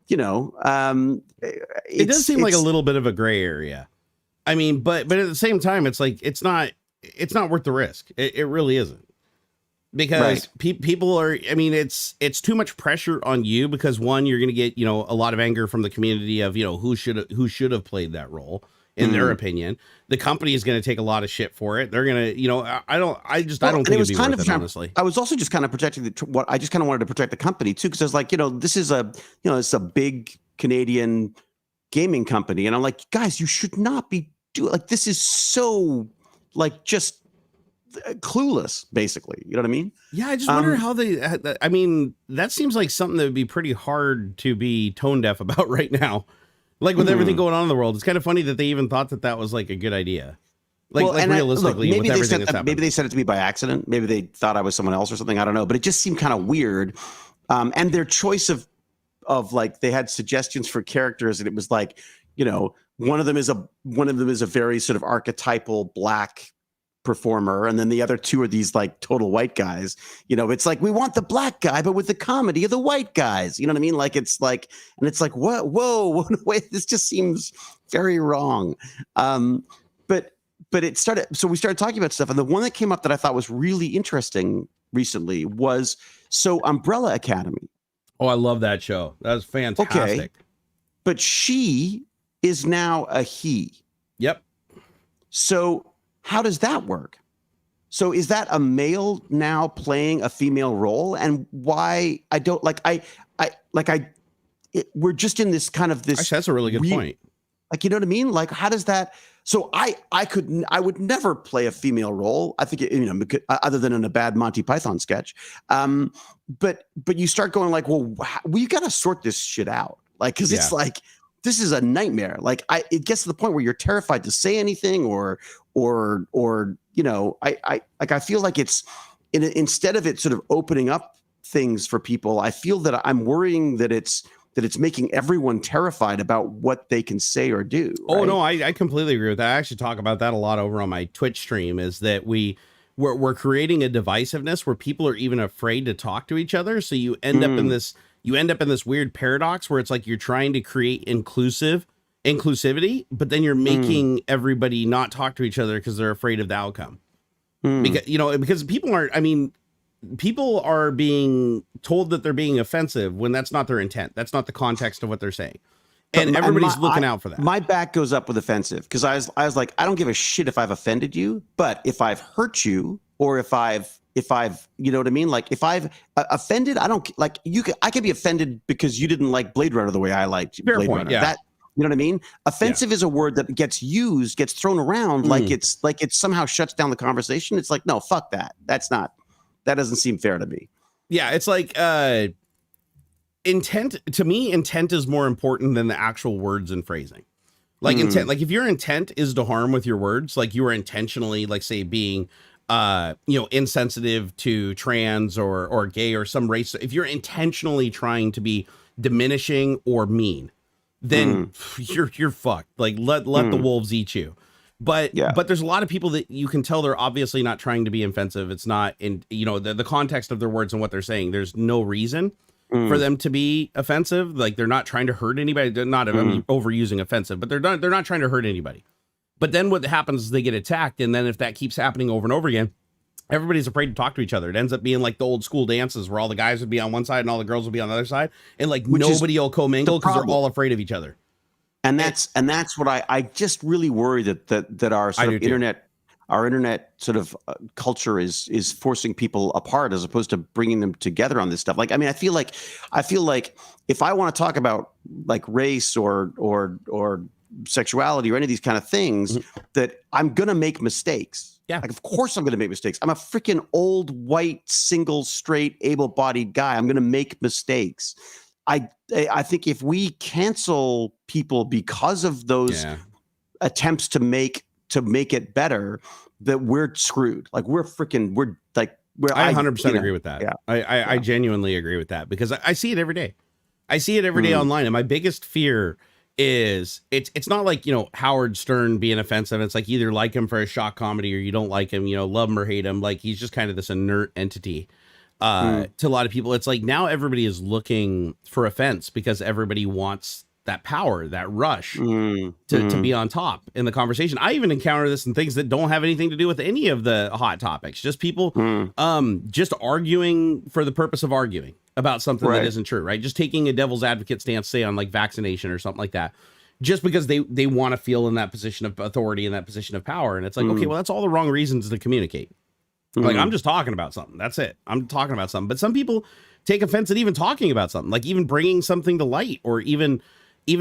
it does seem like a little bit of a gray area. I mean, but at the same time, it's like, it's not worth the risk. It really isn't. Because people are, I mean, it's too much pressure on you, because one, you're going to get, a lot of anger from the community of, who should have played that role. In their opinion, the company is going to take a lot of shit for it. They're going to, I don't think it'd be worth it, honestly. I was also just kind of protecting I just kind of wanted to protect the company too, because I was like, this is it's a big Canadian gaming company, and I'm like, guys, you should not be doing this is so just clueless, basically. You know what I mean? Yeah, I just wonder how I mean, that seems like something that would be pretty hard to be tone deaf about right now. Like with everything going on in the world, it's kind of funny that they even thought that was like a good idea. Realistically, with everything that's happening. Maybe they said it to me by accident. Maybe they thought I was someone else or something. I don't know. But it just seemed kind of weird. And their choice of they had suggestions for characters, and it was like, one of them is a very sort of archetypal black performer, and then the other two are these like total white guys. It's like, we want the black guy, but with the comedy of the white guys. You know what I mean? Like, it's like, and it's like, what? Whoa, wait, this just seems very wrong. But it started. So we started talking about stuff, and the one that came up that I thought was really interesting recently was Umbrella Academy. Oh, I love that show. That was fantastic. Okay, but she is now a he. Yep. So how does that work? So is that a male now playing a female role? And why I don't we're just in this kind of this. Actually, that's a really good point. Like, you know what I mean? Like, how does that? So I would never play a female role. I think, other than in a bad Monty Python sketch. But you start going like, well, we got to sort this shit out. Like, cause it's like, this is a nightmare. Like it gets to the point where you're terrified to say anything or I feel like it's instead of it sort of opening up things for people, I feel that I'm worrying that it's making everyone terrified about what they can say or do. Right? Oh no, I completely agree with that. I actually talk about that a lot over on my Twitch stream, is that we're creating a divisiveness where people are even afraid to talk to each other. So you end up in this weird paradox where it's like you're trying to create inclusivity, but then you're making everybody not talk to each other because they're afraid of the outcome. Because people are being told that they're being offensive when that's not their intent. That's not the context of what they're saying. And everybody's looking out for that. My back goes up with offensive, because I was like, I don't give a shit if I've offended you, but if I've hurt you, or if I've, you know what I mean? Like, if I've offended, I don't like I could be offended because you didn't like Blade Runner the way I liked Blade Runner. Yeah. That, you know what I mean? Offensive is a word that gets thrown around like it somehow shuts down the conversation. It's like, no, fuck that. That doesn't seem fair to me. Yeah. It's like, intent is more important than the actual words and phrasing. Like intent, like if your intent is to harm with your words, like you are intentionally, like say being, insensitive to trans or gay or some race. If you're intentionally trying to be diminishing or mean, then you're fucked. Like let the wolves eat you. But there's a lot of people that you can tell they're obviously not trying to be offensive. It's not in, the context of their words and what they're saying. There's no reason for them to be offensive. Like, they're not trying to hurt anybody. They're not overusing offensive, but they're not trying to hurt anybody. But then what happens is they get attacked. And then if that keeps happening over and over again, everybody's afraid to talk to each other. It ends up being like the old school dances where all the guys would be on one side and all the girls would be on the other side. And like nobody will commingle because they're all afraid of each other. And that's what I just really worry that our sort of internet sort of culture is forcing people apart as opposed to bringing them together on this stuff. Like, I mean, I feel like if I want to talk about like race or sexuality or any of these kind of things, that I'm going to make mistakes. Yeah. Like, of course I'm going to make mistakes. I'm a freaking old, white, single, straight, able-bodied guy. I'm going to make mistakes. I think if we cancel people because of those attempts to make it better, that we're screwed. Like, we're I 100% agree with that. Yeah. I genuinely agree with that because I see it every day. I see it every day online. And my biggest fear is it's not like, Howard Stern being offensive. It's like either like him for a shock comedy or you don't like him, love him or hate him. Like, he's just kind of this inert entity. To a lot of people, it's like now everybody is looking for offense because everybody wants that power, that rush to be on top in the conversation. I even encounter this in things that don't have anything to do with any of the hot topics. Just people just arguing for the purpose of arguing about something that isn't true, right? Just taking a devil's advocate stance, say on like vaccination or something like that, just because they want to feel in that position of authority, in that position of power. And it's like, okay, well, that's all the wrong reasons to communicate. Like, I'm just talking about something. That's it. I'm talking about something. But some people take offense at even talking about something, like even bringing something to light or even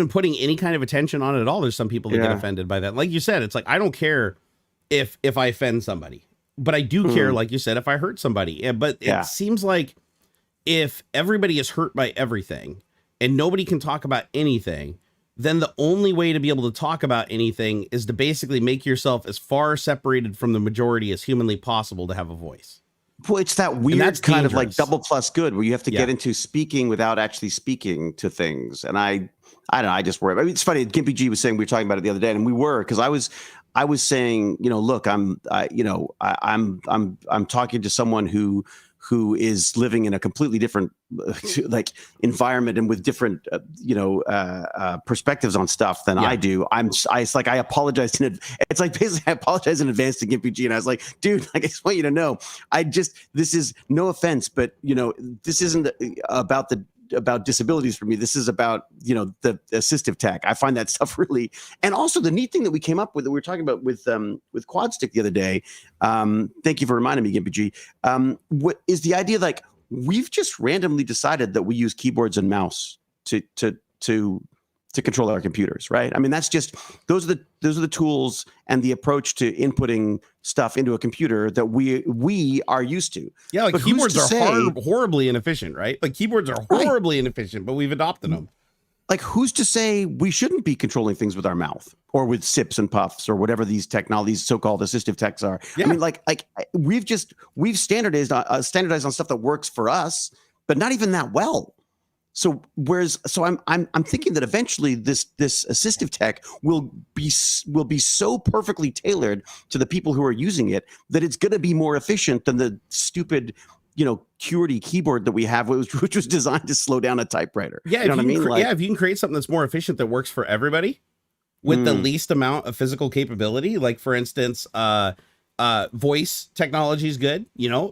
putting any kind of attention on it at all. There's some people that get offended by that. Like you said, it's like, I don't care if I offend somebody, but I do care, like you said, if I hurt somebody. But it seems like if everybody is hurt by everything and nobody can talk about anything, then the only way to be able to talk about anything is to basically make yourself as far separated from the majority as humanly possible to have a voice. Well, it's that weird kind of like double plus good where you have to get into speaking without actually speaking to things. And I don't know. I just worry. I mean, it's funny. Gimpy G was saying, we were talking about it the other day, and we were, because I was saying, look, I'm talking to someone who is living in a completely different like environment and with different perspectives on stuff than I do. It's like I apologize it's like basically I apologize in advance to Gimpy G, and I was like, dude, like, I just want you to know, this is no offense, but this isn't about disabilities for me. This is about the assistive tech. I find that stuff really, and also the neat thing that we came up with that we were talking about with Quad Stick the other day. Thank you for reminding me, Gimpy G. What is the idea? Like, we've just randomly decided that we use keyboards and mouse to control our computers, right? I mean, that's just those are the tools and the approach to inputting stuff into a computer that we are used to. Yeah, like, but keyboards are horribly inefficient, right? Like, keyboards are horribly inefficient, but we've adopted them. Like, who's to say we shouldn't be controlling things with our mouth or with sips and puffs or whatever these technologies, so-called assistive techs are? Yeah. I mean, like we've standardized on stuff that works for us, but not even that well. So I'm thinking that eventually this assistive tech will be so perfectly tailored to the people who are using it that it's going to be more efficient than the stupid QWERTY keyboard that we have, which was designed to slow down a typewriter. Yeah, you know what I mean? If you can create something that's more efficient that works for everybody with the least amount of physical capability, like for instance, voice technology is good,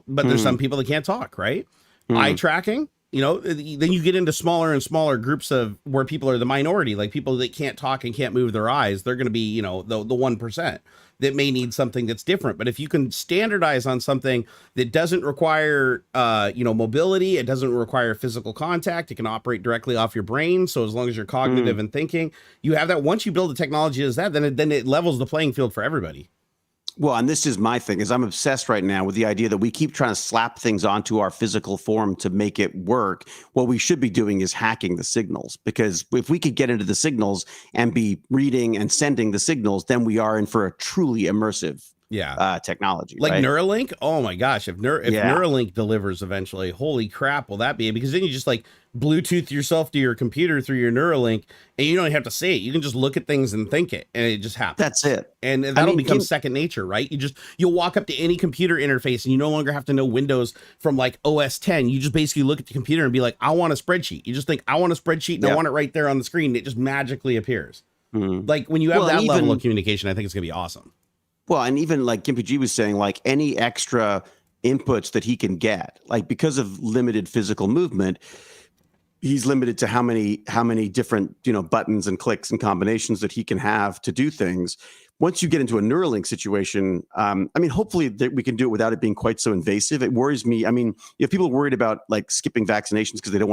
but there's some people that can't talk, right? Eye tracking. Then you get into smaller and smaller groups of where people are the minority, like people that can't talk and can't move their eyes. They're going to be, the 1% that may need something that's different. But if you can standardize on something that doesn't require, mobility, it doesn't require physical contact, it can operate directly off your brain. So as long as you're cognitive and thinking, you have that. Once you build a technology as that, then it levels the playing field for everybody. Well, and this is my thing, is I'm obsessed right now with the idea that we keep trying to slap things onto our physical form to make it work. What we should be doing is hacking the signals, because if we could get into the signals and be reading and sending the signals, then we are in for a truly immersive technology. Like right? Neuralink. Oh my gosh. If Neuralink delivers eventually, holy crap, will that be? Because then you just like Bluetooth yourself to your computer through your Neuralink, and you don't have to say it. You can just look at things and think it, and it just happens. That's it. And that'll become second nature, right? You'll walk up to any computer interface and you no longer have to know Windows from like OS 10. You just basically look at the computer and be like, I want a spreadsheet. You just think, I want a spreadsheet, and I want it right there on the screen. It just magically appears. Like when you have that level of communication, I think it's gonna be awesome. Well, and even like Gimpy G was saying, like any extra inputs that he can get, like because of limited physical movement, he's limited to how many different, buttons and clicks and combinations that he can have to do things. Once you get into a Neuralink situation, hopefully that we can do it without it being quite so invasive. It worries me. I mean, if people are worried about like skipping vaccinations because they don't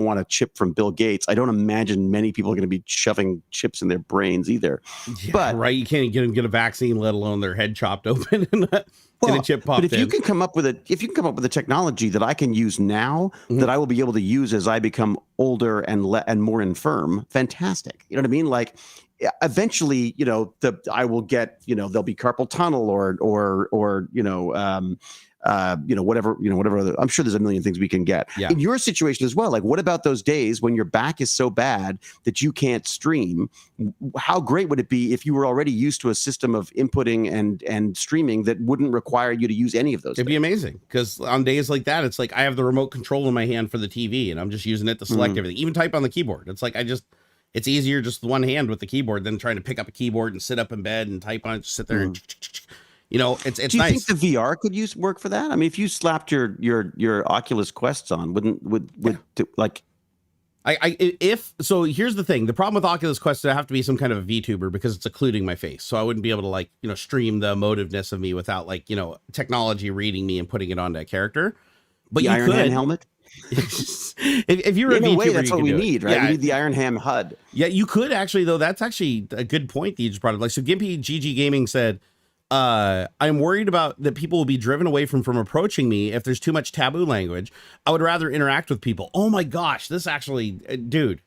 want a chip from Bill Gates, I don't imagine many people are going to be shoving chips in their brains either. Yeah, but right, you can't get a vaccine, let alone their head chopped open and a chip popped in. But if you can come up with a technology that I can use now, that I will be able to use as I become older and more infirm, fantastic. You know what I mean? Like, eventually, I will get, there'll be carpal tunnel or whatever other, I'm sure there's a million things we can get. In your situation as well. Like, what about those days when your back is so bad that you can't stream? How great would it be if you were already used to a system of inputting and streaming that wouldn't require you to use any of those? It'd be amazing, because on days like that, it's like I have the remote control in my hand for the TV and I'm just using it to select everything, even type on the keyboard. It's like, it's easier just one hand with the keyboard than trying to pick up a keyboard and sit up in bed and type on it, just sit there and it's Do you nice. think the VR could work for that? I mean, if you slapped your Oculus Quests on, here's the thing. The problem with Oculus Quest is I have to be some kind of a VTuber because it's occluding my face. So I wouldn't be able to stream the emotiveness of me without technology reading me and putting it onto a character. But the Iron Man helmet? if you're a VTuber, way, that's what we need, right? Yeah, we need the Iron Ham HUD. Yeah, you could actually, though. That's actually a good point that you just brought up. Like, so Gimpy GG Gaming said, I'm worried about that people will be driven away from approaching me if there's too much taboo language. I would rather interact with people. Oh my gosh, this actually, dude.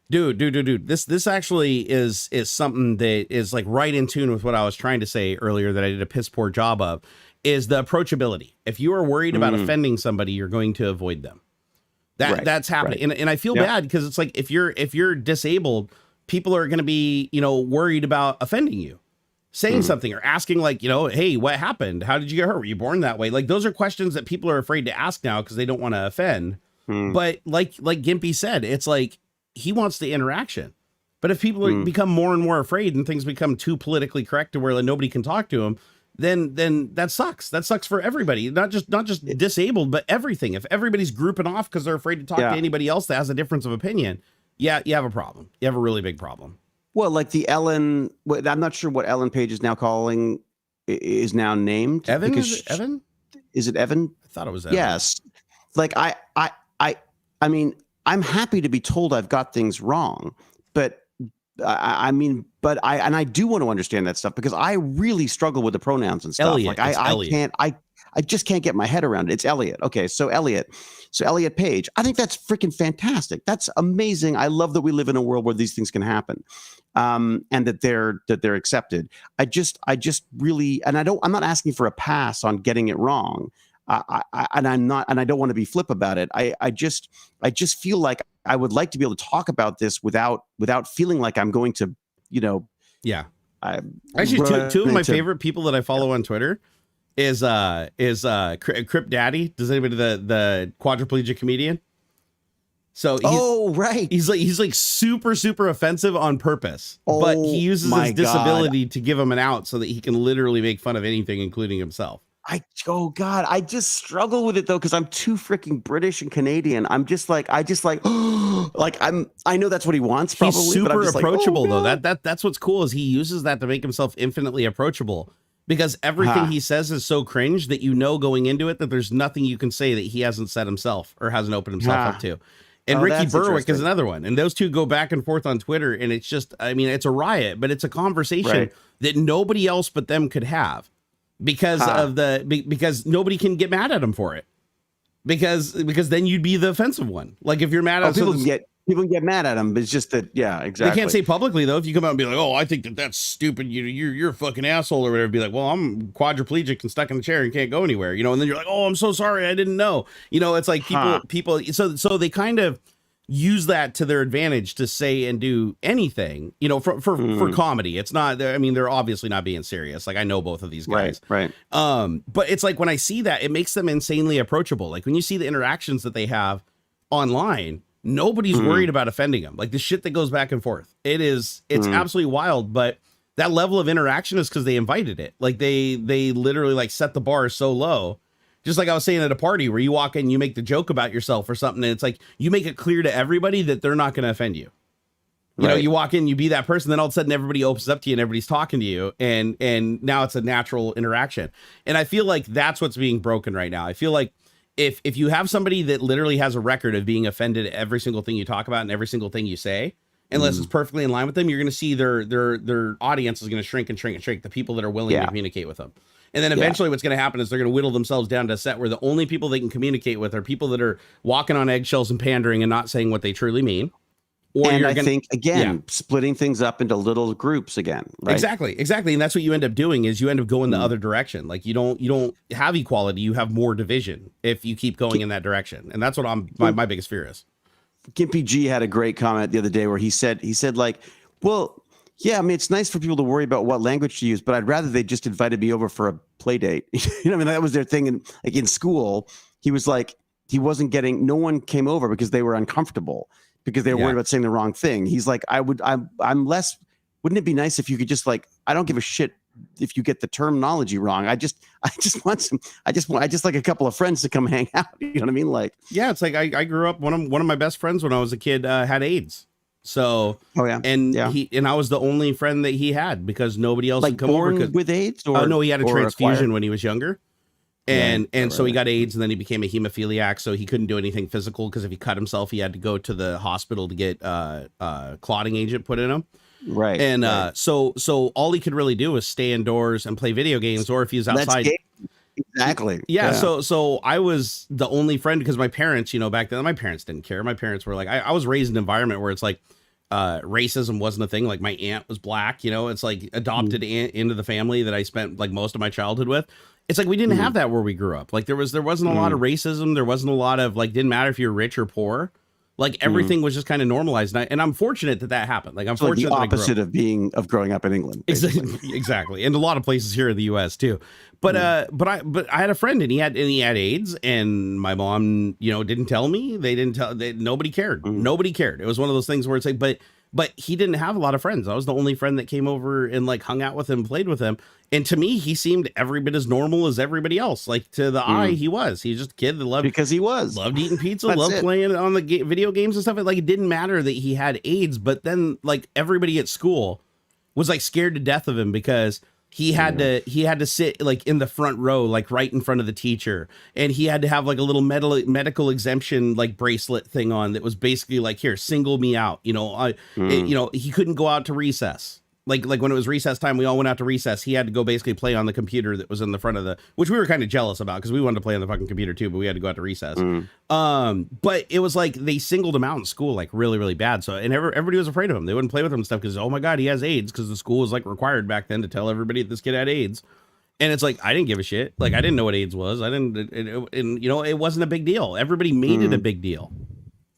This actually is something that is like right in tune with what I was trying to say earlier that I did a piss poor job of, is the approachability. If you are worried about offending somebody, you're going to avoid them. That's happening. Right. And I feel bad because it's like, if you're disabled, people are going to be, worried about offending you, saying something or asking like, hey, what happened? How did you get hurt? Were you born that way? Like, those are questions that people are afraid to ask now because they don't want to offend. But like Gimpy said, it's like, he wants the interaction. But if people become more and more afraid and things become too politically correct to where like, nobody can talk to them, then that sucks. That sucks for everybody, not just disabled, but everything. If everybody's grouping off because they're afraid to talk to anybody else that has a difference of opinion, you have a problem. You have a really big problem. Well, like the Ellen, I'm not sure what Ellen Page is now named. Evan? Evan? Is it Evan? I thought it was Evan. Yes. Like I mean, I'm happy to be told I've got things wrong, but I do want to understand that stuff because I really struggle with the pronouns and stuff. Elliot, like I just can't get my head around it. It's Elliot. Okay. So Elliot Page, I think that's freaking fantastic. That's amazing. I love that we live in a world where these things can happen. And that they're accepted. I just really, and I'm not asking for a pass on getting it wrong. I don't want to be flip about it. I just feel like I would like to be able to talk about this without feeling like I'm going to, Actually, two of my favorite people that I follow on Twitter is Crip Daddy. Does anybody the quadriplegic comedian? So he's like super super offensive on purpose, but he uses his disability to give him an out so that he can literally make fun of anything, including himself. I just struggle with it though because I'm too freaking British and Canadian. I know that's what he wants. Probably, he's super approachable though. That's what's cool is he uses that to make himself infinitely approachable because everything he says is so cringe that going into it that there's nothing you can say that he hasn't said himself or hasn't opened himself up to. And Ricky Berwick is another one. And those two go back and forth on Twitter. And it's just, it's a riot, but it's a conversation that nobody else but them could have. Because because nobody can get mad at him for it, because then you'd be the offensive one. Like if you're mad at people can People can get mad at him, but it's just that, yeah, exactly. They can't say publicly though. If you come out and be like, "Oh, I think that's stupid," you're a fucking asshole or whatever. Be like, "Well, I'm quadriplegic and stuck in the chair and can't go anywhere," and then you're like, "Oh, I'm so sorry, I didn't know." It's like people. So they kind of use that to their advantage to say and do anything. For comedy. It's not. I mean, they're obviously not being serious. Like I know both of these guys, right. But it's like when I see that, it makes them insanely approachable. Like when you see the interactions that they have online. Nobody's worried about offending them. Like the shit that goes back and forth. It's absolutely wild, but that level of interaction is because they invited it. Like they literally like set the bar so low. Just like I was saying at a party where you walk in, you make the joke about yourself or something. And it's like, you make it clear to everybody that they're not going to offend you. You walk in, you be that person, then all of a sudden everybody opens up to you and everybody's talking to you. And now it's a natural interaction. And I feel like that's what's being broken right now. I feel like, if you have somebody that literally has a record of being offended at every single thing you talk about and every single thing you say, unless it's perfectly in line with them, you're going to see their audience is going to shrink and shrink and shrink. The people that are willing to communicate with them. And then eventually what's going to happen is they're going to whittle themselves down to a set where the only people they can communicate with are people that are walking on eggshells and pandering and not saying what they truly mean. And I think, again, splitting things up into little groups again. Right? Exactly. And that's what you end up doing is you end up going the other direction. Like you don't have equality. You have more division if you keep going in that direction. And that's what my biggest fear is. Gimpy G had a great comment the other day where he said like, well, yeah, I mean, it's nice for people to worry about what language to use, but I'd rather they just invited me over for a play date. I mean, that was their thing. And like in school, he was like, no one came over because they were uncomfortable. Because they were worried about saying the wrong thing. He's like, I'm less, wouldn't it be nice if you could just like, I don't give a shit if you get the terminology wrong. I just like a couple of friends to come hang out. You know what I mean? Like, yeah, it's like, I grew up, one of my best friends when I was a kid had AIDS. So, and I was the only friend that he had because nobody else had come over. With AIDS? No, he had a transfusion when he was younger. And so he got AIDS and then he became a hemophiliac. So he couldn't do anything physical because if he cut himself, he had to go to the hospital to get clotting agent put in him. Right. And so all he could really do was stay indoors and play video games, or if he was outside. Exactly. Yeah. So I was the only friend because my parents, back then, my parents didn't care. My parents were like, I was raised in an environment where it's like racism wasn't a thing. Like my aunt was black, it's like adopted into the family that I spent like most of my childhood with. It's like we didn't have that where we grew up. Like there wasn't a lot of racism. There wasn't a lot of like, didn't matter if you're rich or poor. Like everything was just kind of normalized. And I'm fortunate that happened. Like I'm fortunate. The opposite of growing up in England. Exactly. And a lot of places here in the US too. But I had a friend and he had AIDS and my mom, didn't tell me. Nobody cared. Nobody cared. It was one of those things where it's like, but he didn't have a lot of friends. I was the only friend that came over and like hung out with him, played with him. And to me, he seemed every bit as normal as everybody else. Like to the eye, he was just a kid that loved eating pizza, loved playing on the video games and stuff. Like it didn't matter that he had AIDS, but then like everybody at school was like scared to death of him because he had to sit like in the front row, like right in front of the teacher. And he had to have like a little medical exemption, like bracelet thing on that was basically like, here, single me out. He couldn't go out to recess. Like when it was recess time, we all went out to recess. He had to go basically play on the computer that was in the front of which we were kind of jealous about because we wanted to play on the fucking computer too, but we had to go out to recess. But it was like they singled him out in school like really, really bad. So and everybody was afraid of him. They wouldn't play with him and stuff because, oh my God, he has AIDS, because the school was like required back then to tell everybody that this kid had AIDS. And it's like, I didn't give a shit. Like I didn't know what AIDS was. It wasn't a big deal. Everybody made it a big deal,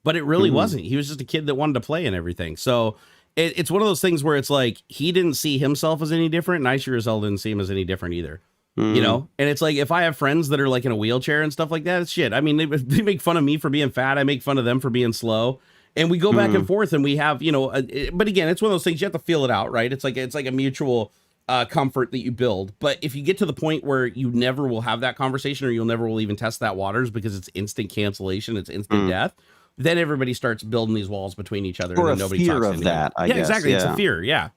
but it really wasn't. He was just a kid that wanted to play and everything. So it's one of those things where it's like he didn't see himself as any different, and I sure as hell didn't see him as any different either. And it's like if I have friends that are like in a wheelchair and stuff like that, it's shit. I mean, they make fun of me for being fat. I make fun of them for being slow, and we go back and forth, and we have but again, it's one of those things you have to feel it out, right? It's like a mutual comfort that you build. But if you get to the point where you never will have that conversation, or you'll never will even test that waters because it's instant cancellation, it's instant death. Then everybody starts building these walls between each other. Or and then nobody fear talks of that, I guess. Exactly. Yeah. It's a fear. Yeah.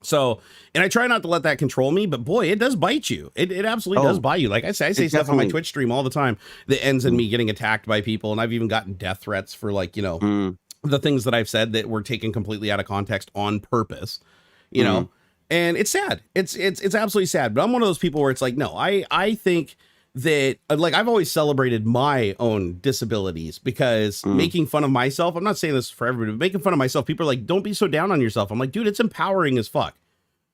So, and I try not to let that control me, but boy, it does bite you. It absolutely does bite you. Like I say stuff on my Twitch stream all the time that ends in me getting attacked by people. And I've even gotten death threats for like, the things that I've said that were taken completely out of context on purpose, and it's sad. It's absolutely sad. But I'm one of those people where it's like, no, I think that like I've always celebrated my own disabilities because making fun of myself, I'm not saying this for everybody, but making fun of myself, people are like, don't be so down on yourself. I'm like, dude, it's empowering as fuck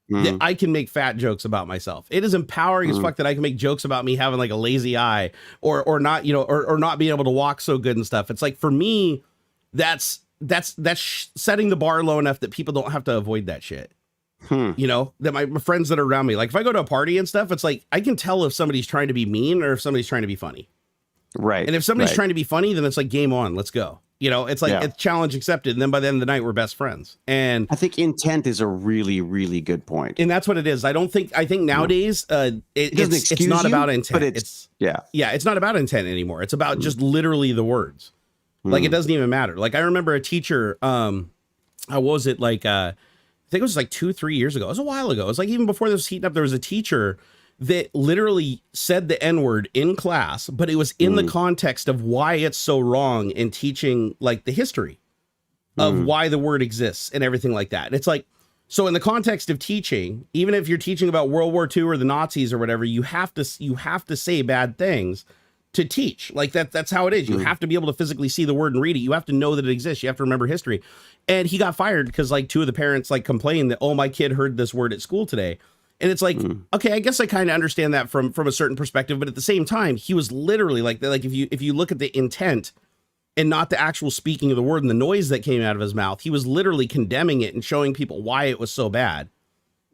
that I can make fat jokes about myself. It is empowering as fuck that I can make jokes about me having like a lazy eye or not, you know, or not being able to walk so good and stuff. It's like, for me, that's setting the bar low enough that people don't have to avoid that shit. You know, that my friends that are around me, like if I go to a party and stuff, it's like I can tell if somebody's trying to be mean or if somebody's trying to be funny. Right. And if somebody's trying to be funny, then it's like game on, let's go. You know, it's like it's challenge accepted. And then by the end of the night, we're best friends. And I think intent is a really, really good point. And that's what it is. I think nowadays it's not about intent. But it's not about intent anymore. It's about just literally the words. Like it doesn't even matter. Like I remember a teacher, how was it like I think it was like 2-3 years ago. It was a while ago. It was like even before this was heating up, there was a teacher that literally said the N-word in class, but it was in the context of why it's so wrong in teaching like the history of why the word exists and everything like that. And it's like, so in the context of teaching, even if you're teaching about World War II or the Nazis or whatever, you have to say bad things to teach. Like that's how it is. You have to be able to physically see the word and read it. You have to know that it exists. You have to remember history. And he got fired because like 2 of the parents like complained that, oh, my kid heard this word at school today. And it's like, okay, I guess I kind of understand that from a certain perspective. But at the same time, he was literally like if you look at the intent and not the actual speaking of the word and the noise that came out of his mouth, he was literally condemning it and showing people why it was so bad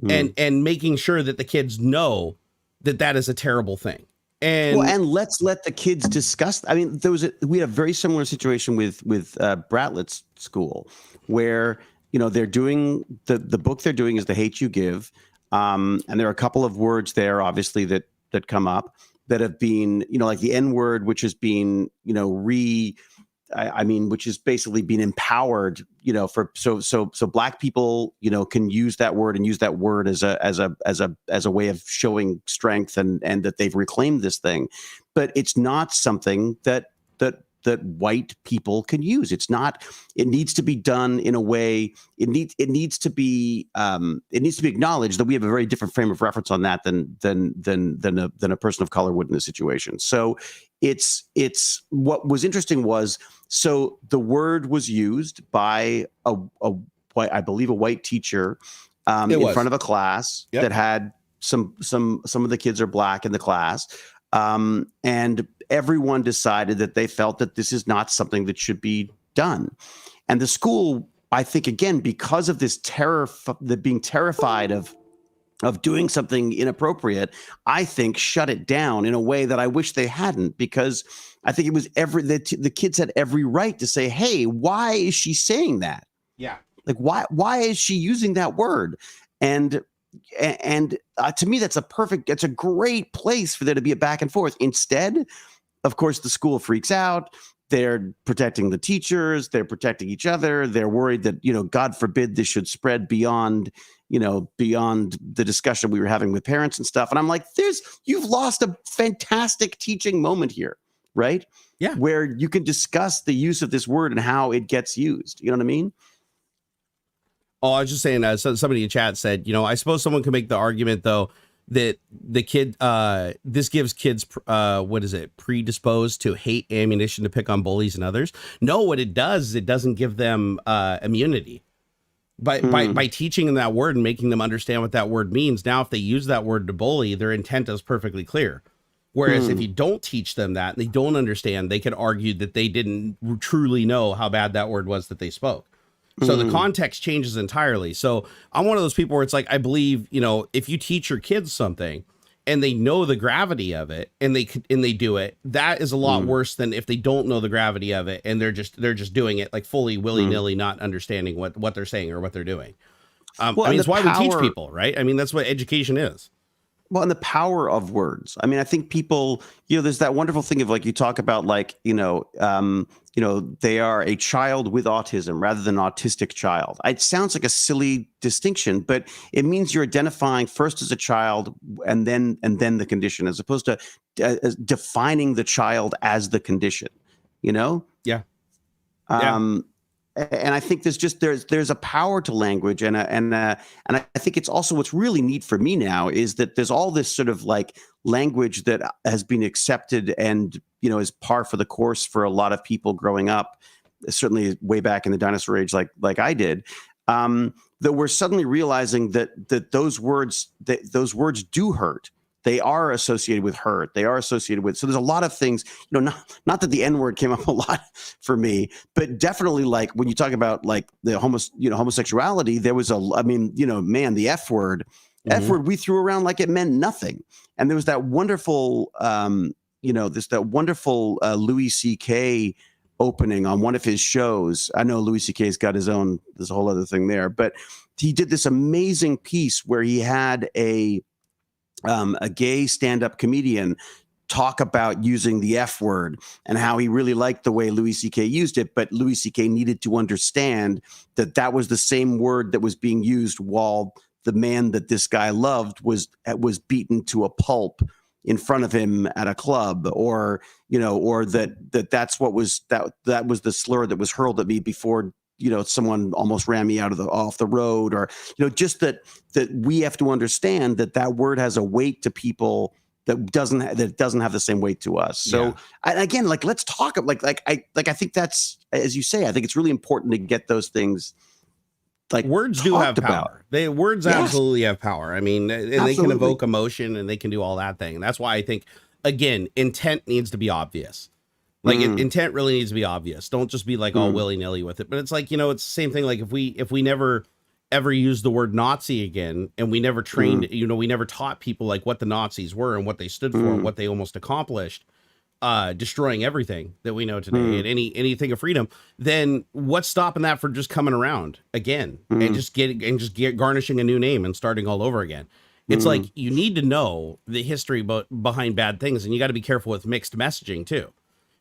and making sure that the kids know that that is a terrible thing. And let's let the kids discuss. I mean, we had a very similar situation with Bratlett's school, where they're doing the book they're doing is The Hate You Give, and there are a couple of words there, obviously that come up that have been like the N word, which has been which is basically being empowered, for so Black people, can use that word and use that word as a way of showing strength and that they've reclaimed this thing. But it's not something that white people can use. It needs to be done in a way. It needs to be acknowledged that we have a very different frame of reference on that than a person of color would in this situation. So it's what was interesting was, so the word was used by I believe a white teacher in front of a class that had some of the kids are Black in the class. And everyone decided that they felt that this is not something that should be done. And the school, I think, again, because of this being terrified of doing something inappropriate, I think shut it down in a way that I wish they hadn't, because I think it was the kids had every right to say, hey, why is she saying that? Yeah. Like, why is she using that word? And to me, that's a great place for there to be a back and forth. Instead, of course, the school freaks out. They're protecting the teachers. They're protecting each other. They're worried that, God forbid this should spread beyond the discussion we were having with parents and stuff. And I'm like, you've lost a fantastic teaching moment here, right? Yeah. Where you can discuss the use of this word and how it gets used. You know what I mean? Oh, I was just saying, somebody in chat said, I suppose someone could make the argument, though, that the kid, this gives kids, predisposed to hate ammunition to pick on bullies and others. No, what it does is it doesn't give them immunity. By teaching them that word and making them understand what that word means. Now, if they use that word to bully, their intent is perfectly clear. Whereas if you don't teach them that and they don't understand, they could argue that they didn't truly know how bad that word was that they spoke. So the context changes entirely. So I'm one of those people where it's like, I believe, if you teach your kids something and they know the gravity of it and they do it, that is a lot worse than if they don't know the gravity of it and they're just doing it like fully willy-nilly, not understanding what they're saying or what they're doing. It's why we teach people, right? I mean, that's what education is. Well, and the power of words. I mean, I think people, there's that wonderful thing of like, you talk about like, they are a child with autism rather than an autistic child. It sounds like a silly distinction, but it means you're identifying first as a child and then the condition, as opposed to defining the child as the condition, Yeah. And and I think there's a power to language, and I think it's also what's really neat for me now is that there's all this sort of like language that has been accepted and is par for the course for a lot of people growing up, certainly way back in the dinosaur age, like I did. That we're suddenly realizing that those words do hurt. They are associated with hurt. They are associated with, so there's a lot of things, not that the N word came up a lot for me, but definitely like when you talk about like the homosexuality, there was the F word, we threw around like it meant nothing. And there was that wonderful, Louis C.K. opening on one of his shows. I know Louis C.K.'s got there's a whole other thing there, but he did this amazing piece where he had a gay stand-up comedian talk about using the F word and how he really liked the way Louis C.K. used it, but Louis C.K. needed to understand that was the same word that was being used while the man that this guy loved was beaten to a pulp in front of him at a club, or that's what was that was the slur that was hurled at me before someone almost ran me off the road, or just that we have to understand that word has a weight to people that doesn't have the same weight to us. So again, like let's talk I think that's, as you say, I think it's really important to get those things. Like words do have power. Words absolutely have power. I mean, and they can evoke emotion and they can do all that thing. And that's why I think, again, intent needs to be obvious. Like intent really needs to be obvious. Don't just be like all willy nilly with it. But it's like, it's the same thing. Like if we never ever use the word Nazi again, and we never trained, we never taught people like what the Nazis were and what they stood for and what they almost accomplished, destroying everything that we know today and anything of freedom, then what's stopping that from just coming around again and just garnishing a new name and starting all over again? It's like, you need to know the history behind bad things, and you got to be careful with mixed messaging too.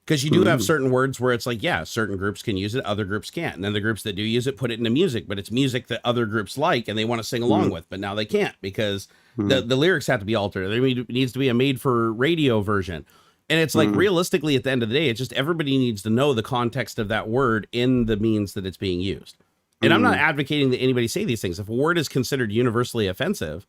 Because you do have certain words where it's like, certain groups can use it, other groups can't. And then the groups that do use it put it into music, but it's music that other groups like and they want to sing along with, but now they can't because the lyrics have to be altered. There needs to be a made for radio version. And it's like, realistically, at the end of the day, it's just everybody needs to know the context of that word in the means that it's being used. And I'm not advocating that anybody say these things. If a word is considered universally offensive,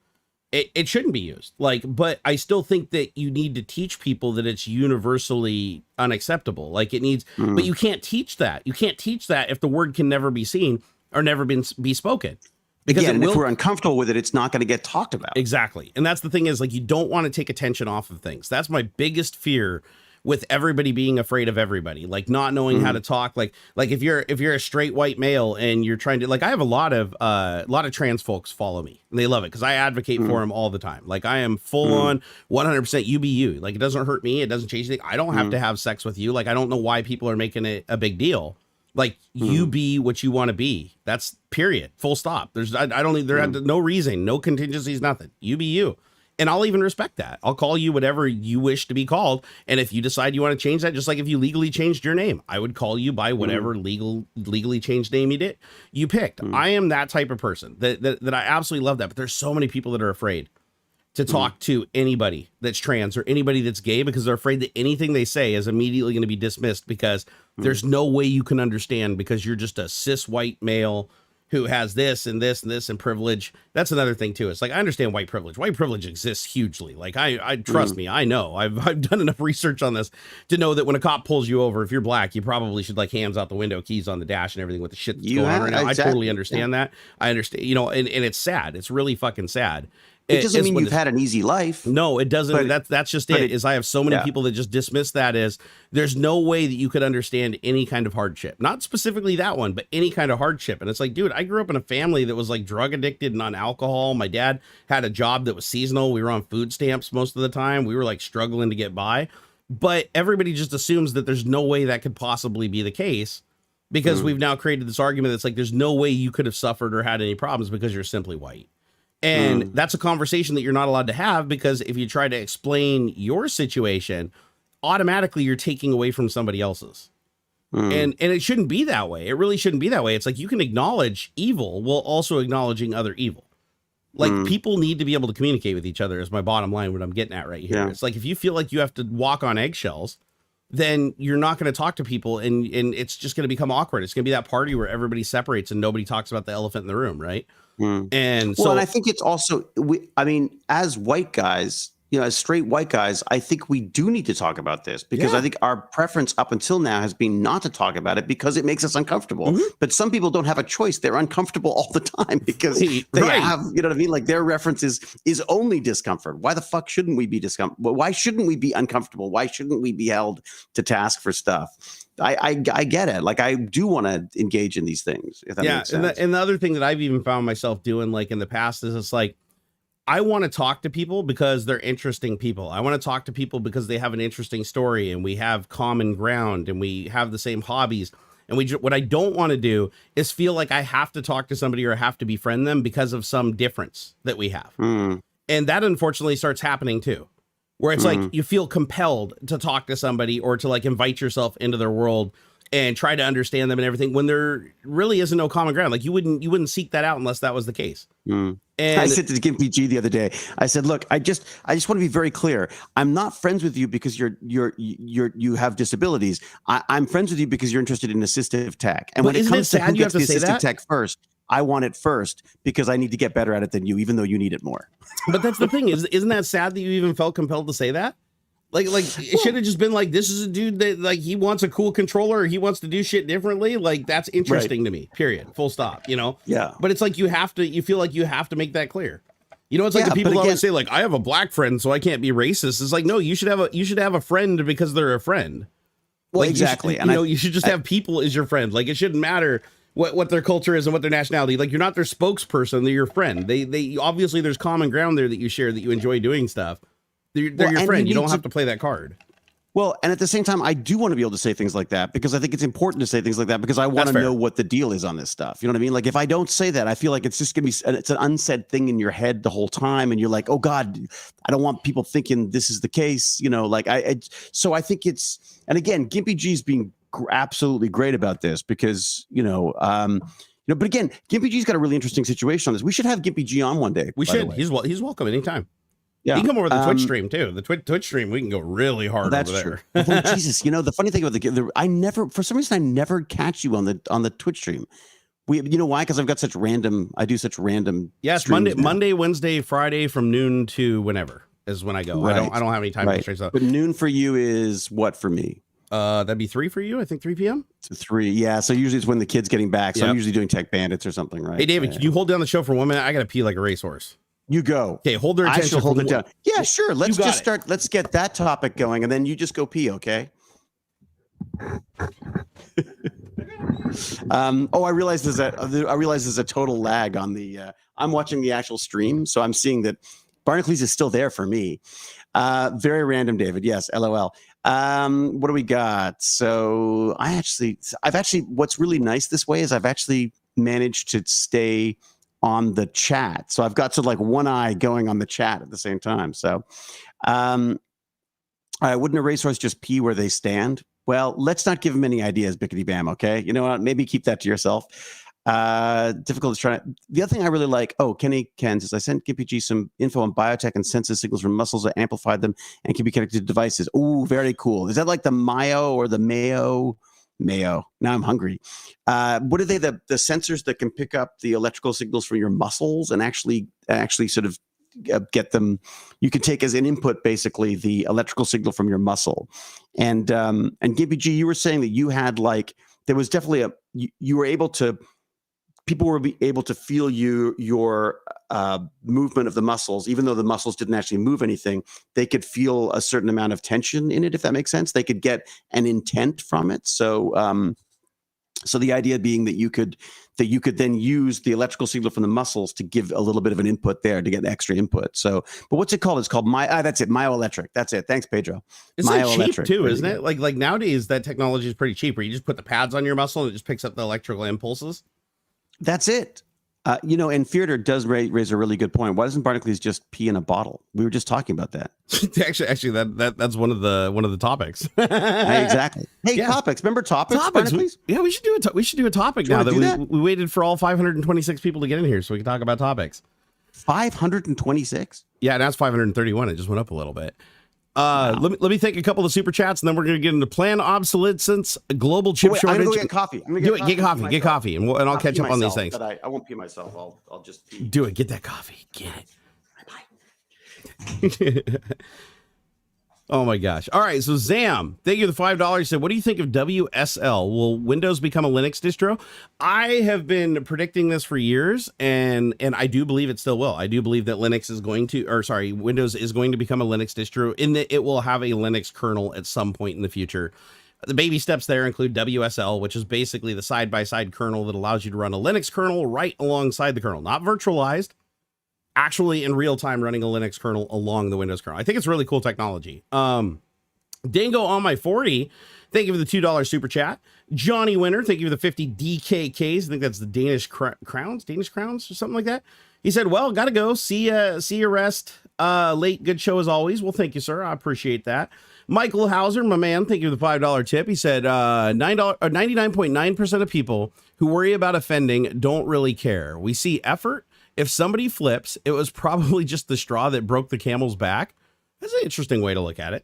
it shouldn't be used. But I still think that you need to teach people that it's universally unacceptable. Like it needs, but you can't teach that. You can't teach that if the word can never be seen or never be spoken. Because if we're uncomfortable with it, it's not going to get talked about. Exactly. And that's the thing is, like, you don't want to take attention off of things. That's my biggest fear with everybody being afraid of everybody, like not knowing how to talk. Like if you're a straight white male and you're trying to, like, I have a lot of trans folks follow me and they love it because I advocate for them all the time. Like I am full on 100% you be you. Like it doesn't hurt me. It doesn't change anything. I don't have to have sex with you. Like I don't know why people are making it a big deal. Like you be what you want to be. That's period. Full stop. I don't need, there no reason, no contingencies, nothing. You be you. And I'll even respect that. I'll call you whatever you wish to be called. And if you decide you want to change that, just like if you legally changed your name, I would call you by whatever legally changed name you picked. I am that type of person that I absolutely love that. But there's so many people that are afraid to talk to anybody that's trans or anybody that's gay because they're afraid that anything they say is immediately going to be dismissed because there's no way you can understand because you're just a cis white male who has this and this and this and privilege. That's another thing too. It's like, I understand white privilege. White privilege exists hugely. Like I trust me, I know. I've done enough research on this to know that when a cop pulls you over, if you're black, you probably should like hands out the window, keys on the dash and everything with the shit that's going on right now. Exactly. I totally understand that. I understand, and it's sad. It's really fucking sad. It doesn't mean you've had an easy life. No, it doesn't. That's just it. Is I have so many people that just dismiss that as there's no way that you could understand any kind of hardship. Not specifically that one, but any kind of hardship. And it's like, dude, I grew up in a family that was like drug addicted and on alcohol. My dad had a job that was seasonal. We were on food stamps most of the time. We were like struggling to get by. But everybody just assumes that there's no way that could possibly be the case because we've now created this argument that's like there's no way you could have suffered or had any problems because you're simply white. And that's a conversation that you're not allowed to have because if you try to explain your situation, automatically you're taking away from somebody else's. And it shouldn't be that way. It really shouldn't be that way. It's like you can acknowledge evil while also acknowledging other evil. Like people need to be able to communicate with each other is my bottom line, what I'm getting at right here. Yeah. It's like if you feel like you have to walk on eggshells then you're not going to talk to people, and it's just going to become awkward. It's going to be that party where everybody separates and nobody talks about the elephant in the room, right? And so, and I think it's also, as white guys, as straight white guys, I think we do need to talk about this, because I think our preference up until now has been not to talk about it because it makes us uncomfortable. But some people don't have a choice. They're uncomfortable all the time because they have, you know what I mean? Like their reference is only discomfort. Why the fuck shouldn't we be Why shouldn't we be uncomfortable? Why shouldn't we be held to task for stuff? I get it. Like I do want to engage in these things. If that makes sense. And the other thing that I've even found myself doing, like in the past, is it's like, I want to talk to people because they're interesting people. I want to talk to people because they have an interesting story and we have common ground and we have the same hobbies. And what I don't want to do is feel like I have to talk to somebody or I have to befriend them because of some difference that we have. And that unfortunately starts happening too, where it's like you feel compelled to talk to somebody or to like invite yourself into their world and try to understand them and everything, when there really isn't no common ground. Like you wouldn't seek that out unless that was the case. And I said to Gimpy G the other day, I said, look, I just want to be very clear. I'm not friends with you because you have disabilities. I'm friends with you because you're interested in assistive tech. And when it comes to who gets the assistive tech first, I want it first because I need to get better at it than you, even though you need it more. But that's the thing, isn't that sad that you even felt compelled to say that? Like it should have just been like, this is a dude that like he wants a cool controller, or he wants to do shit differently. Like that's interesting to me. Period. Full stop. Yeah. But it's like you feel like you have to make that clear. It's like the people always say like, I have a black friend, so I can't be racist. It's like, no, you should have a friend because they're a friend. Well, like, exactly. You should just have people as your friend. Like it shouldn't matter what their culture is and what their nationality. Like you're not their spokesperson. They're your friend. They obviously there's common ground there that you share, that you enjoy doing stuff. They're your friend. You don't have to play that card. Well, and at the same time, I do want to be able to say things like that because I think it's important to say things like that because I want to know what the deal is on this stuff. You know what I mean? Like if I don't say that, I feel like it's just going to be, it's an unsaid thing in your head the whole time. And you're like, oh God, I don't want people thinking this is the case. So I think it's, and again, Gimpy G's being absolutely great about this because, but again, Gimpy G's got a really interesting situation on this. We should have Gimpy G on one day. We should. He's welcome anytime. Yeah. He can come over to the Twitch stream too. The Twitch stream, we can go really hard over there. Oh, Jesus, the funny thing about for some reason, I never catch you on the Twitch stream. You know why? Because I do such random. Yes, Monday, Wednesday, Friday from noon to whenever is when I go. Right. I don't have any time constraints. But noon for you is what for me? That'd be 3 for you. I think 3 p.m. to 3. Yeah. So usually it's when the kid's getting back. So I'm usually doing Tech Bandits or something, right? Hey, David, can you hold down the show for 1 minute? I got to pee like a racehorse. You go. Okay, hold their attention. I shall hold it down. Yeah, sure. Let's just start. Let's get that topic going, and then you just go pee, okay? I realize there's a total lag on the. I'm watching the actual stream, so I'm seeing that Barnacules is still there for me. Very random, David. Yes, LOL. What do we got? So I've actually. What's really nice this way is I've actually managed to stay on the chat. So I've got sort of like one eye going on the chat at the same time. So wouldn't a racehorse just pee where they stand? Well, let's not give him any ideas, Bickety Bam, okay? You know what? Maybe keep that to yourself. Difficult to try. The other thing I really like, Kenny Ken says, I sent Gimpy G some info on biotech and senses signals from muscles that amplified them and can be connected to devices. Oh, very cool. Is that like the Mayo or the Mayo? Now I'm hungry. What are they? The sensors that can pick up the electrical signals from your muscles and actually sort of get them. You can take as an input basically the electrical signal from your muscle. And Gimpy G, you were saying that you had there was definitely you were able to. People were able to feel your movement of the muscles, even though the muscles didn't actually move anything. They could feel a certain amount of tension in it, if that makes sense. They could get an intent from it. So, so the idea being that you could then use the electrical signal from the muscles to give a little bit of an input there to get extra input. So, but what's it called? It's called that's it, myoelectric. That's it. Thanks, Pedro. It's cheap too, isn't it? Like nowadays, that technology is pretty cheap. Where you just put the pads on your muscle and it just picks up the electrical impulses. That's it. And Theodore does raise a really good point. Why doesn't Barnacules just pee in a bottle? We were just talking about that. actually, that's one of the topics. Exactly. Hey, topics. Remember topics? Yeah, we should do a topic now that we waited for all 526 people to get in here so we can talk about topics. 526. Yeah, now it's 531. It just went up a little bit. Let me thank a couple of super chats, and then we're going to get into planned obsolescence, global chip shortage. I'm going to go get coffee. Get coffee, and I'll catch up on these things. I won't pee myself. I'll just pee. Do it. Get that coffee. Get it. Oh my gosh. All right. So Zam, thank you for the $5. Said, what do you think of WSL? Will Windows become a Linux distro? I have been predicting this for years, and I do believe it still will. I do believe that Windows is going to become a Linux distro, in that it will have a Linux kernel at some point in the future. The baby steps there include WSL, which is basically the side-by-side kernel that allows you to run a Linux kernel right alongside the kernel, not virtualized, actually in real time running a Linux kernel along the Windows kernel. I think it's really cool technology. Dingo on my 40, thank you for the $2 super chat. Johnny Winter, thank you for the 50 DKKs. I think that's the Danish crowns or something like that. He said, well, gotta go. See you rest. Late, good show as always. Well, thank you, sir. I appreciate that. Michael Hauser, my man, thank you for the $5 tip. He said 99.9% of people who worry about offending don't really care. We see effort. If somebody flips, it was probably just the straw that broke the camel's back. That's an interesting way to look at it.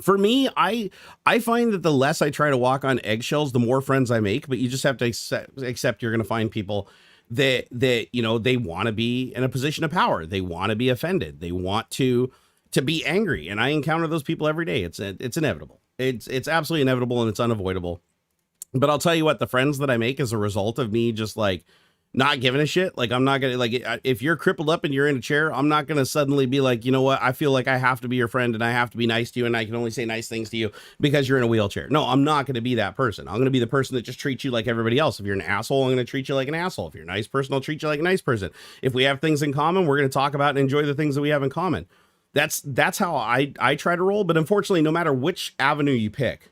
For me, I find that the less I try to walk on eggshells, the more friends I make, but you just have to accept you're going to find people that they want to be in a position of power. They want to be offended. They want to be angry. And I encounter those people every day. It's inevitable. It's absolutely inevitable, and it's unavoidable. But I'll tell you what, the friends that I make as a result of me just like not giving a shit, like I'm not gonna, like, if you're crippled up and you're in a chair, I'm not gonna suddenly be like, you know what, I feel like I have to be your friend and I have to be nice to you and I can only say nice things to you because you're in a wheelchair. No, I'm not gonna be that person. I'm gonna be the person that just treats you like everybody else. If you're an asshole, I'm gonna treat you like an asshole. If you're a nice person, I'll treat you like a nice person. If we have things in common, we're gonna talk about and enjoy the things that we have in common. That's how I try to roll. But unfortunately, no matter which avenue you pick,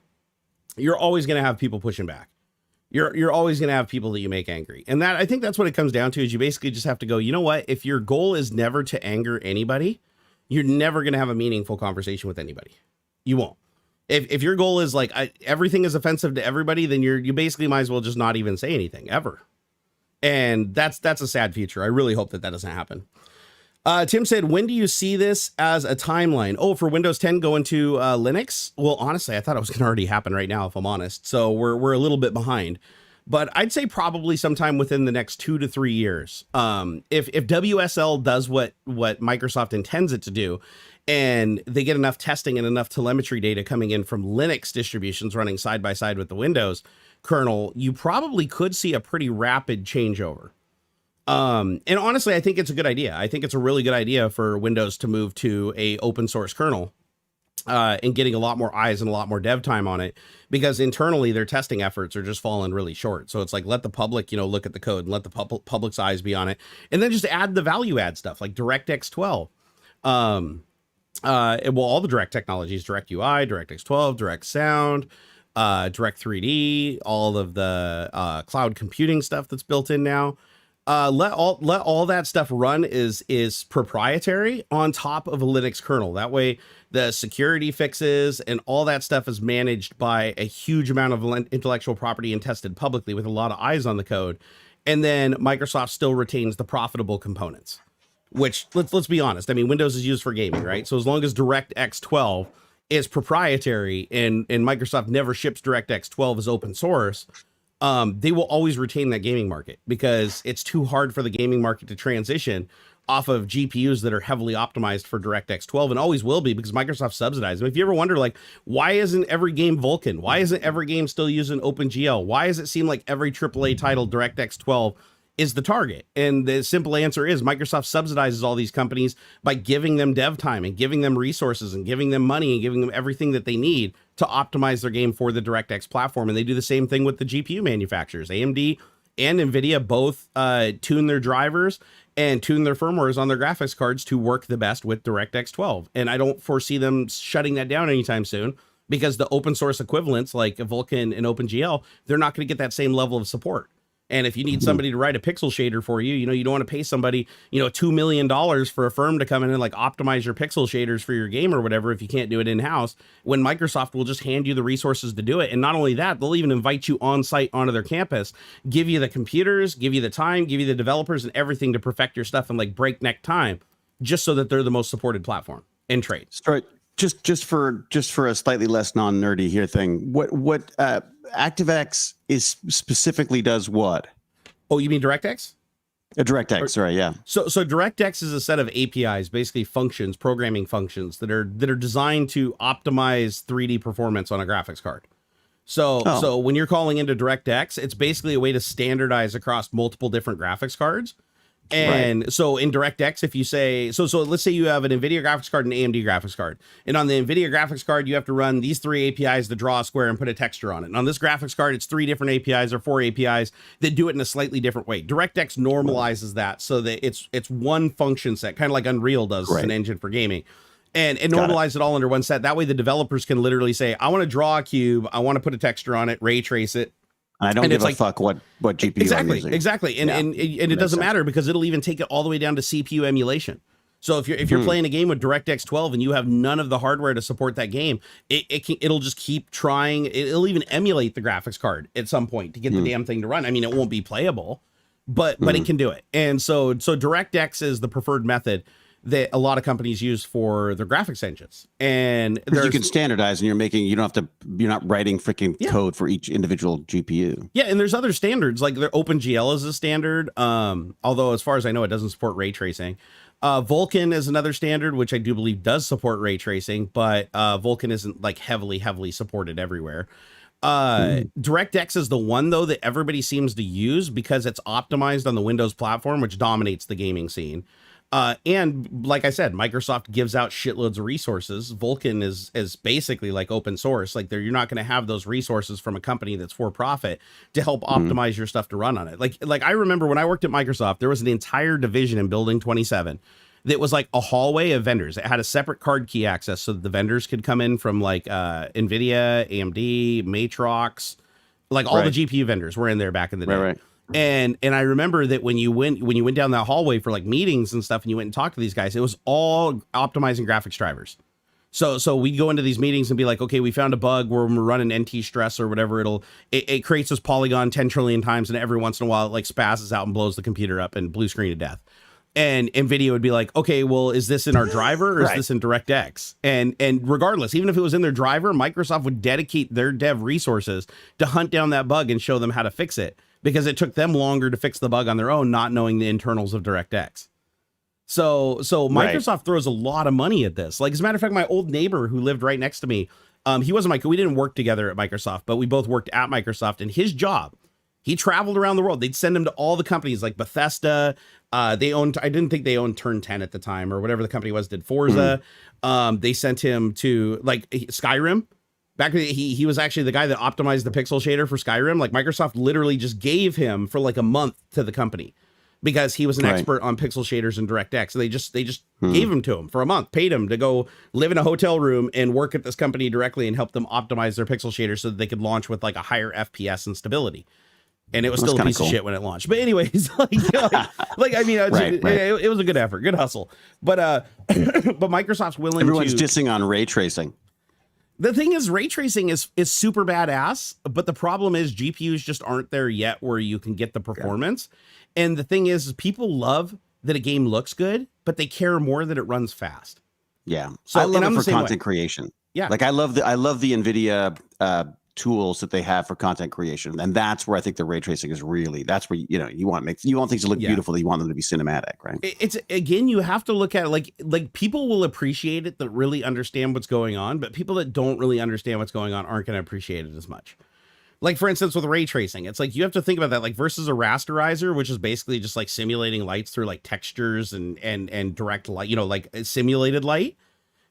you're always gonna have people pushing back. You're always going to have people that you make angry. And I think that's what it comes down to, is you basically just have to go, you know what, if your goal is never to anger anybody, you're never going to have a meaningful conversation with anybody. You won't. If your goal is like, everything is offensive to everybody, then you basically might as well just not even say anything ever. And that's a sad future. I really hope that doesn't happen. Tim said, when do you see this as a timeline? Oh, for Windows 10 going to Linux? Well, honestly, I thought it was going to already happen right now, if I'm honest. So we're a little bit behind. But I'd say probably sometime within the next 2 to 3 years. If WSL does what Microsoft intends it to do, and they get enough testing and enough telemetry data coming in from Linux distributions running side by side with the Windows kernel, you probably could see a pretty rapid changeover. And honestly, I think it's a good idea. I think it's a really good idea for Windows to move to a open source kernel, and getting a lot more eyes and a lot more dev time on it, because internally their testing efforts are just falling really short. So it's like, let the public, look at the code and let the public's eyes be on it. And then just add the value add stuff like DirectX 12. All the direct technologies, Direct UI, DirectX 12, Direct Sound, Direct 3D, all of the cloud computing stuff that's built in now. Let all that stuff run is proprietary on top of a Linux kernel. That way the security fixes and all that stuff is managed by a huge amount of intellectual property and tested publicly with a lot of eyes on the code. And then Microsoft still retains the profitable components, which let's be honest. I mean, Windows is used for gaming, right? So as long as DirectX 12 is proprietary and Microsoft never ships DirectX 12 as open source, they will always retain that gaming market, because it's too hard for the gaming market to transition off of GPUs that are heavily optimized for DirectX 12, and always will be, because Microsoft subsidizes them. If you ever wonder, like, why isn't every game Vulkan? Why isn't every game still using OpenGL? Why does it seem like every AAA title DirectX 12 is the target? And the simple answer is Microsoft subsidizes all these companies by giving them dev time and giving them resources and giving them money and giving them everything that they need to optimize their game for the DirectX platform. And they do the same thing with the GPU manufacturers. AMD and Nvidia both tune their drivers and tune their firmwares on their graphics cards to work the best with DirectX 12. And I don't foresee them shutting that down anytime soon, because the open source equivalents like Vulkan and OpenGL, they're not going to get that same level of support. And if you need somebody to write a pixel shader for you, you don't want to pay somebody, $2 million for a firm to come in and like optimize your pixel shaders for your game or whatever, if you can't do it in-house, when Microsoft will just hand you the resources to do it. And not only that, they'll even invite you on site onto their campus, give you the computers, give you the time, give you the developers and everything to perfect your stuff in like breakneck time, just so that they're the most supported platform in trade. just for a slightly less non-nerdy here thing, what ActiveX is specifically does what? Oh, you mean DirectX? DirectX, sorry, yeah. So DirectX is a set of APIs, basically functions, programming functions that are designed to optimize 3D performance on a graphics card. So when you're calling into DirectX, it's basically a way to standardize across multiple different graphics cards. And so in DirectX, if you say, so let's say you have an Nvidia graphics card and an AMD graphics card. And on the Nvidia graphics card, you have to run these 3 APIs to draw a square and put a texture on it. And on this graphics card, it's 3 different APIs or 4 APIs that do it in a slightly different way. DirectX normalizes that so that it's one function set, kind of like Unreal does as an engine for gaming. And normalize it all under one set. That way the developers can literally say, I want to draw a cube, I want to put a texture on it, ray trace it. I don't give a fuck what GPU I'm using. Exactly. And it doesn't matter because it'll even take it all the way down to CPU emulation. So if you're playing a game with DirectX 12 and you have none of the hardware to support that game, it'll just keep trying. It'll even emulate the graphics card at some point to get the damn thing to run. I mean, it won't be playable, but it can do it. And so DirectX is the preferred method that a lot of companies use for their graphics engines. And you can standardize and you're not writing freaking code for each individual GPU. Yeah. And there's other standards like OpenGL is a standard. Although as far as I know, it doesn't support ray tracing. Vulkan is another standard, which I do believe does support ray tracing, but Vulkan isn't like heavily supported everywhere. DirectX is the one though that everybody seems to use because it's optimized on the Windows platform, which dominates the gaming scene. And like I said, Microsoft gives out shitloads of resources. Vulkan is basically like open source. Like you're not going to have those resources from a company that's for profit to help optimize your stuff to run on it. Like I remember when I worked at Microsoft, there was an entire division in Building 27 that was like a hallway of vendors. It had a separate card key access so that the vendors could come in from like Nvidia, AMD, Matrox, like all the GPU vendors were in there back in the day. Right. And I remember that when you went down that hallway for like meetings and stuff and you went and talked to these guys, it was all optimizing graphics drivers. So we'd go into these meetings and be like, okay, we found a bug where we're running NT stress or whatever. It creates this polygon 10 trillion times and every once in a while it like spazzes out and blows the computer up and blue screen to death. And NVIDIA would be like, okay, well, is this in our driver or is this in DirectX? And regardless, even if it was in their driver, Microsoft would dedicate their dev resources to hunt down that bug and show them how to fix it, because it took them longer to fix the bug on their own, not knowing the internals of DirectX. So Microsoft throws a lot of money at this. Like, as a matter of fact, my old neighbor who lived right next to me, he wasn't we didn't work together at Microsoft, but we both worked at Microsoft, and his job, he traveled around the world. They'd send him to all the companies like Bethesda. I didn't think they owned Turn 10 at the time or whatever the company was, did Forza. They sent him to like Skyrim. Back when he was actually the guy that optimized the pixel shader for Skyrim. Like Microsoft literally just gave him for like a month to the company because he was an expert on pixel shaders and DirectX. So they just gave him to him for a month, paid him to go live in a hotel room and work at this company directly and help them optimize their pixel shaders so that they could launch with like a higher FPS and stability. And it was still a piece of shit when it launched. But anyways, I mean, it was a good effort, good hustle. But Microsoft's willing Everyone's dissing on ray tracing. The thing is, ray tracing is super badass, but the problem is GPUs just aren't there yet where you can get the performance. Yeah. And the thing is people love that a game looks good, but they care more that it runs fast. Yeah. So I love it for content creation. Yeah. Like I love the NVIDIA tools that they have for content creation, and that's where I think the ray tracing is really, that's where you want things to look beautiful, you want them to be cinematic, right? It's again, you have to look at it like people will appreciate it that really understand what's going on, but people that don't really understand what's going on aren't going to appreciate it as much. Like for instance with ray tracing, it's like you have to think about that like versus a rasterizer, which is basically just like simulating lights through like textures and direct light, like simulated light.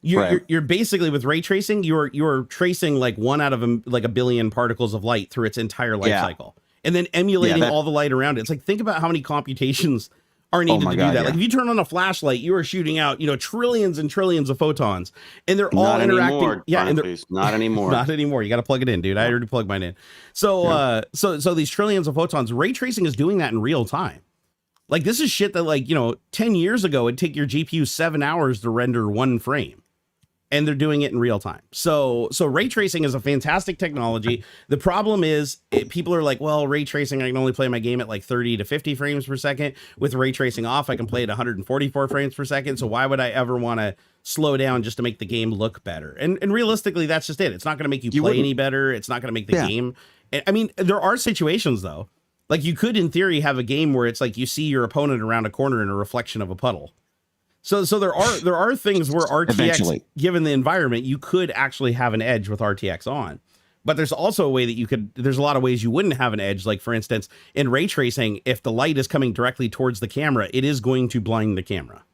You're basically with ray tracing, you're tracing like one out of a billion particles of light through its entire life cycle, and then emulating all the light around it. It's like, think about how many computations are needed to do that. Like if you turn on a flashlight, you are shooting out trillions and trillions of photons, and they're all interacting. Not anymore. Not anymore. You got to plug it in, dude. I already plugged mine in. So so these trillions of photons, ray tracing is doing that in real time. Like this is shit that 10 years ago it'd take your GPU 7 hours to render one frame. and they're doing it in real time. So ray tracing is a fantastic technology. The problem is people are like, well, ray tracing, I can only play my game at like 30 to 50 frames per second. With ray tracing off, I can play at 144 frames per second. So why would I ever want to slow down just to make the game look better? And realistically, that's just it. It's not going to make you play any better. It's not going to make the game. I mean, there are situations though, like you could in theory have a game where it's like you see your opponent around a corner in a reflection of a puddle. So there are things where RTX, eventually, given the environment, you could actually have an edge with RTX on. But there's also a way that there's a lot of ways you wouldn't have an edge. Like for instance, in ray tracing, if the light is coming directly towards the camera, it is going to blind the camera.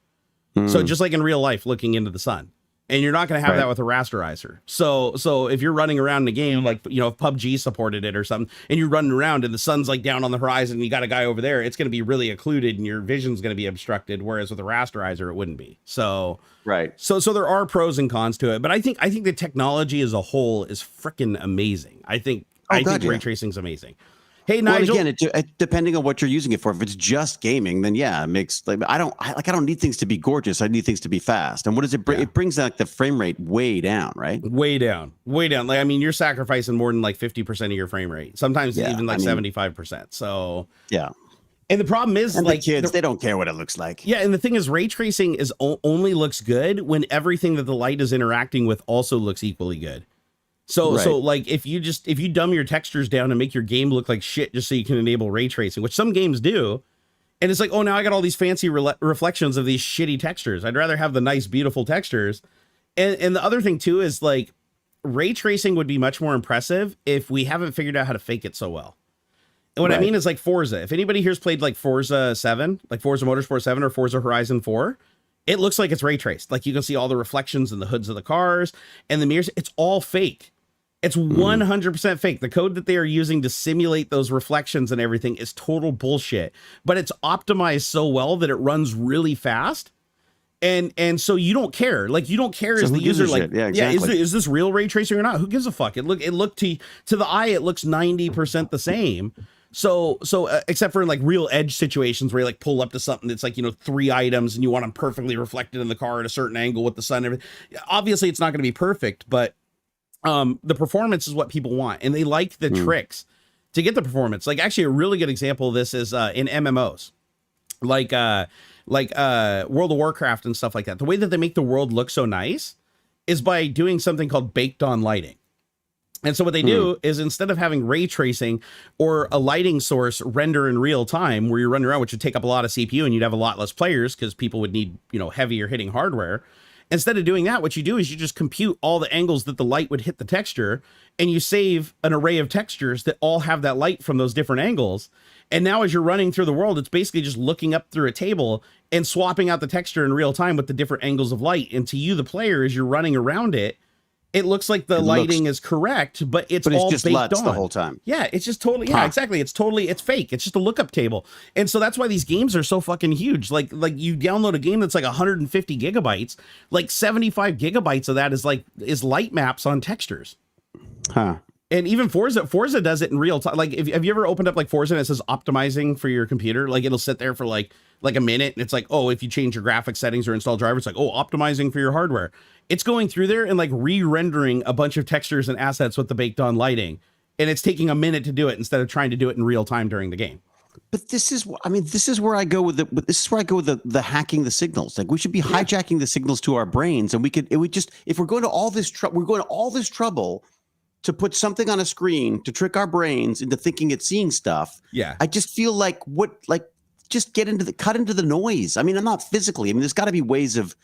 So just like in real life, looking into the sun. And you're not going to have that with a rasterizer. So if you're running around in a game, like, you know, if PUBG supported it or something, and you're running around and the sun's like down on the horizon and you got a guy over there, it's going to be really occluded and your vision's going to be obstructed. Whereas with a rasterizer, it wouldn't be. So there are pros and cons to it. But I think the technology as a whole is freaking amazing. I think ray tracing is amazing. Hey, Nigel. Well, again, depending on what you're using it for. If it's just gaming, then yeah, it makes like I don't need things to be gorgeous. I need things to be fast. And what does it bring? It brings like the frame rate way down, right? Way down. Like I mean, you're sacrificing more than like 50% of your frame rate. Sometimes even like 75%. So yeah. And the problem is, and like the kids, they don't care what it looks like. Yeah, and the thing is, ray tracing is only looks good when everything that the light is interacting with also looks equally good. So like if you dumb your textures down and make your game look like shit just so you can enable ray tracing, which some games do, and it's like, oh, now I got all these fancy reflections of these shitty textures. I'd rather have the nice, beautiful textures. And the other thing too is like ray tracing would be much more impressive if we haven't figured out how to fake it so well. And what I mean is like Forza. If anybody here's played like Forza 7, like Forza Motorsport 7 or Forza Horizon 4, it looks like it's ray traced. Like you can see all the reflections in the hoods of the cars and the mirrors. It's all fake. It's 100% fake. The code that they are using to simulate those reflections and everything is total bullshit, but it's optimized so well that it runs really fast. And so you don't care. Like you don't care as the user, like, is this real ray tracing or not? Who gives a fuck? It looked to the eye, it looks 90% the same. So except for like real edge situations where you like pull up to something that's like, you know, 3 items and you want them perfectly reflected in the car at a certain angle with the sun and everything. Obviously it's not going to be perfect, but the performance is what people want, and they like the tricks to get the performance. Like actually a really good example of this is in MMOs, like World of Warcraft and stuff like that. The way that they make the world look so nice is by doing something called baked on lighting. And so what they do is instead of having ray tracing or a lighting source render in real time where you're running around, which would take up a lot of CPU and you'd have a lot less players because people would need, you know, heavier hitting hardware. Instead of doing that, what you do is you just compute all the angles that the light would hit the texture, and you save an array of textures that all have that light from those different angles. And now as you're running through the world, it's basically just looking up through a table and swapping out the texture in real time with the different angles of light. And to you, the player, as you're running around it, it looks like the lighting is correct, but it's all just baked LUTs on the whole time. Yeah, it's just totally, exactly. It's fake. It's just a lookup table. And so that's why these games are so fucking huge. Like you download a game that's like 150 gigabytes, like 75 gigabytes of that is light maps on textures. Huh. And even Forza does it in real time. Like, have you ever opened up like Forza and it says optimizing for your computer? Like it'll sit there for like a minute and it's like, oh, if you change your graphics settings or install drivers, it's like, oh, optimizing for your hardware. It's going through there and like re-rendering a bunch of textures and assets with the baked on lighting. And it's taking a minute to do it instead of trying to do it in real time during the game. But this is where I go with the hacking the signals. Like we should be hijacking the signals to our brains, and if we're going to all this trouble to put something on a screen to trick our brains into thinking it's seeing stuff. Yeah. I just feel like just cut into the noise. I mean, I'm not physically. I mean, there's got to be ways of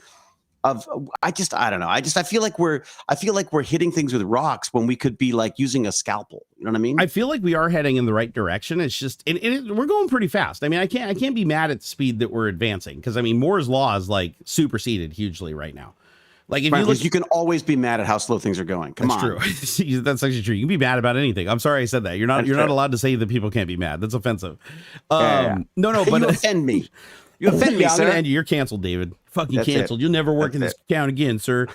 I don't know. I feel like we're hitting things with rocks when we could be like using a scalpel. You know what I mean? I feel like we are heading in the right direction. It's just we're going pretty fast. I mean, I can't be mad at the speed that we're advancing because I mean Moore's law is like superseded hugely right now. Like if you can always be mad at how slow things are going. Come on. That's true. That's actually true. You can be mad about anything. I'm sorry I said that. You're not allowed to say that people can't be mad. That's offensive. No, but you offend me. You offend me, I'm sir. gonna end you. You're canceled, David. Fucking canceled. You'll never work in this town again, sir.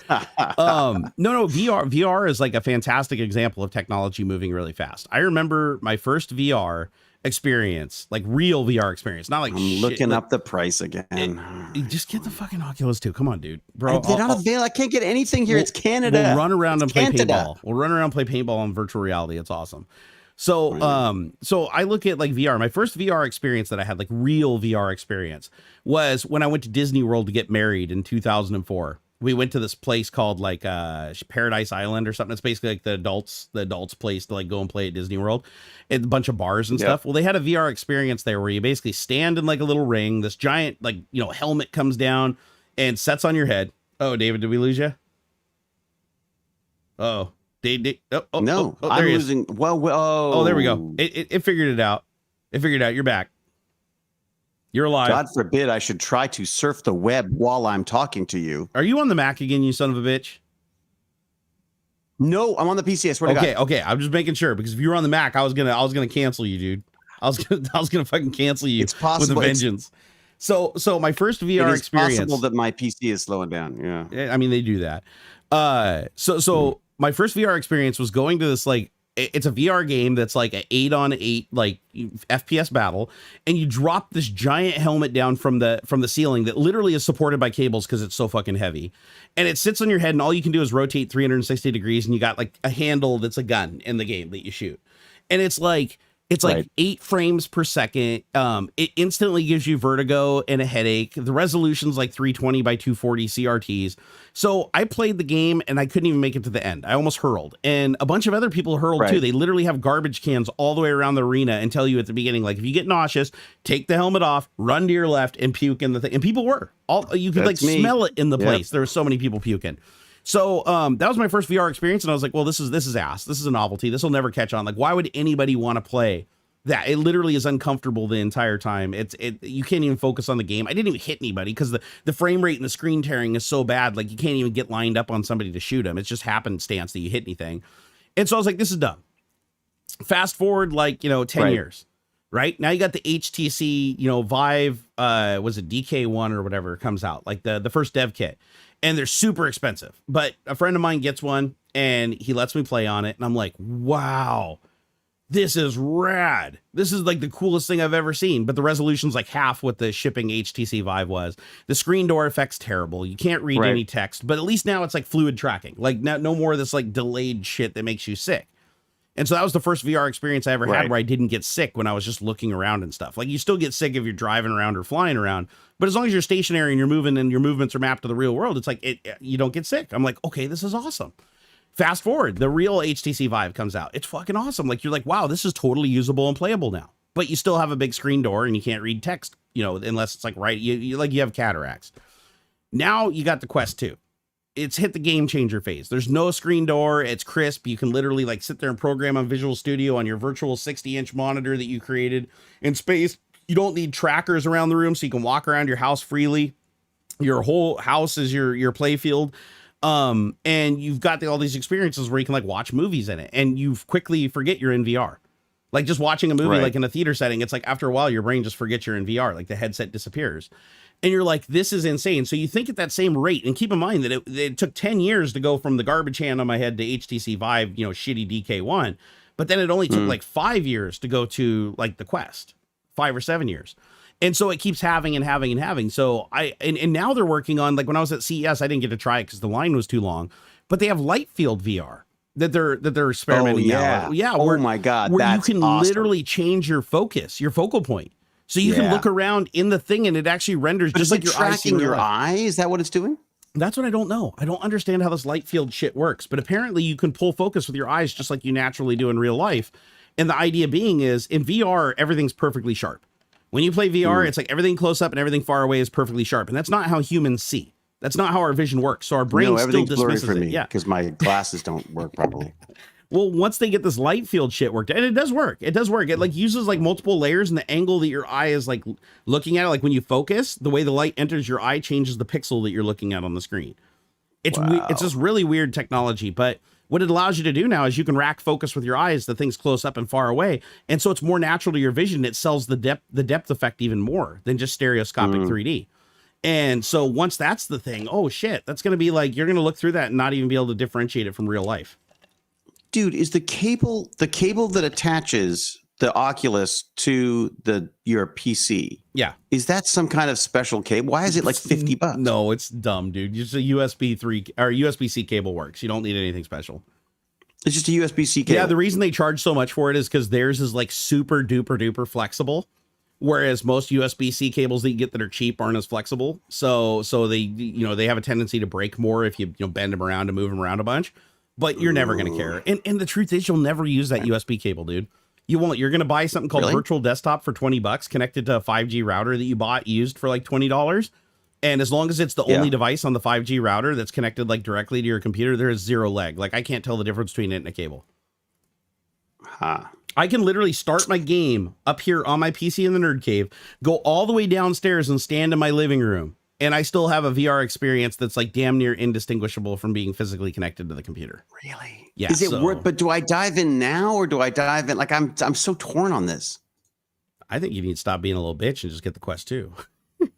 No. VR is like a fantastic example of technology moving really fast. I remember my first VR experience, like real VR experience, not like I'm looking up the price again. Just get the fucking Oculus 2. Come on, dude, bro. They're not available. I can't get anything here. It's Canada. We'll run around and play Canada. paintball. We'll run around and play paintball on virtual reality. It's awesome. So, so I look at like VR. My first VR experience that I had, like real VR experience, was when I went to Disney World to get married in 2004. We went to this place called like Paradise Island or something. It's basically like the adults place to like go and play at Disney World. And a bunch of bars and stuff. Well, they had a VR experience there where you basically stand in like a little ring. This giant like, you know, helmet comes down and sets on your head. Oh, David, did we lose you? Oh, no, I'm losing. Well, oh, there we go. It figured it out. It figured it out. You're back. You're alive. God forbid I should try to surf the web while I'm talking to you. Are you on the Mac again, you son of a bitch? No, I'm on the PC. I swear to God. Okay. I'm just making sure, because if you were on the Mac, I was gonna cancel you, dude. I was gonna fucking cancel you. It's possible with a vengeance. So my first VR experience. It's possible that my PC is slowing down. Yeah. I mean, they do that. So my first VR experience was going to this, like, it's a VR game that's like an 8-on-8 like FPS battle, and you drop this giant helmet down from the ceiling that literally is supported by cables because it's so fucking heavy, and it sits on your head, and all you can do is rotate 360 degrees, and you got like a handle that's a gun in the game that you shoot, and it's like 8 frames per second. It instantly gives you vertigo and a headache. The resolution's like 320 by 240 CRTs. So I played the game and I couldn't even make it to the end. I almost hurled, and a bunch of other people hurled too. They literally have garbage cans all the way around the arena and tell you at the beginning, like, if you get nauseous, take the helmet off, run to your left, and puke in the thing. And people were you could smell it in the place. There were so many people puking. So that was my first VR experience, and I was like, well, this is ass. This is a novelty. This will never catch on. Like, why would anybody want to play that? It literally is uncomfortable the entire time. You can't even focus on the game. I didn't even hit anybody because the frame rate and the screen tearing is so bad. Like, you can't even get lined up on somebody to shoot them. It's just happenstance that you hit anything. And so I was like, this is dumb. Fast forward, 10 years. Right now, you got the HTC, Vive, was it DK1 or whatever comes out, like the first dev kit, and they're super expensive. But a friend of mine gets one and he lets me play on it, and I'm like, wow, this is rad. This is like the coolest thing I've ever seen. But the resolution's like half what the shipping HTC Vive was. The screen door effect's terrible. You can't read any text, but at least now it's like fluid tracking. Like, no more of this like delayed shit that makes you sick. And so that was the first VR experience I ever had where I didn't get sick when I was just looking around and stuff. Like, you still get sick if you're driving around or flying around, but as long as you're stationary and you're moving and your movements are mapped to the real world, it's like you don't get sick. I'm like, okay, this is awesome. Fast forward, the real HTC Vive comes out. It's fucking awesome. Like, you're like, wow, this is totally usable and playable now. But you still have a big screen door and you can't read text, unless it's like you have cataracts. Now you got the Quest 2. It's hit the game changer phase. There's no screen door. It's crisp. You can literally like sit there and program on Visual Studio on your virtual 60-inch monitor that you created in space. You don't need trackers around the room, so you can walk around your house freely. Your whole house is your play field. And you've got all these experiences where you can like watch movies in it, and you quickly forget you're in VR. Like, just watching a movie like in a theater setting, it's like after a while your brain just forgets you're in VR. Like, the headset disappears. And you're like, this is insane. So you think at that same rate, and keep in mind that it took 10 years to go from the garbage hand on my head to HTC Vive, shitty DK1. But then it only took like 5 years to go to like the Quest, 5 or 7 years. And so it keeps having and having and having. So and now they're working on, like, when I was at CES, I didn't get to try it because the line was too long, but they have light field VR that they're experimenting now. Yeah. Oh my God. Where you can literally change your focus, your focal point. So you can look around in the thing and it actually renders just like your eyes. Tracking your eye? Is that what it's doing? That's what I don't know. I don't understand how this light field shit works, but apparently you can pull focus with your eyes just like you naturally do in real life. And the idea being is, in VR, everything's perfectly sharp. When you play VR, it's like everything close up and everything far away is perfectly sharp. And that's not how humans see. That's not how our vision works. So our brain still dismisses it. Yeah, because my glasses don't work properly. Well, once they get this light field shit worked, and it does work. It like uses like multiple layers, and the angle that your eye is like looking at it, like when you focus, the way the light enters your eye changes the pixel that you're looking at on the screen. It's this really weird technology, but what it allows you to do now is you can rack focus with your eyes, the things close up and far away, and so it's more natural to your vision. It sells the depth effect even more than just stereoscopic 3D. And so once that's the thing, oh shit, that's going to be like, you're going to look through that and not even be able to differentiate it from real life. Dude, is the cable that attaches the Oculus to your PC. Yeah. Is that some kind of special cable? Why is it like $50? No, it's dumb, dude. Just a USB 3 or USB-C cable works. You don't need anything special. It's just a USB-C cable. Yeah, the reason they charge so much for it is because theirs is like super duper duper flexible, whereas most USB-C cables that you get that are cheap aren't as flexible. So they they have a tendency to break more if you bend them around and move them around a bunch. But you're never going to care. And the truth is, you'll never use that USB cable, dude. You won't. You're going to buy something called Virtual Desktop for $20 connected to a 5G router that you bought used for like $20. And as long as it's the only device on the 5G router that's connected like directly to your computer, there is zero lag. Like I can't tell the difference between it and a cable. I can literally start my game up here on my PC in the Nerd Cave, go all the way downstairs and stand in my living room. And I still have a VR experience that's like damn near indistinguishable from being physically connected to the computer. Really? Yeah. Is it worth? But do I dive in now or do I dive in? Like I'm so torn on this. I think you need to stop being a little bitch and just get the Quest 2. Oh,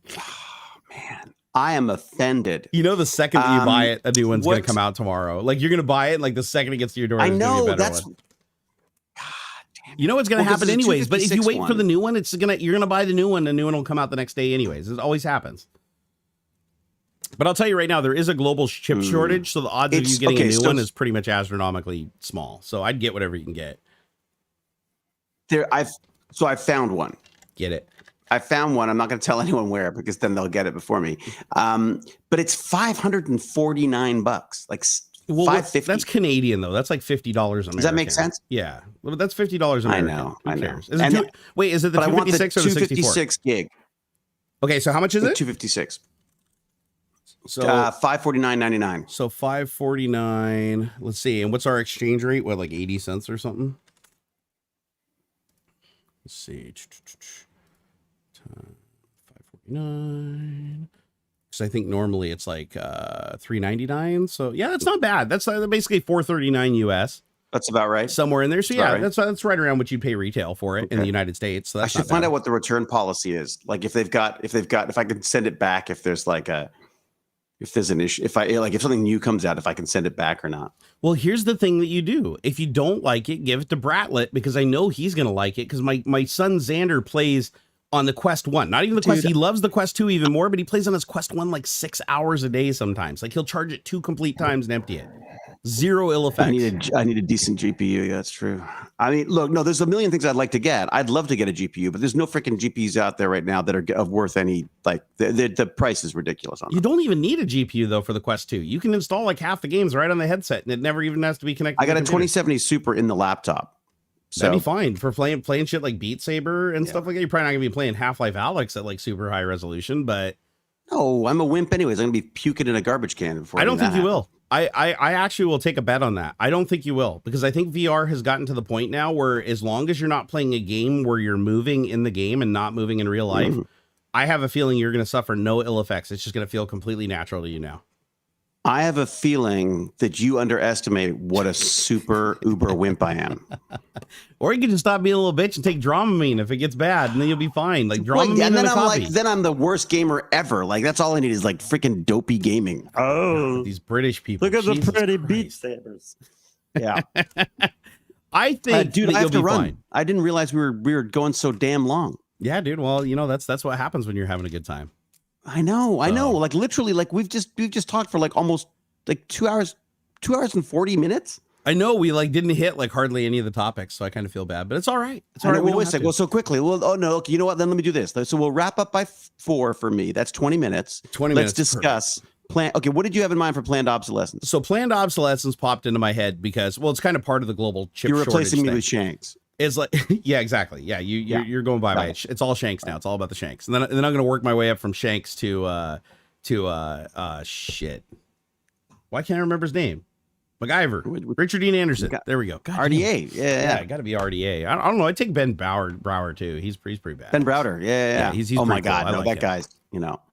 man, I am offended. You know, the second that you buy it, a new one's going to come out tomorrow. Like you're going to buy it, and like the second it gets to your door, I know that's. One. You know what's going to happen anyways. But if you wait for the new one, you're going to buy the new one. The new one will come out the next day anyways. It always happens. But I'll tell you right now, there is a global chip shortage, so the odds of you getting a new one is pretty much astronomically small. So I'd get whatever you can get. I found one. Get it. I found one. I'm not going to tell anyone where because then they'll get it before me. But it's $549, like $550. That's Canadian though. That's like $50 American. Does that make sense? Yeah. Well, that's $50 American. I know. Who I know. cares? Is it the 256 or the 64? 256 gig. Okay, so how much is it? 256. So $549.99. So $549. Let's see. And what's our exchange rate? What, like 80 cents or something? Let's see. 549. Because I think normally it's like $3.99. So yeah, that's not bad. That's basically $4.39 US. That's about right. Somewhere in there. So yeah, that's right around what you pay retail for it in the United States. So that's I should find out what the return policy is. Like if I can send it back, if there's an issue, if something new comes out, if I can send it back or not. Well, here's the thing that you do. If you don't like it, give it to Bratlet because I know he's going to like it because my son Xander plays on the Quest 1. Not even the Quest. He loves the Quest 2 even more, but he plays on his Quest 1 like 6 hours a day sometimes. Like he'll charge it 2 complete times and empty it. Zero ill effects. I need a decent GPU. Yeah, that's true. I mean, look, no, there's a million things I'd like to get. I'd love to get a GPU, but there's no freaking GPUs out there right now that are worth any, like the price is ridiculous on them. You don't even need a GPU though for the Quest 2. You can install like half the games right on the headset and it never even has to be connected. I got a 2070 Super in the laptop. So that'd be fine for playing shit like Beat Saber and stuff like that. You're probably not gonna be playing Half-Life Alyx at like super high resolution, but no, I'm a wimp anyways. I'm gonna be puking in a garbage can before. I don't think you will. I actually will take a bet on that. I don't think you will because I think VR has gotten to the point now where as long as you're not playing a game where you're moving in the game and not moving in real life, I have a feeling you're going to suffer no ill effects. It's just going to feel completely natural to you now. I have a feeling that you underestimate what a super uber wimp I am. Or you can just stop being a little bitch and take Dramamine if it gets bad, and then you'll be fine. Like Dramamine and then then I'm the worst gamer ever. Like that's all I need is like freaking dopey gaming. Oh, these British people! Look at the pretty Beat Sabers. Yeah, I think, dude, I have to run. Fine. I didn't realize we were going so damn long. Yeah, dude. Well, that's what happens when you're having a good time. I know. Like literally, like we've just talked for like almost like 2 hours and 40 minutes. I know we like didn't hit like hardly any of the topics, so I kind of feel bad, but it's all right. It's all right. Well, so quickly. Well, oh no, you know what? Then let me do this. So we'll wrap up by 4 for me. That's 20 minutes. 20 minutes. Let's discuss plan. Okay, what did you have in mind for planned obsolescence? So planned obsolescence popped into my head because, well, it's kind of part of the global chip shortage. You're replacing me with Shanks. It's like, yeah, exactly. Yeah, you're going by my. It's all Shanks now. It's all about the Shanks, and then I'm going to work my way up from Shanks to shit. Why can't I remember his name? MacGyver. Richard Dean Anderson. There we go. God RDA. Yeah. Got to be RDA. I don't know. I take Ben Brower too. He's pretty bad. Ben Browder. Yeah. He's oh my cool. God. No, that guy's.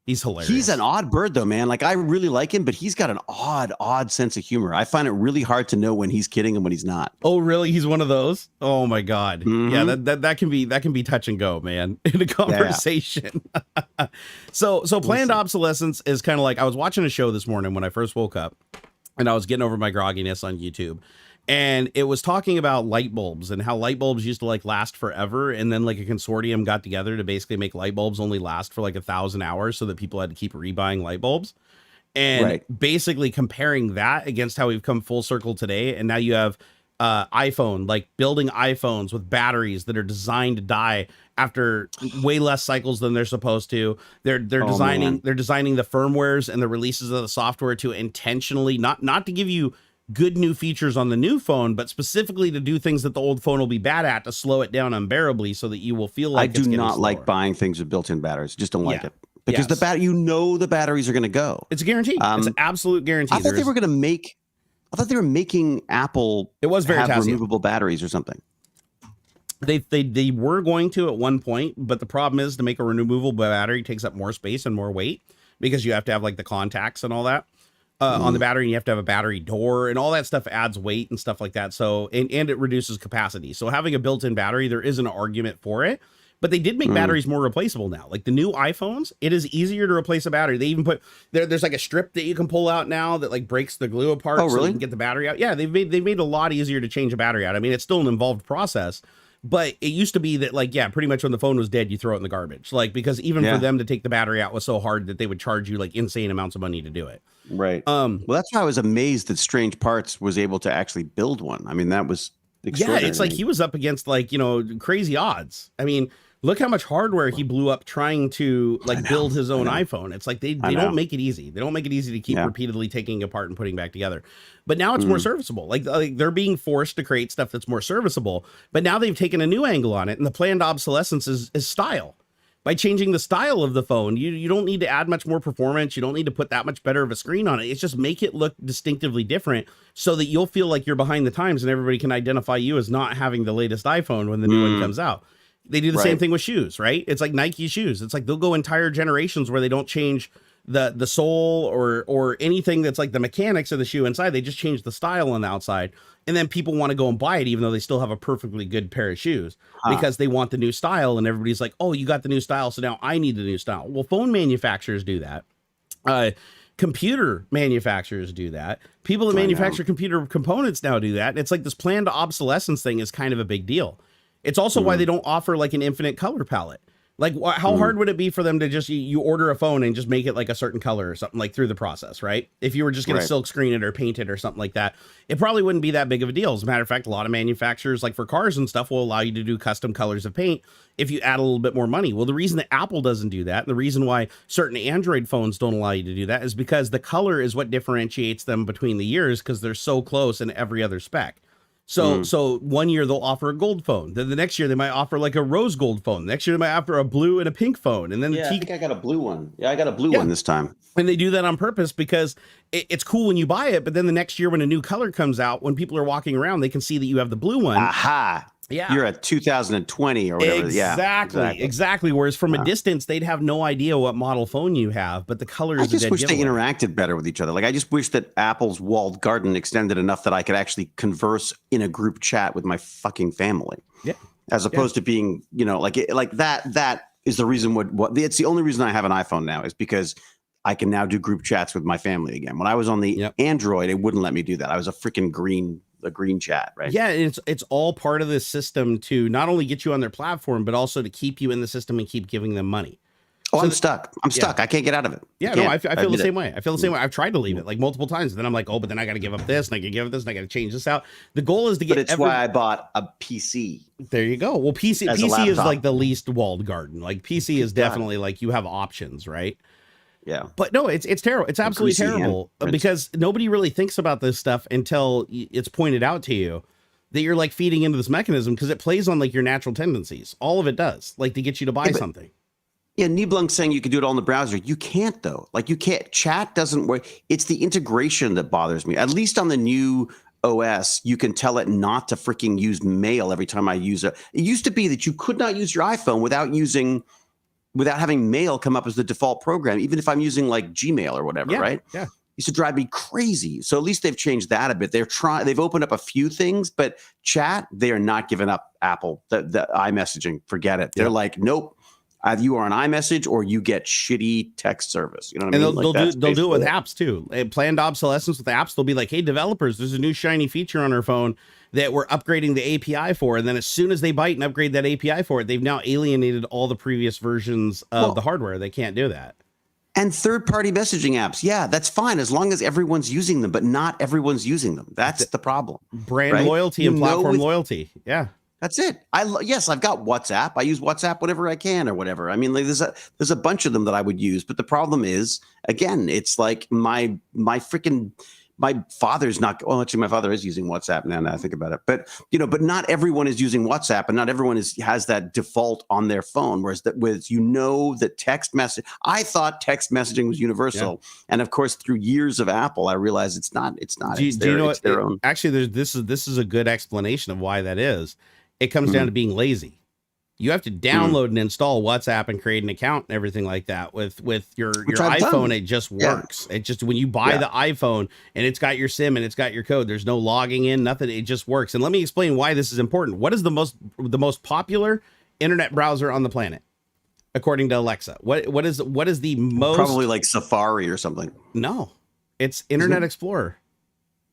He's hilarious. He's an odd bird though, man. Like I really like him, but he's got an odd sense of humor. I find it really hard to know when he's kidding and when he's not. Oh, really? He's one of those? Oh my God. Mm-hmm. Yeah, that can be touch and go, man, in a conversation. Yeah. So planned obsolescence is kind of like I was watching a show this morning when I first woke up and I was getting over my grogginess on YouTube. And it was talking about light bulbs and how light bulbs used to like last forever. And then like a consortium got together to basically make light bulbs only last for like 1,000 hours so that people had to keep rebuying light bulbs. And basically comparing that against how we've come full circle today. And now you have iPhone, like building iPhones with batteries that are designed to die after way less cycles than they're supposed to. They're designing the firmwares and the releases of the software to intentionally not to give you good new features on the new phone, but specifically to do things that the old phone will be bad at, to slow it down unbearably so that you will feel like I do not like buying things with built-in batteries. Just don't like it. Because Yes. the batteries are going to go. It's a guarantee. It's an absolute guarantee. I thought they were making Apple. It was very have removable batteries or something. They were going to at one point, but the problem is to make a removable battery takes up more space and more weight because you have to have like the contacts and all that on the battery, and you have to have a battery door and all that stuff adds weight and stuff like that. So and it reduces capacity. So having a built-in battery, there is an argument for it. But they did make batteries more replaceable now. Like the new iPhones, it is easier to replace a battery. They even put there's like a strip that you can pull out now that like breaks the glue apart so you can get the battery out. Yeah, they've made it a lot easier to change a battery out. I mean, it's still an involved process, but it used to be that like, yeah, pretty much when the phone was dead, you throw it in the garbage. Like, because even for them to take the battery out was so hard that they would charge you like insane amounts of money to do it. Right. Well, that's why I was amazed that Strange Parts was able to actually build one. I mean, that was extraordinary. Yeah, it's like he was up against like, crazy odds. I mean, look how much hardware he blew up trying to like build his own iPhone. It's like they don't make it easy. They don't make it easy to keep repeatedly taking it apart and putting back together. But now it's more serviceable. Like they're being forced to create stuff that's more serviceable. But now they've taken a new angle on it, and the planned obsolescence is style. By changing the style of the phone, you don't need to add much more performance. You don't need to put that much better of a screen on it. It's just make it look distinctively different so that you'll feel like you're behind the times and everybody can identify you as not having the latest iPhone when the new one comes out. They do the same thing with shoes, right? It's like Nike shoes. It's like they'll go entire generations where they don't change the sole or anything that's like the mechanics of the shoe inside. They just change the style on the outside. And then people want to go and buy it, even though they still have a perfectly good pair of shoes because they want the new style. And everybody's like, oh, you got the new style, so now I need the new style. Well, phone manufacturers do that. Computer manufacturers do that. People that manufacture computer components now do that. And it's like this planned obsolescence thing is kind of a big deal. It's also why they don't offer like an infinite color palette. Like how hard would it be for them to just, you order a phone and just make it like a certain color or something like through the process, right? If you were just going to silk screen it or paint it or something like that, it probably wouldn't be that big of a deal. As a matter of fact, a lot of manufacturers, like for cars and stuff, will allow you to do custom colors of paint if you add a little bit more money. Well, the reason that Apple doesn't do that, and the reason why certain Android phones don't allow you to do that is because the color is what differentiates them between the years because they're so close in every other spec. So 1 year they'll offer a gold phone. Then the next year they might offer like a rose gold phone. Next year they might offer a blue and a pink phone. And then I think I got a blue one. Yeah, I got a blue one this time. And they do that on purpose because it's cool when you buy it. But then the next year when a new color comes out, when people are walking around, they can see that you have the blue one. Aha. Yeah. You're at 2020 or whatever. Exactly. Whereas from a distance, they'd have no idea what model phone you have, but the color is I just wish they interacted better with each other. Like I just wish that Apple's walled garden extended enough that I could actually converse in a group chat with my fucking family. Yeah. As opposed to being, like that is the reason it's the only reason I have an iPhone now is because I can now do group chats with my family again. When I was on the Android, it wouldn't let me do that. I was a freaking green chat, right? Yeah, it's all part of this system to not only get you on their platform, but also to keep you in the system and keep giving them money. Oh, so I'm stuck. I can't get out of it. Yeah, I feel the same way. I feel the same way. I've tried to leave it like multiple times. And then I'm like, oh, but then I got to give up this and I got to give up this and I got to change this out. The goal is to get. But it's why I bought a PC. There you go. Well, PC is like the least walled garden. Like PC is definitely like you have options, right? Yeah. But no, it's terrible. It's absolutely terrible because nobody really thinks about this stuff until it's pointed out to you that you're like feeding into this mechanism because it plays on like your natural tendencies. All of it does, like to get you to buy something. Yeah, Niblunk's saying you can do it all in the browser. You can't though. Like you can't. Chat doesn't work. It's the integration that bothers me. At least on the new OS, you can tell it not to freaking use mail every time I use it. It used to be that you could not use your iPhone without having mail come up as the default program, even if I'm using like Gmail or whatever, right? Yeah. Used to drive me crazy. So at least they've changed that a bit. They've opened up a few things, but chat, they are not giving up Apple, the iMessaging. Forget it. They're like, nope, Either you are on iMessage or you get shitty text service. You know what I mean? They'll do it with apps too. Planned obsolescence with apps. They'll be like, hey, developers, there's a new shiny feature on our phone that we're upgrading the API for. And then as soon as they bite and upgrade that API for it, they've now alienated all the previous versions of the hardware. They can't do that. And third-party messaging apps. Yeah, that's fine as long as everyone's using them, but not everyone's using them. That's the problem. Brand loyalty and platform loyalty. Yeah. That's it. Yes, I've got WhatsApp. I use WhatsApp whenever I can or whatever. I mean, like, there's a bunch of them that I would use, but the problem is, again, it's like my father's not. Well, actually, my father is using WhatsApp now. Now I think about it, but not everyone is using WhatsApp, and not everyone has that default on their phone. Whereas that text message. I thought text messaging was universal, and of course, through years of Apple, I realized it's not. It's not. Do you know their own. Actually, this is a good explanation of why that is. It comes down to being lazy. You have to download and install WhatsApp and create an account and everything like that. With your iPhone, it just works. It just, when you buy the iPhone and it's got your SIM and it's got your code, there's no logging in, nothing. It just works. And let me explain why this is important. What is the most popular internet browser on the planet, according to Alexa? What is the most? Probably like Safari or something. No, it's Internet Explorer.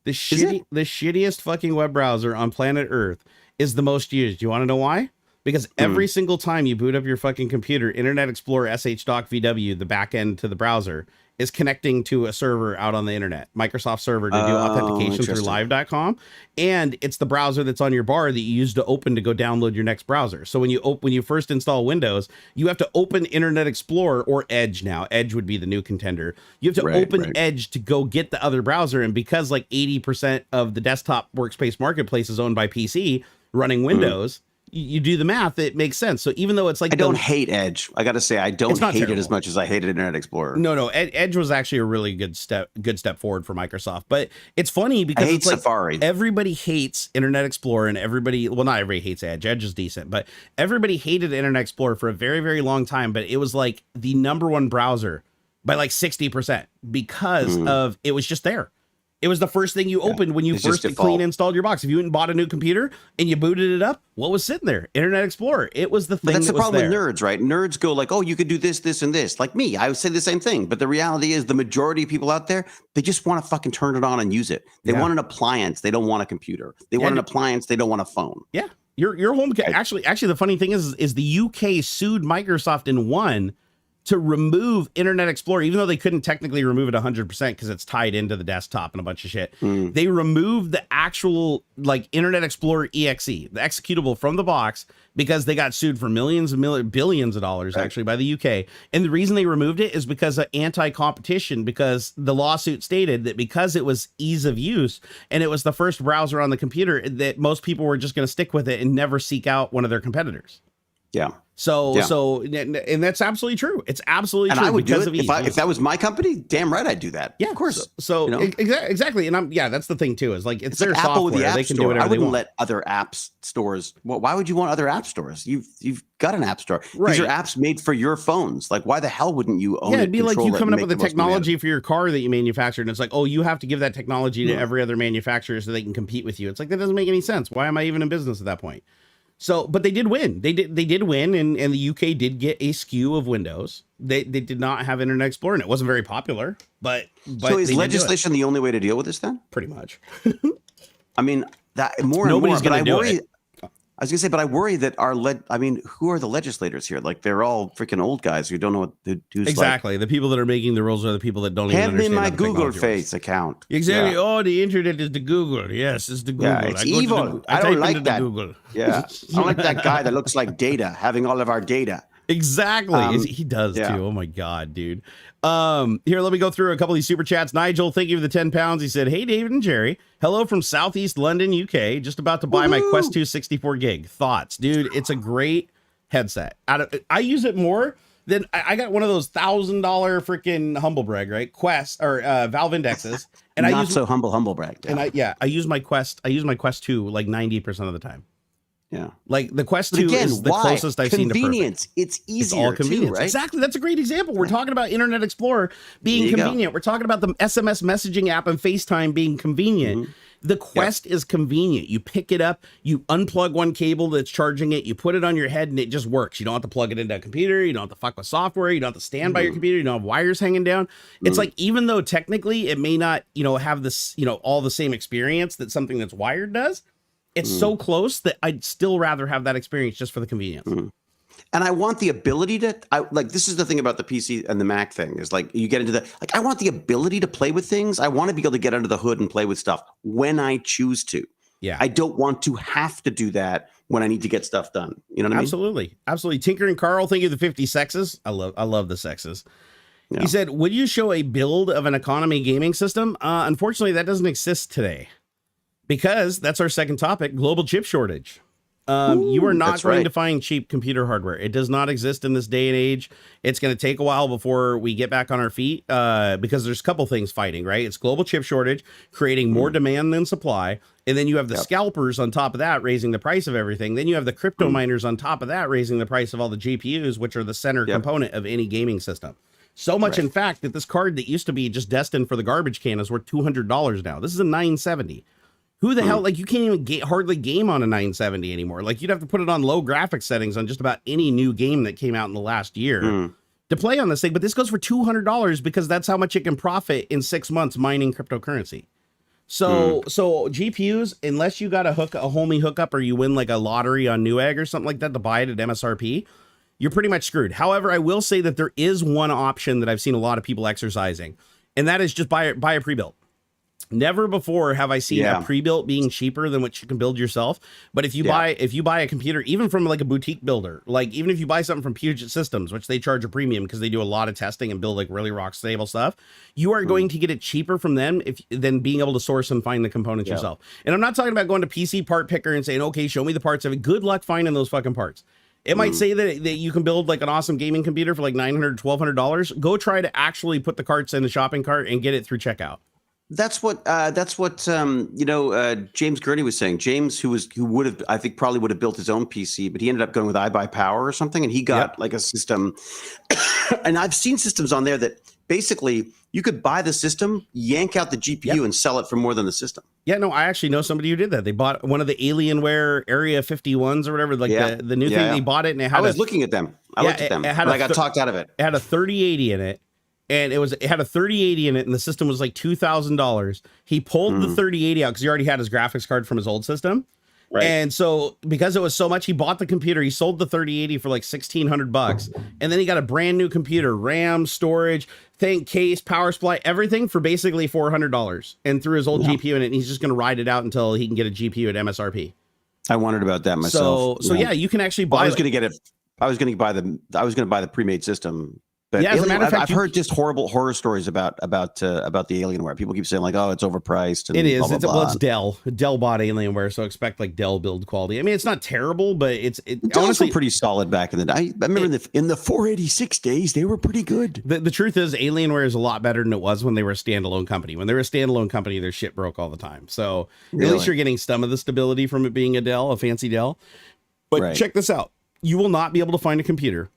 The shittiest fucking web browser on planet Earth is the most used. Do you want to know why? Because every single time you boot up your fucking computer, Internet Explorer SHDoc VW, the backend to the browser, is connecting to a server out on the internet, Microsoft server, to do authentication through live.com. And it's the browser that's on your bar that you use to open to go download your next browser. So when you first install Windows, you have to open Internet Explorer or Edge now. Edge would be the new contender. You have to open Edge to go get the other browser. And because like 80% of the desktop workspace marketplace is owned by PC running Windows, you do the math, it makes sense. So even though it's like, I don't hate Edge. I got to say, I don't hate it as much as I hated Internet Explorer. No, Edge was actually a really good step forward for Microsoft. But it's funny because it's like Safari. Everybody hates Internet Explorer, and not everybody hates Edge. Edge is decent, but everybody hated Internet Explorer for a very, very long time. But it was like the #1 browser by like 60% because of it was just there. It was the first thing you opened when you first installed your box. If you went and bought a new computer and you booted it up, what was sitting there? Internet Explorer. It was the thing. But that's the problem with nerds, right? Nerds go like, oh, you could do this, this, and this. Like me, I would say the same thing. But the reality is the majority of people out there, they just want to fucking turn it on and use it. They want an appliance. They don't want a computer. They want an appliance. They don't want a phone. Yeah. Your home. Actually, the funny thing is the UK sued Microsoft and won to remove Internet Explorer, even though they couldn't technically remove it 100% because it's tied into the desktop and a bunch of shit. They removed the actual like Internet Explorer EXE, the executable from the box, because they got sued for billions of dollars actually by the UK. And the reason they removed it is because of anti-competition, because the lawsuit stated that because it was ease of use and it was the first browser on the computer, that most people were just going to stick with it and never seek out one of their competitors. Yeah. So, and that's absolutely true. It's absolutely true. I would do it if that was my company. Damn right, I'd do that. Yeah, of course. So exactly. And that's the thing too, is like, it's their like Apple software. With the App they can Store. do whatever I wouldn't they want. let other stores. Well, why would you want other app stores? You've got an app store. These are apps made for your phones. Like, why the hell wouldn't you own it? It'd be like you coming up with the technology for your car that you manufactured, and it's like, oh, you have to give that technology to every other manufacturer so they can compete with you. It's like, that doesn't make any sense. Why am I even in business at that point? So, but they did win. They did win, and the UK did get a SKU of Windows. They did not have Internet Explorer, and it wasn't very popular. But so is legislation the only way to deal with this then? Pretty much. I mean, that more and nobody's more. going to do it. I was gonna say, but I worry that who are the legislators here? Like, they're all freaking old guys who don't know what to do. Exactly. The people that are making the rules are the people that don't even understand. Hand me my Google Face account. Exactly. Yeah. Oh, the internet is the Google. Yes, it's the Google. Yeah, it's evil. I don't like that. Google. Yeah. I don't like that guy that looks like Data, having all of our data. Exactly. He does too. Oh my God, dude. Here, let me go through a couple of these super chats. Nigel, thank you for the 10 pounds. He said, hey, David and Jerry. Hello from Southeast London, UK. Just about to buy my Quest 2 64 gig. Thoughts? Dude, it's a great headset. I use it more than I got one of those $1,000 freaking humble brag, right? Quest or Valve Indexes. And I use so humble brag. Yeah. And I use my Quest 2 like 90% of the time. Yeah. Like the Quest 2 is the closest I've seen to perfect. Convenience. It's easier. It's all convenience. Right? Exactly. That's a great example. We're talking about Internet Explorer being convenient. We're talking about the SMS messaging app and FaceTime being convenient. The Quest is convenient. You pick it up, you unplug one cable that's charging it, you put it on your head, and it just works. You don't have to plug it into a computer. You don't have to fuck with software. You don't have to stand by your computer. You don't have wires hanging down. It's like, even though technically it may not, have this, all the same experience that something that's wired does, it's so close that I'd still rather have that experience just for the convenience. And I want the ability to, this is the thing about the PC and the Mac thing is like, you get into I want the ability to play with things. I want to be able to get under the hood and play with stuff when I choose to. Yeah. I don't want to have to do that when I need to get stuff done. You know what I mean? Absolutely. Absolutely. Tinker and Carl, thank you the 50 sexes. I love the sexes. Yeah. He said, would you show a build of an economy gaming system? Unfortunately, that doesn't exist today. Because that's our second topic, global chip shortage. You are not going to find cheap computer hardware. It does not exist in this day and age. It's going to take a while before we get back on our feet because there's a couple things fighting, right? It's global chip shortage, creating more demand than supply. And then you have the scalpers on top of that, raising the price of everything. Then you have the crypto miners on top of that, raising the price of all the GPUs, which are the center component of any gaming system. So much, in fact, that this card that used to be just destined for the garbage can is worth $200 now. This is a 970. Who the hell, you can't even hardly game on a 970 anymore. Like, you'd have to put it on low graphics settings on just about any new game that came out in the last year to play on this thing. But this goes for $200 because that's how much it can profit in 6 months mining cryptocurrency. So GPUs, unless you got a homie hookup or you win like a lottery on Newegg or something like that to buy it at MSRP, you're pretty much screwed. However, I will say that there is one option that I've seen a lot of people exercising, and that is just buy a pre-built. Never before have I seen a pre-built being cheaper than what you can build yourself. But if you buy a computer, even from like a boutique builder, like even if you buy something from Puget Systems, which they charge a premium because they do a lot of testing and build like really rock stable stuff, you are going to get it cheaper from them than being able to source and find the components yourself. And I'm not talking about going to PC part picker and saying, okay, show me the parts of it. Good luck finding those fucking parts. It might say that you can build like an awesome gaming computer for like $900, $1,200. Go try to actually put the carts in the shopping cart and get it through checkout. That's what James Gurney was saying. James, who would have, I think, probably would have built his own PC, but he ended up going with iBuyPower or something, and he got like a system. And I've seen systems on there that basically you could buy the system, yank out the GPU, and sell it for more than the system. Yeah, no, I actually know somebody who did that. They bought one of the Alienware Area 51s or whatever, like the new thing. They bought it, and it had. I was looking at them. I looked at them, and I got talked out of it. It had a 3080 in it. And it had a 3080 in it, and the system was like $2,000. He pulled the 3080 out because he already had his graphics card from his old system. Right. And so because it was so much, he bought the computer. He sold the 3080 for like $1,600. And then he got a brand new computer, RAM, storage, case, power supply, everything for basically $400. And threw his old GPU in it, and he's just going to ride it out until he can get a GPU at MSRP. I wondered about that myself. So yeah, you can actually buy. I was going to get it. I was going to buy the pre-made system. But as a matter of fact, I've heard just horrible horror stories about the Alienware. People keep saying like, "Oh, it's overpriced." And it is. Blah, blah, blah. It's Dell. Dell bought Alienware, so expect like Dell build quality. I mean, it's not terrible, but it's honestly pretty solid back in the day. I remember in the 486 days, they were pretty good. The truth is, Alienware is a lot better than it was when they were a standalone company. When they were a standalone company, their shit broke all the time. So at least you're getting some of the stability from it being a fancy Dell. But check this out: you will not be able to find a computer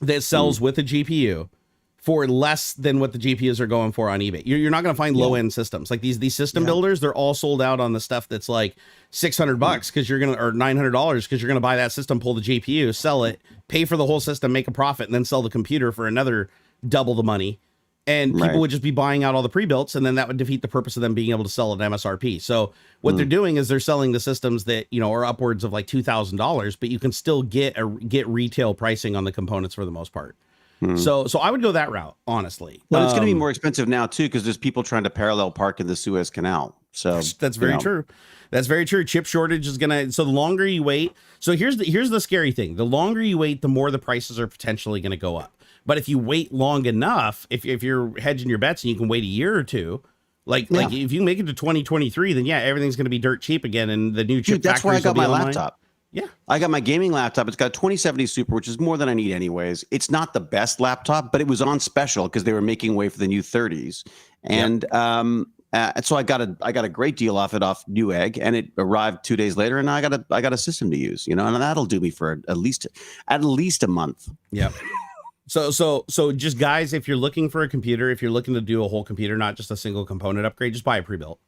that sells with a GPU for less than what the GPUs are going for on eBay. You're not going to find low-end systems. Like these system builders, they're all sold out on the stuff that's like $600 because you're going to, or $900 because you're going to buy that system, pull the GPU, sell it, pay for the whole system, make a profit, and then sell the computer for another double the money. And people would just be buying out all the pre-builts, and then that would defeat the purpose of them being able to sell at MSRP. So what they're doing is they're selling the systems that, are upwards of like $2,000, but you can still get retail pricing on the components for the most part. So I would go that route, honestly. Well, it's going to be more expensive now too, because there's people trying to parallel park in the Suez Canal. So that's very true. That's very true. Chip shortage is gonna. So the longer you wait, so here's the scary thing: the longer you wait, the more the prices are potentially going to go up. But if you wait long enough, if you're hedging your bets and you can wait a year or two, like if you make it to 2023, then everything's going to be dirt cheap again, and the new chip. That's where I got my laptop. Yeah, I got my gaming laptop. It's got 2070 Super, which is more than I need anyways. It's not the best laptop, but it was on special because they were making way for the new 30s. And And so I got a great deal off Newegg, and it arrived 2 days later, and I got a system to use, and that'll do me for at least a month. Yeah. So just guys, if you're looking for a computer, if you're looking to do a whole computer, not just a single component upgrade, just buy a pre-built.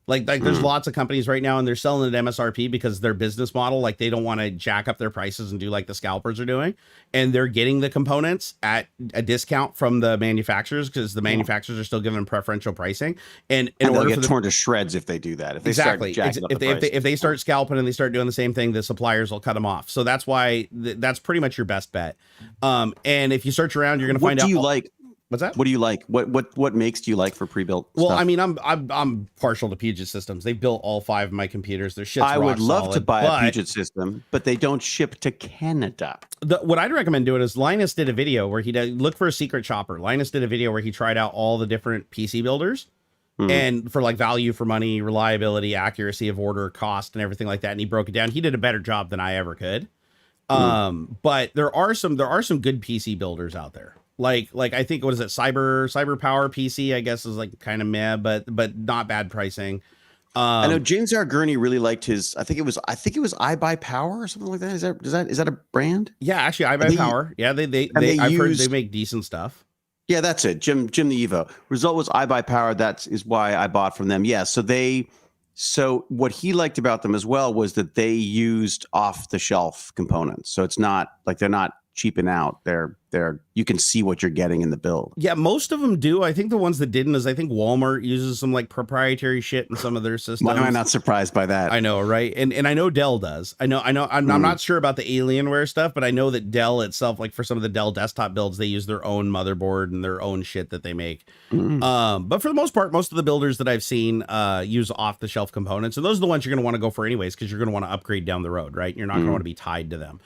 Like there's lots of companies right now, and they're selling at MSRP because their business model, like they don't want to jack up their prices and do like the scalpers are doing, and they're getting the components at a discount from the manufacturers because the manufacturers are still giving them preferential pricing. And in order they'll get torn to shreds if they do that. If they start jacking up the price. If they start scalping and they start doing the same thing, the suppliers will cut them off. So that's why that's pretty much your best bet. And if you search around, you're going to find out. What do you like? What's that? What do you like? What makes do you like for pre-built Well, stuff? I mean, I'm partial to Puget Systems. They built all 5 of my computers. Their shit's I would love solid, to buy a Puget System, but they don't ship to Canada. What I'd recommend doing is Linus did a video where he did look for a secret shopper. Linus did a video where he tried out all the different PC builders and for like value for money, reliability, accuracy of order, cost, and everything like that. And he broke it down. He did a better job than I ever could. But there are some good PC builders out there. Like I think, what is it? Cyber Power PC, I guess, is like kind of meh, but not bad pricing. I know James R. Gurney really liked his. I think it was iBuyPower or something like that. Is that a brand? Yeah, actually, iBuyPower. Yeah, I've heard they make decent stuff. Yeah, that's it. Jim the Evo. Result was iBuyPower. That is why I bought from them. Yeah, so what he liked about them as well was that they used off the shelf components. So it's not like they're not cheaping out. They're you can see what you're getting in the build. Yeah, most of them do. I think the ones that didn't is I think Walmart uses some like proprietary shit in some of their systems. Why am I not surprised by that? I know, right? And I know Dell does. I'm not sure about the Alienware stuff, but I know that Dell itself, like for some of the Dell desktop builds, they use their own motherboard and their own shit that they make. But for the most part, most of the builders that I've seen use off the shelf components, and those are the ones you're going to want to go for anyways because you're going to want to upgrade down the road, right? You're not going to want to be tied to them.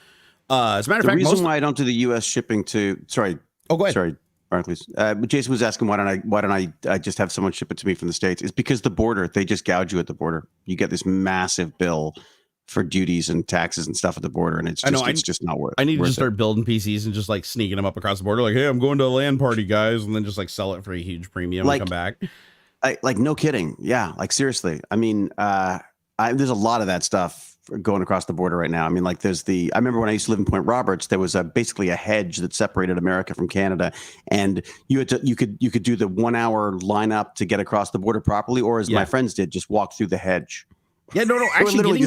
As a matter of fact, the reason why I don't do the U.S. shipping to go ahead. Sorry, Barnacules. Jason was asking why don't I just have someone ship it to me from the States? It's because the border, they just gouge you at the border. You get this massive bill for duties and taxes and stuff at the border, and it's just not worth it. I need to just start building PCs and just like sneaking them up across the border, like, hey, I'm going to a LAN party, guys, and then just like sell it for a huge premium and come back. Like no kidding, yeah, like seriously. I mean, there's a lot of that stuff going across the border right now. I mean, like I remember when I used to live in Point Roberts, there was basically a hedge that separated America from Canada, and you could do the 1 hour lineup to get across the border properly, or as my friends did, just walk through the hedge. Yeah, no, actually,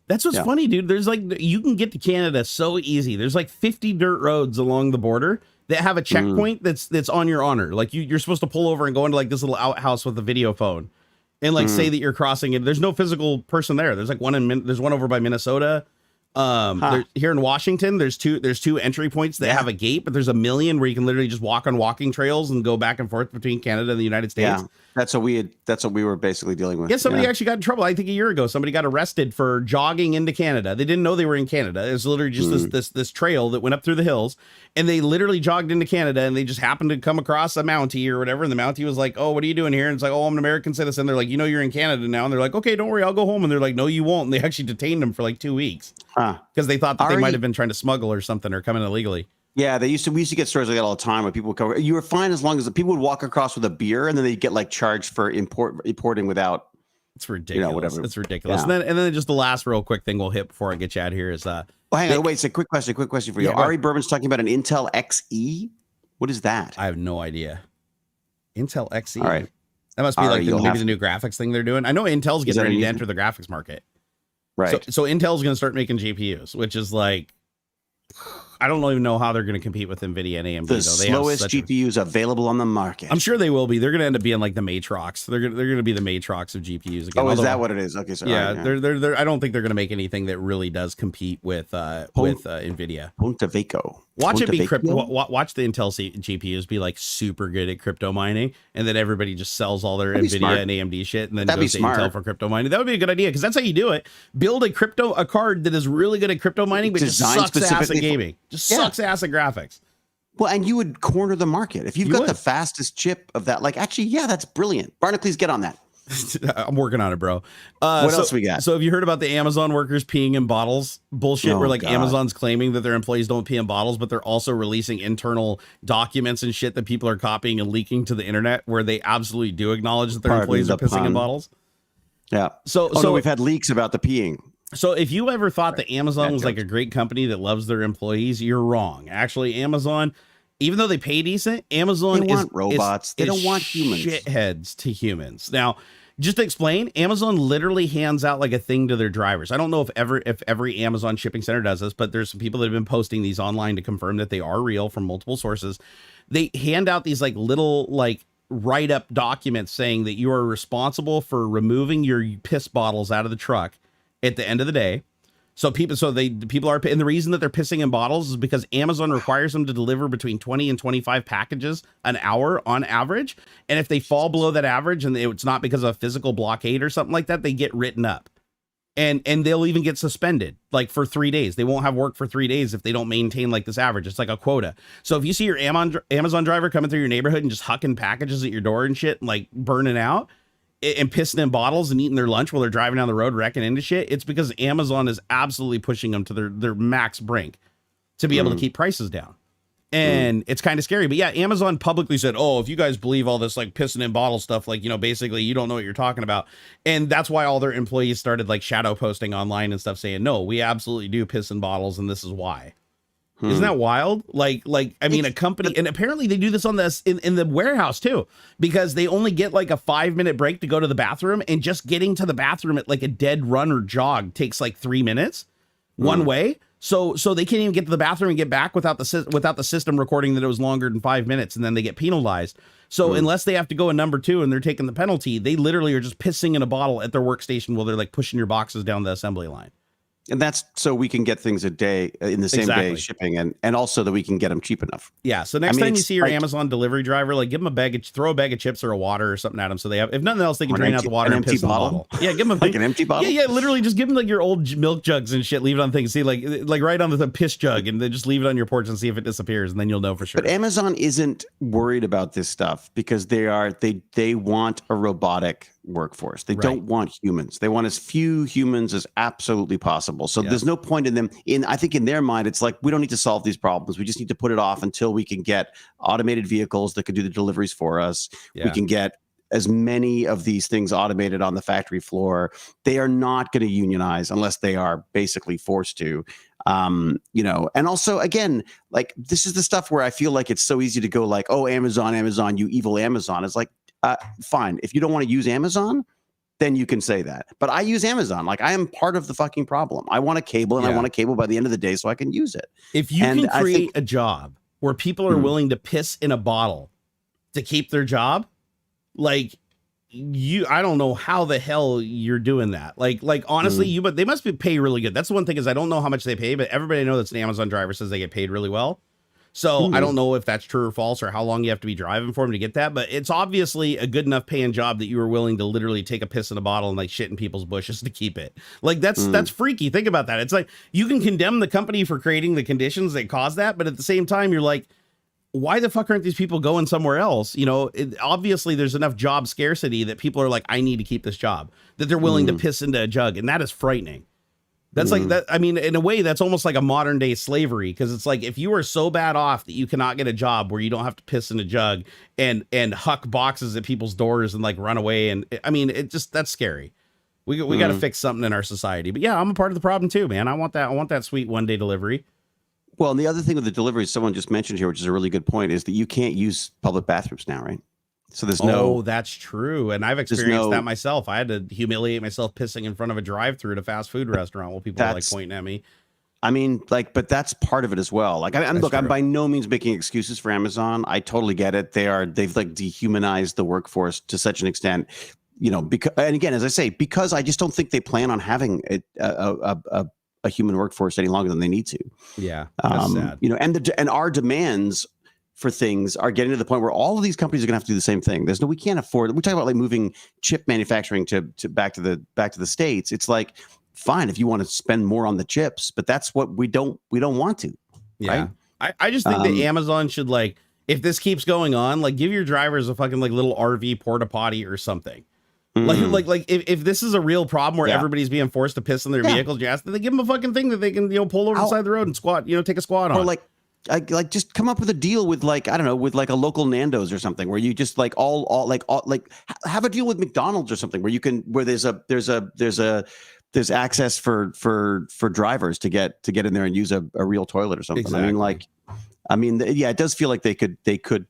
that's what's funny, dude. There's like, you can get to Canada so easy. There's like 50 dirt roads along the border that have a checkpoint that's on your honor. Like you're supposed to pull over and go into like this little outhouse with a video phone. And like say that you're crossing it. There's no physical person there. There's like there's one over by Minnesota. Here in Washington, there's two entry points that have a gate, but there's a million where you can literally just walk on walking trails and go back and forth between Canada and the United States. Yeah, that's what we were basically dealing with. Yeah, somebody actually got in trouble. I think a year ago, somebody got arrested for jogging into Canada. They didn't know they were in Canada. It was literally just this trail that went up through the hills, and they literally jogged into Canada, and they just happened to come across a Mountie or whatever, and the Mountie was like, "Oh, what are you doing here?" And it's like, "Oh, I'm an American citizen." They're like, "You know, you're in Canada now," and they're like, "Okay, don't worry, I'll go home." And they're like, "No, you won't." And they actually detained them for like 2 weeks because they thought that they might have been trying to smuggle or something or come in illegally. Yeah, we used to get stories like that all the time where people would cover. You were fine as long as the people would walk across with a beer, and then they'd get like charged for importing without. It's ridiculous. Whatever. It's ridiculous. Yeah. And then just the last real quick thing we'll hit before I get you out of here is hang on, wait. It's a quick question for you. Ari Berman's talking about an Intel Xe. What is that? I have no idea. Intel Xe. All right, that must be maybe the new graphics thing they're doing. I know Intel's getting ready to enter the graphics market. Right. So Intel's going to start making GPUs, which is like, I don't even know how they're going to compete with Nvidia and AMD. The slowest GPUs available on the market. I'm sure they will be. They're going to end up being like the Matrox. They're going to be the Matrox of GPUs again. Oh, is that what it is? Okay, so yeah, they're I don't think they're going to make anything that really does compete with Nvidia. Ponte Veco. Watch it be crypto. Watch the Intel GPUs be like super good at crypto mining, and then everybody just sells all their Nvidia and AMD shit, and then goes to Intel for crypto mining. That would be a good idea because that's how you do it. Build a card that is really good at crypto mining, but just sucks ass at gaming. Just sucks ass at graphics. Well, and you would corner the market if you've got the fastest chip of that. Like, actually, yeah, that's brilliant. Barnacules, get on that. I'm working on it, bro. What else we got? So have you heard about the Amazon workers peeing in bottles bullshit where like God. Amazon's claiming that their employees don't pee in bottles, but they're also releasing internal documents and shit that people are copying and leaking to the internet where they absolutely do acknowledge that their employees are pissing in bottles? Yeah. So we've had leaks about the peeing. So if you ever thought that Amazon was like a great company that loves their employees, you're wrong. Actually, Amazon, even though they pay decent, Amazon they want robots. They don't want humans. Shitheads to humans. Now, just to explain, Amazon literally hands out like a thing to their drivers. I don't know if every Amazon shipping center does this, but there's some people that have been posting these online to confirm that they are real from multiple sources. They hand out these like little like write-up documents saying that you are responsible for removing your piss bottles out of the truck at the end of the day. So people are, and the reason that they're pissing in bottles is because Amazon requires them to deliver between 20 and 25 packages an hour on average. And if they fall below that average and it's not because of a physical blockade or something like that, they get written up and they'll even get suspended like for 3 days. They won't have work for 3 days if they don't maintain like this average. It's like a quota. So if you see your Amazon driver coming through your neighborhood and just hucking packages at your door and shit, and like burning out and pissing in bottles and eating their lunch while they're driving down the road wrecking into shit, it's because Amazon is absolutely pushing them to their max brink to be able to keep prices down. And it's kind of scary. But yeah, Amazon publicly said, oh, if you guys believe all this like pissing in bottle stuff, like, you know, basically you don't know what you're talking about. And that's why all their employees started like shadow posting online and stuff saying, no, we absolutely do piss in bottles and this is why. Isn't that wild? Like, I mean, a company, and apparently they do this on this in the warehouse too, because they only get like a 5-minute break to go to the bathroom, and just getting to the bathroom at like a dead run or jog takes like 3 minutes one way. So they can't even get to the bathroom and get back without the system recording that it was longer than 5 minutes, and then they get penalized. So unless they have to go in number 2 and they're taking the penalty, they literally are just pissing in a bottle at their workstation while they're like pushing your boxes down the assembly line. And that's so we can get things a day in the same day shipping, and also that we can get them cheap enough. Yeah. So next time you see your Amazon delivery driver, like give them throw a bag of chips or a water or something at them. So they have, if nothing else, they can drain out the water and piss in the bottle. Yeah. Give them like an empty bottle. Yeah. Literally just give them like your old milk jugs and shit. Leave it on things. See, like right on the piss jug, and then just leave it on your porch and see if it disappears, and then you'll know for sure. But Amazon isn't worried about this stuff because they want a robotic workforce. They don't want humans. They want as few humans as absolutely possible. So there's no point in them. I think in their mind, it's like, we don't need to solve these problems. We just need to put it off until we can get automated vehicles that can do the deliveries for us. We can get as many of these things automated on the factory floor. They are not going to unionize unless they are basically forced to. You know, and also, again, like, this is the stuff where I feel like it's so easy to go like, oh, Amazon, you evil Amazon. It's like, fine. If you don't want to use Amazon, then you can say that. But I use Amazon. Like, I am part of the fucking problem. I want a cable, and I want a cable by the end of the day so I can use it. If you can create a job where people are willing to piss in a bottle to keep their job, like, I don't know how the hell you're doing that. Like honestly, but they must pay really good. That's the one thing, is I don't know how much they pay, but everybody I know that's an Amazon driver says they get paid really well. So I don't know if that's true or false, or how long you have to be driving for them to get that, but it's obviously a good enough paying job that you were willing to literally take a piss in a bottle and like shit in people's bushes to keep it. Like, that's freaky. Think about that. It's like, you can condemn the company for creating the conditions that cause that, but at the same time, you're like, why the fuck aren't these people going somewhere else? You know, obviously there's enough job scarcity that people are like, I need to keep this job, that they're willing to piss into a jug. And that is frightening. That's like that. I mean, in a way, that's almost like a modern day slavery, because it's like, if you are so bad off that you cannot get a job where you don't have to piss in a jug and huck boxes at people's doors and like run away. And I mean, that's scary. We got to fix something in our society. But yeah, I'm a part of the problem too, man. I want that sweet one-day delivery. Well, and the other thing with the deliveries, someone just mentioned here, which is a really good point, is that you can't use public bathrooms now, right? So there's no. Oh, that's true. And I've experienced that myself. I had to humiliate myself pissing in front of a drive-through at a fast food restaurant while people were like pointing at me. I mean, like, but that's part of it as well. Like, I'm by no means making excuses for Amazon. I totally get it. They've like dehumanized the workforce to such an extent, you know, because, and again, as I say, because I just don't think they plan on having a human workforce any longer than they need to. Yeah. That's sad. You know, and our demands for things are getting to the point where all of these companies are gonna have to do the same thing. We can't afford. We talk about like moving chip manufacturing to back to the States. It's like, fine if you want to spend more on the chips, but that's what we don't want to. Yeah. Right? I just think that Amazon should, like, if this keeps going on, like, give your drivers a fucking like little RV porta potty or something. Like if this is a real problem where everybody's being forced to piss in their vehicles, then they give them a fucking thing that they can, pull over the side of the road and squat, take a squat on. Or like just come up with a deal with I don't know, with like a local Nando's or something where you just like all have a deal with McDonald's or something where there's access for drivers to get in there and use a real toilet or something. Exactly. It does feel like they could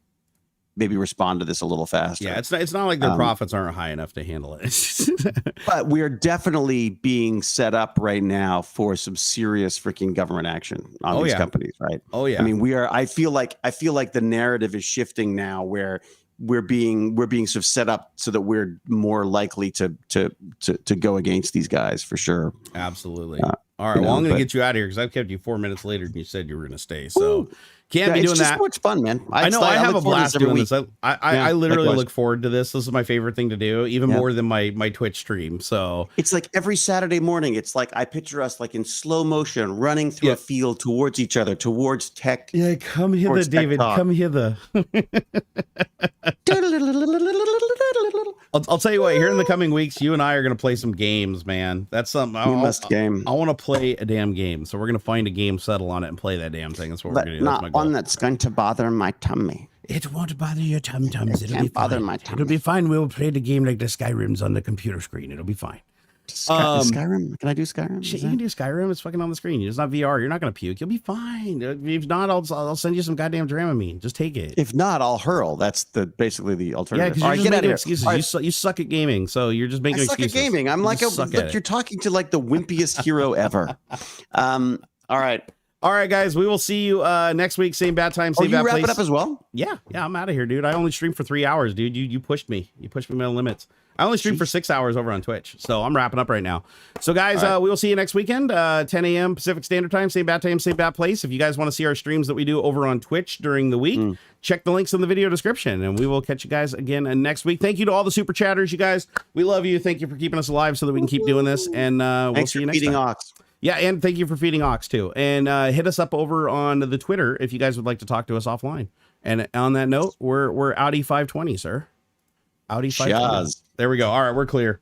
maybe respond to this a little faster. Yeah, it's not like their profits aren't high enough to handle it. But we are definitely being set up right now for some serious freaking government action on these companies, right? Oh yeah. I feel like the narrative is shifting now where we're being sort of set up so that we're more likely to go against these guys for sure. Absolutely. All right. Well, I'm going to get you out of here because I've kept you 4 minutes later than you said you were going to stay. So can't be doing that. It's just fun, man. I know. I have a blast doing this. I literally likewise. look forward to this. This is my favorite thing to do, even more than my Twitch stream. So it's like every Saturday morning. It's like I picture us like in slow motion running through a field towards each other, towards tech. Yeah, come hither, David. Come hither. I'll tell you what, here in the coming weeks, you and I are going to play some games, man. That's something I want to play a damn game. So we're going to find a game, settle on it, and play that damn thing. That's what we're going to do. That's my goal. One that's going to bother my tummy. It won't bother your tum-tums. It can't bother my tummy. It'll be fine. We'll play the game like the Skyrims on the computer screen. It'll be fine. Skyrim? Can I do Skyrim? Shit, you can do Skyrim. It's fucking on the screen. It's not VR. You're not going to puke. You'll be fine. If not, I'll send you some goddamn Dramamine. Just take it. If not, I'll hurl. That's basically the alternative. Yeah, because you're just making excuses. You suck at gaming, so you're just making excuses. I suck at gaming. I'm like you're talking to like the wimpiest hero ever. All right, guys. We will see you next week. Same bad time, same bad place. You wrap it up as well? Yeah, I'm out of here, dude. I only streamed for 3 hours, dude. You pushed me. You pushed me to my limits. I only stream for 6 hours over on Twitch, so I'm wrapping up right now. So, guys, we will see you next weekend, 10 a.m. Pacific Standard Time, same bad place. If you guys want to see our streams that we do over on Twitch during the week, check the links in the video description, and we will catch you guys again next week. Thank you to all the super chatters, you guys. We love you. Thank you for keeping us alive so that we can keep doing this, and we'll see you next time. Ox. Yeah, and thank you for feeding Ox, too. And hit us up over on the Twitter if you guys would like to talk to us offline. And on that note, we're Audi 520, sir. Audi 520. There we go. All right, we're clear.